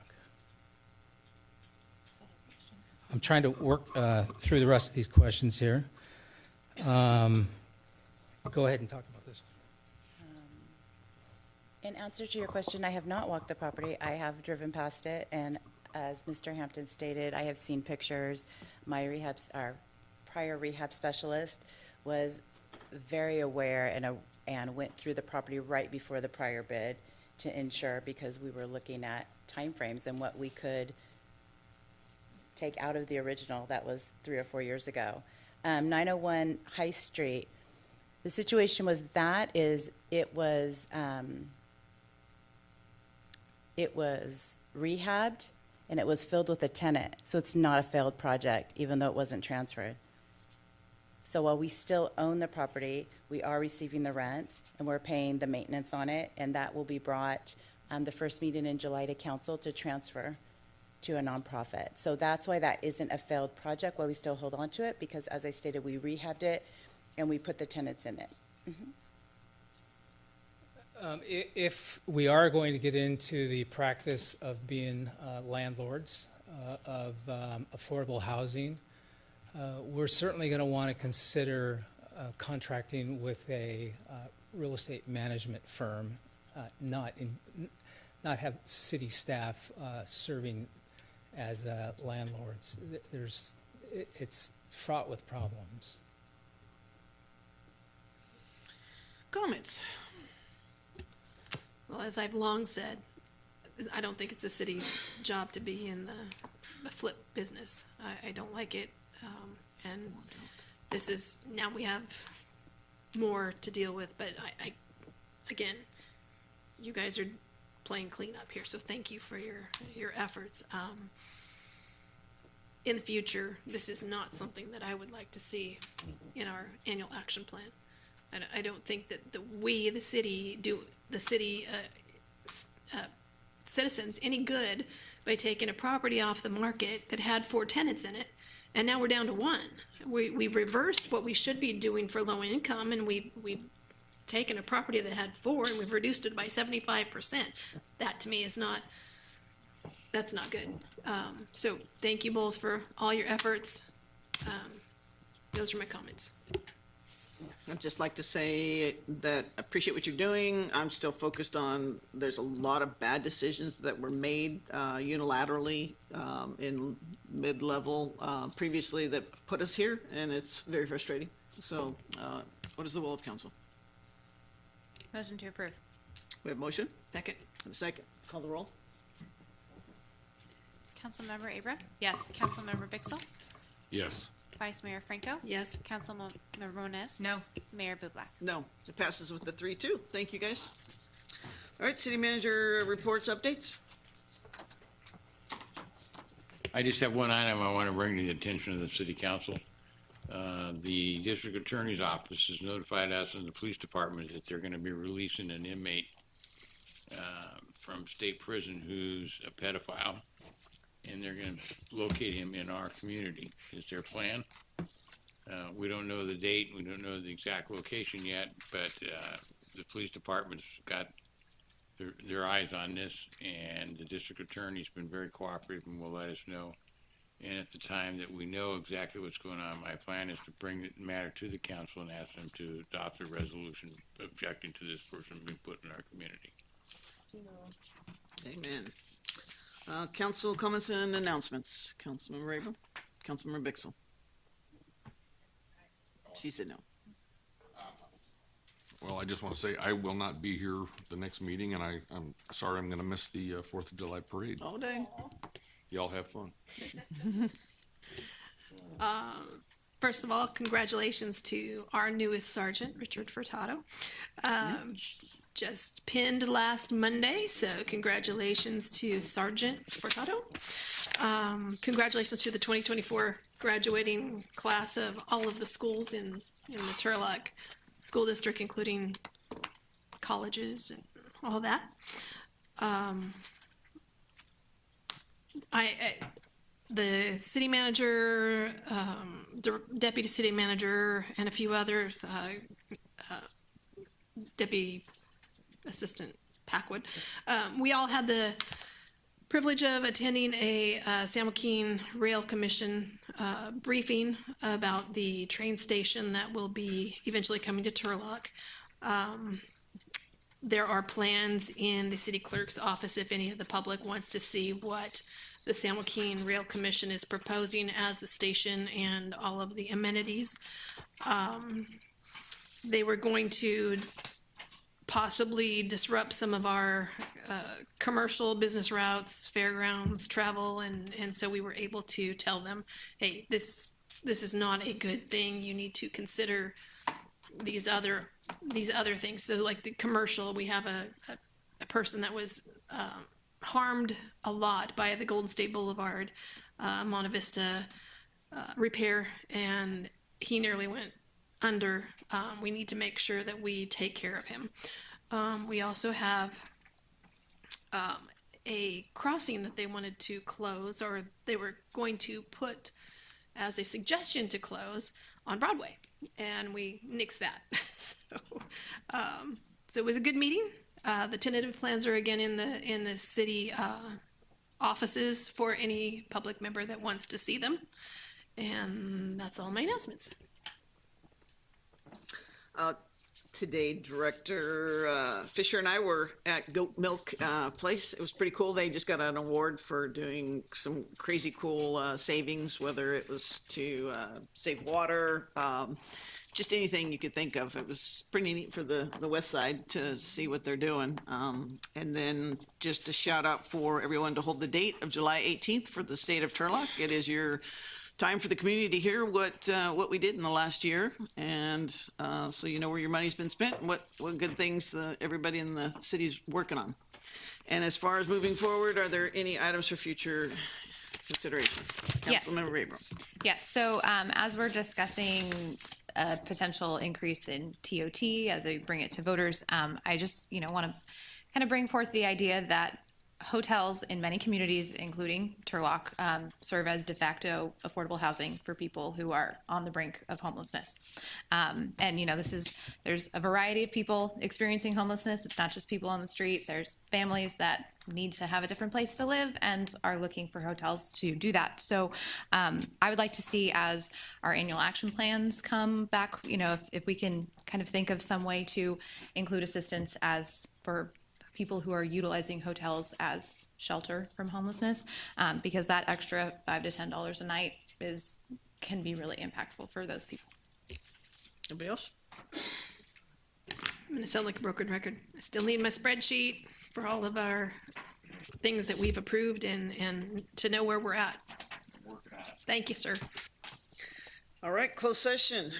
I'm trying to work through the rest of these questions here. Go ahead and talk about this one. In answer to your question, I have not walked the property. I have driven past it, and as Mr. Hampton stated, I have seen pictures. My our prior rehab specialist was very aware and went through the property right before the prior bid to ensure, because we were looking at timeframes and what we could take out of the original that was 3 or 4 years ago. 901 High Street, the situation was it was rehabbed and it was filled with a tenant, so it's not a failed project, even though it wasn't transferred. So while we still own the property, we are receiving the rents and we're paying the maintenance on it, and that will be brought the first meeting in July to council to transfer to a nonprofit. So that's why that isn't a failed project, why we still hold on to it, because as I stated, we rehabbed it and we put the tenants in it. If we are going to get into the practice of being landlords of affordable housing, we're certainly going to want to consider contracting with a real estate management firm, not have city staff serving as landlords. It's fraught with problems. Comments? Well, as I've long said, I don't think it's the city's job to be in the flip business. I don't like it. And this is, now we have more to deal with, but I again, you guys are playing cleanup here, so thank you for your efforts. In the future, this is not something that I would like to see in our annual action plan. citizens any good by taking a property off the market that had 4 tenants in it, and now we're down to 1. We reversed what we should be doing for low income, and we've taken a property that had 4 and we've reduced it by 75%. That to me is that's not good. So thank you both for all your efforts. Those are my comments. I'd just like to say that I appreciate what you're doing. I'm still focused on, there's a lot of bad decisions that were made unilaterally in mid-level previously that put us here, and it's very frustrating. So what is the will of council? Motion to approve. We have motion? Second. And a second. Call the roll. Councilmember Abram? Yes. Councilmember Bixel? Yes. Vice Mayor Franco? Yes. Councilmember Moniz? No. Mayor Bublak? No, it passes with the 3-2. Thank you, guys. All right, city manager reports, updates. I just have one item I want to bring to the attention of the city council. The district attorney's office has notified us and the police department that they're going to be releasing an inmate from state prison who's a pedophile, and they're going to locate him in our community. Is their plan? We don't know the date. We don't know the exact location yet, but the police department's got their eyes on this, and the district attorney's been very cooperative and will let us know. And at the time that we know exactly what's going on, my plan is to bring the matter to the council and ask them to adopt a resolution objecting to this person being put in our community. Amen. Council comments and announcements. Councilmember Abram, Councilmember Bixel. She said no. Well, I just want to say I will not be here the next meeting, and I'm sorry I'm going to miss the 4th of July parade. All day. Y'all have fun. First of all, congratulations to our newest sergeant, Richard Furtado. Just pinned last Monday, so congratulations to Sergeant Furtado. Congratulations to the 2024 graduating class of all of the schools in the Turlock School District, including colleges and all that. The city manager, deputy city manager, and a few others, deputy assistant Packwood, we all had the privilege of attending a San Joaquin Rail Commission briefing about the train station that will be eventually coming to Turlock. There are plans in the city clerk's office if any of the public wants to see what the San Joaquin Rail Commission is proposing as the station and all of the amenities. They were going to possibly disrupt some of our commercial business routes, fairgrounds, travel, and so we were able to tell them, hey, this is not a good thing. You need to consider these other things. So like the commercial, we have a person that was harmed a lot by the Golden State Boulevard Monte Vista repair, and he nearly went under. We need to make sure that we take care of him. We also have a crossing that they wanted to close, or they were going to put as a suggestion to close on Broadway, and we nixed that. So it was a good meeting. The tentative plans are again in the city offices for any public member that wants to see them, and that's all my announcements. Today, Director Fisher and I were at Goat Milk Place. It was pretty cool. They just got an award for doing some crazy cool savings, whether it was to save water, just anything you could think of. It was pretty neat for the west side to see what they're doing. And then just a shout out for everyone to hold the date of July 18th for the state of Turlock. It is your time for the community to hear what we did in the last year, and so you know where your money's been spent and what good things everybody in the city's working on. And as far as moving forward, are there any items for future consideration? Yes. Councilmember Abram. Yes, so as we're discussing a potential increase in TOT as I bring it to voters, I just want to kind of bring forth the idea that hotels in many communities, including Turlock, serve as de facto affordable housing for people who are on the brink of homelessness. And there's a variety of people experiencing homelessness. It's not just people on the street. There's families that need to have a different place to live and are looking for hotels to do that. So I would like to see, as our annual action plans come back, if we can kind of think of some way to include assistance as for people who are utilizing hotels as shelter from homelessness, because that extra $5 to $10 a night can be really impactful for those people. Anybody else? I'm gonna sound like a broken record. I still need my spreadsheet for all of our things that we've approved and to know where we're at. Thank you, sir. All right, closed session.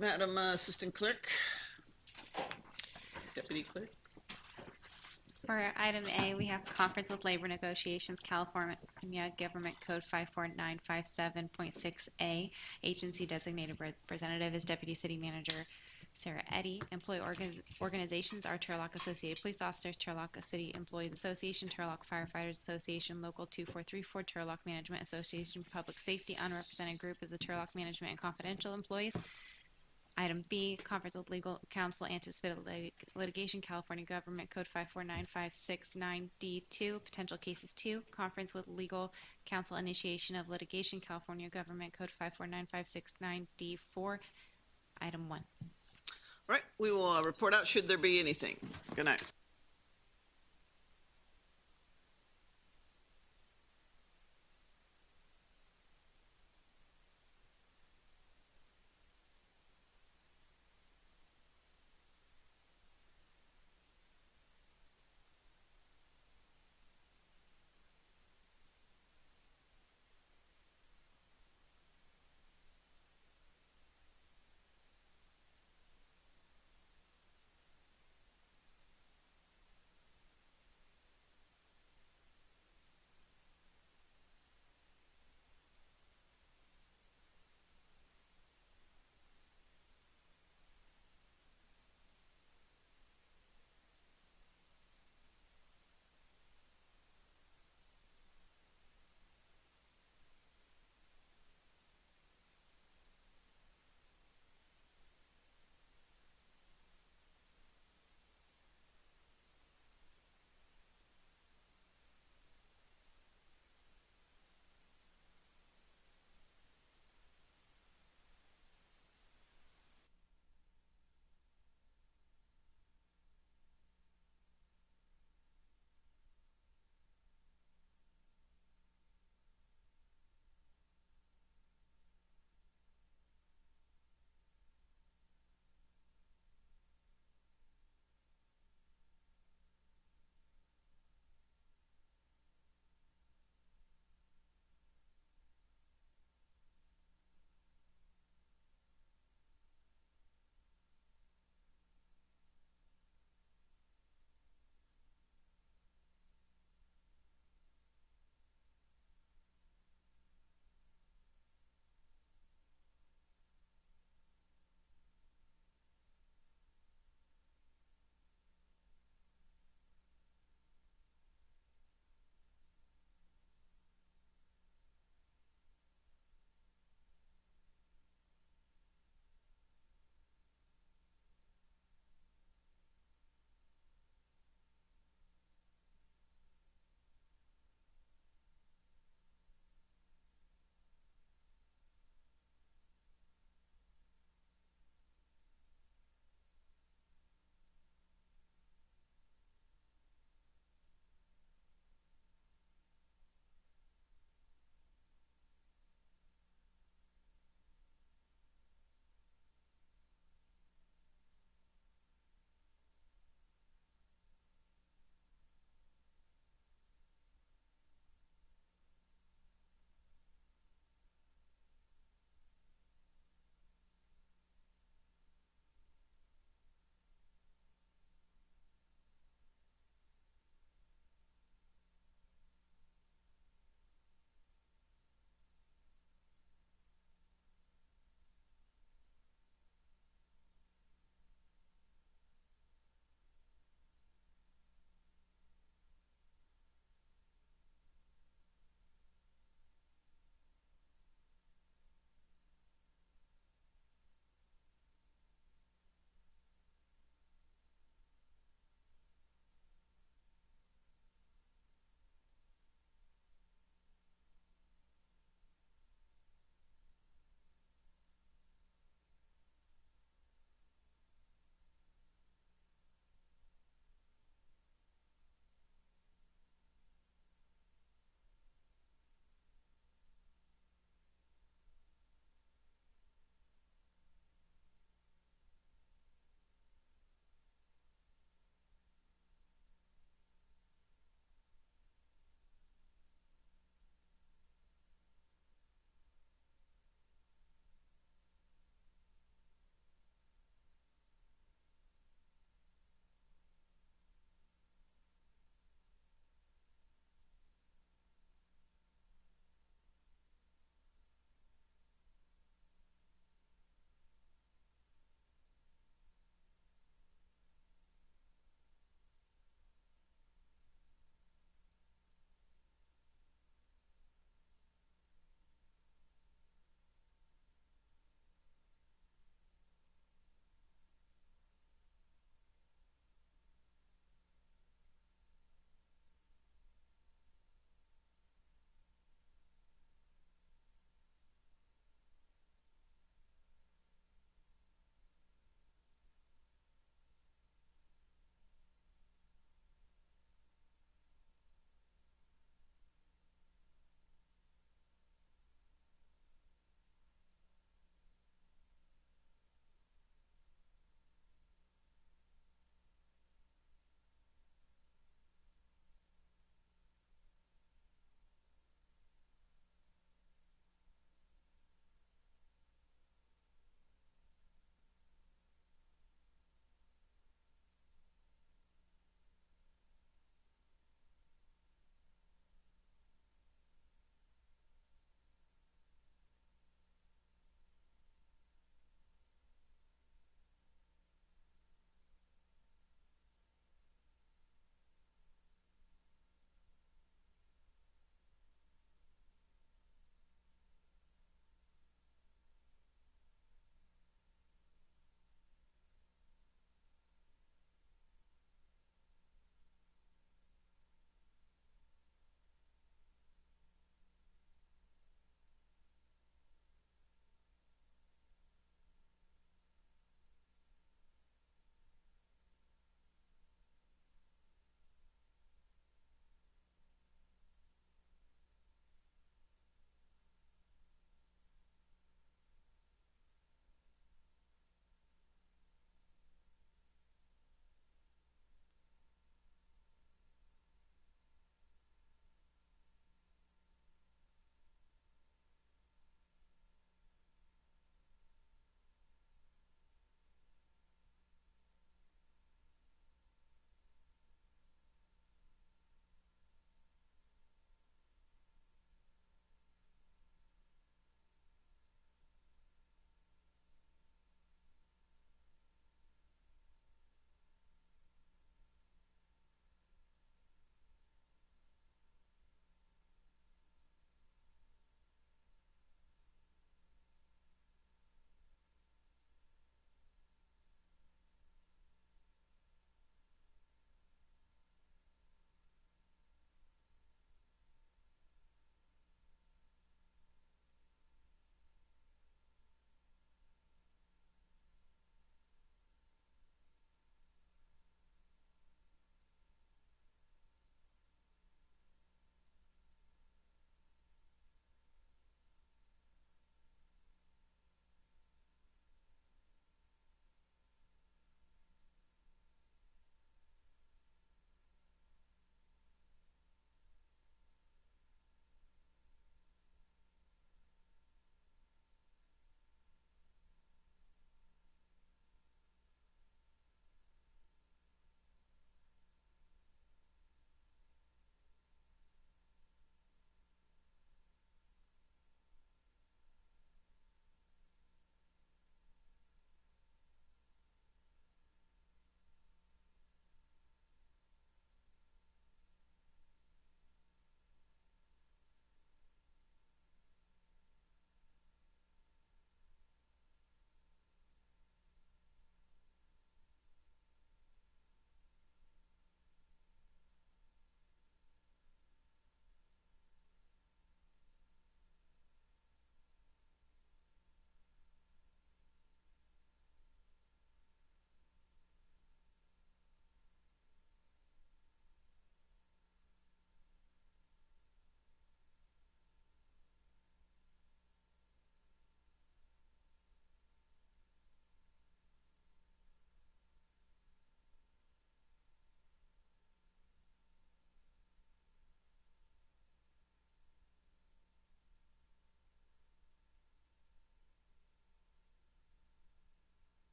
Madam Assistant Clerk. Deputy Clerk. For item A, we have conference with labor negotiations, California Government Code 54957.6A. Agency designated representative is Deputy City Manager Sarah Eddy. Employee organizations are Turlock Associated Police Officers, Turlock City Employees Association, Turlock Firefighters Association, Local 2434, Turlock Management Association, Public Safety. Unrepresented group is the Turlock Management and Confidential Employees. Item B, conference with legal counsel, anticipated litigation, California Government Code 5495669D2, potential cases 2, conference with legal counsel, initiation of litigation, California Government Code 5495669D4, item 1. All right, we will report out should there be anything. Good night.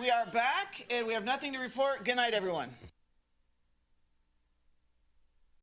We are back, and we have nothing to report. Good night, everyone.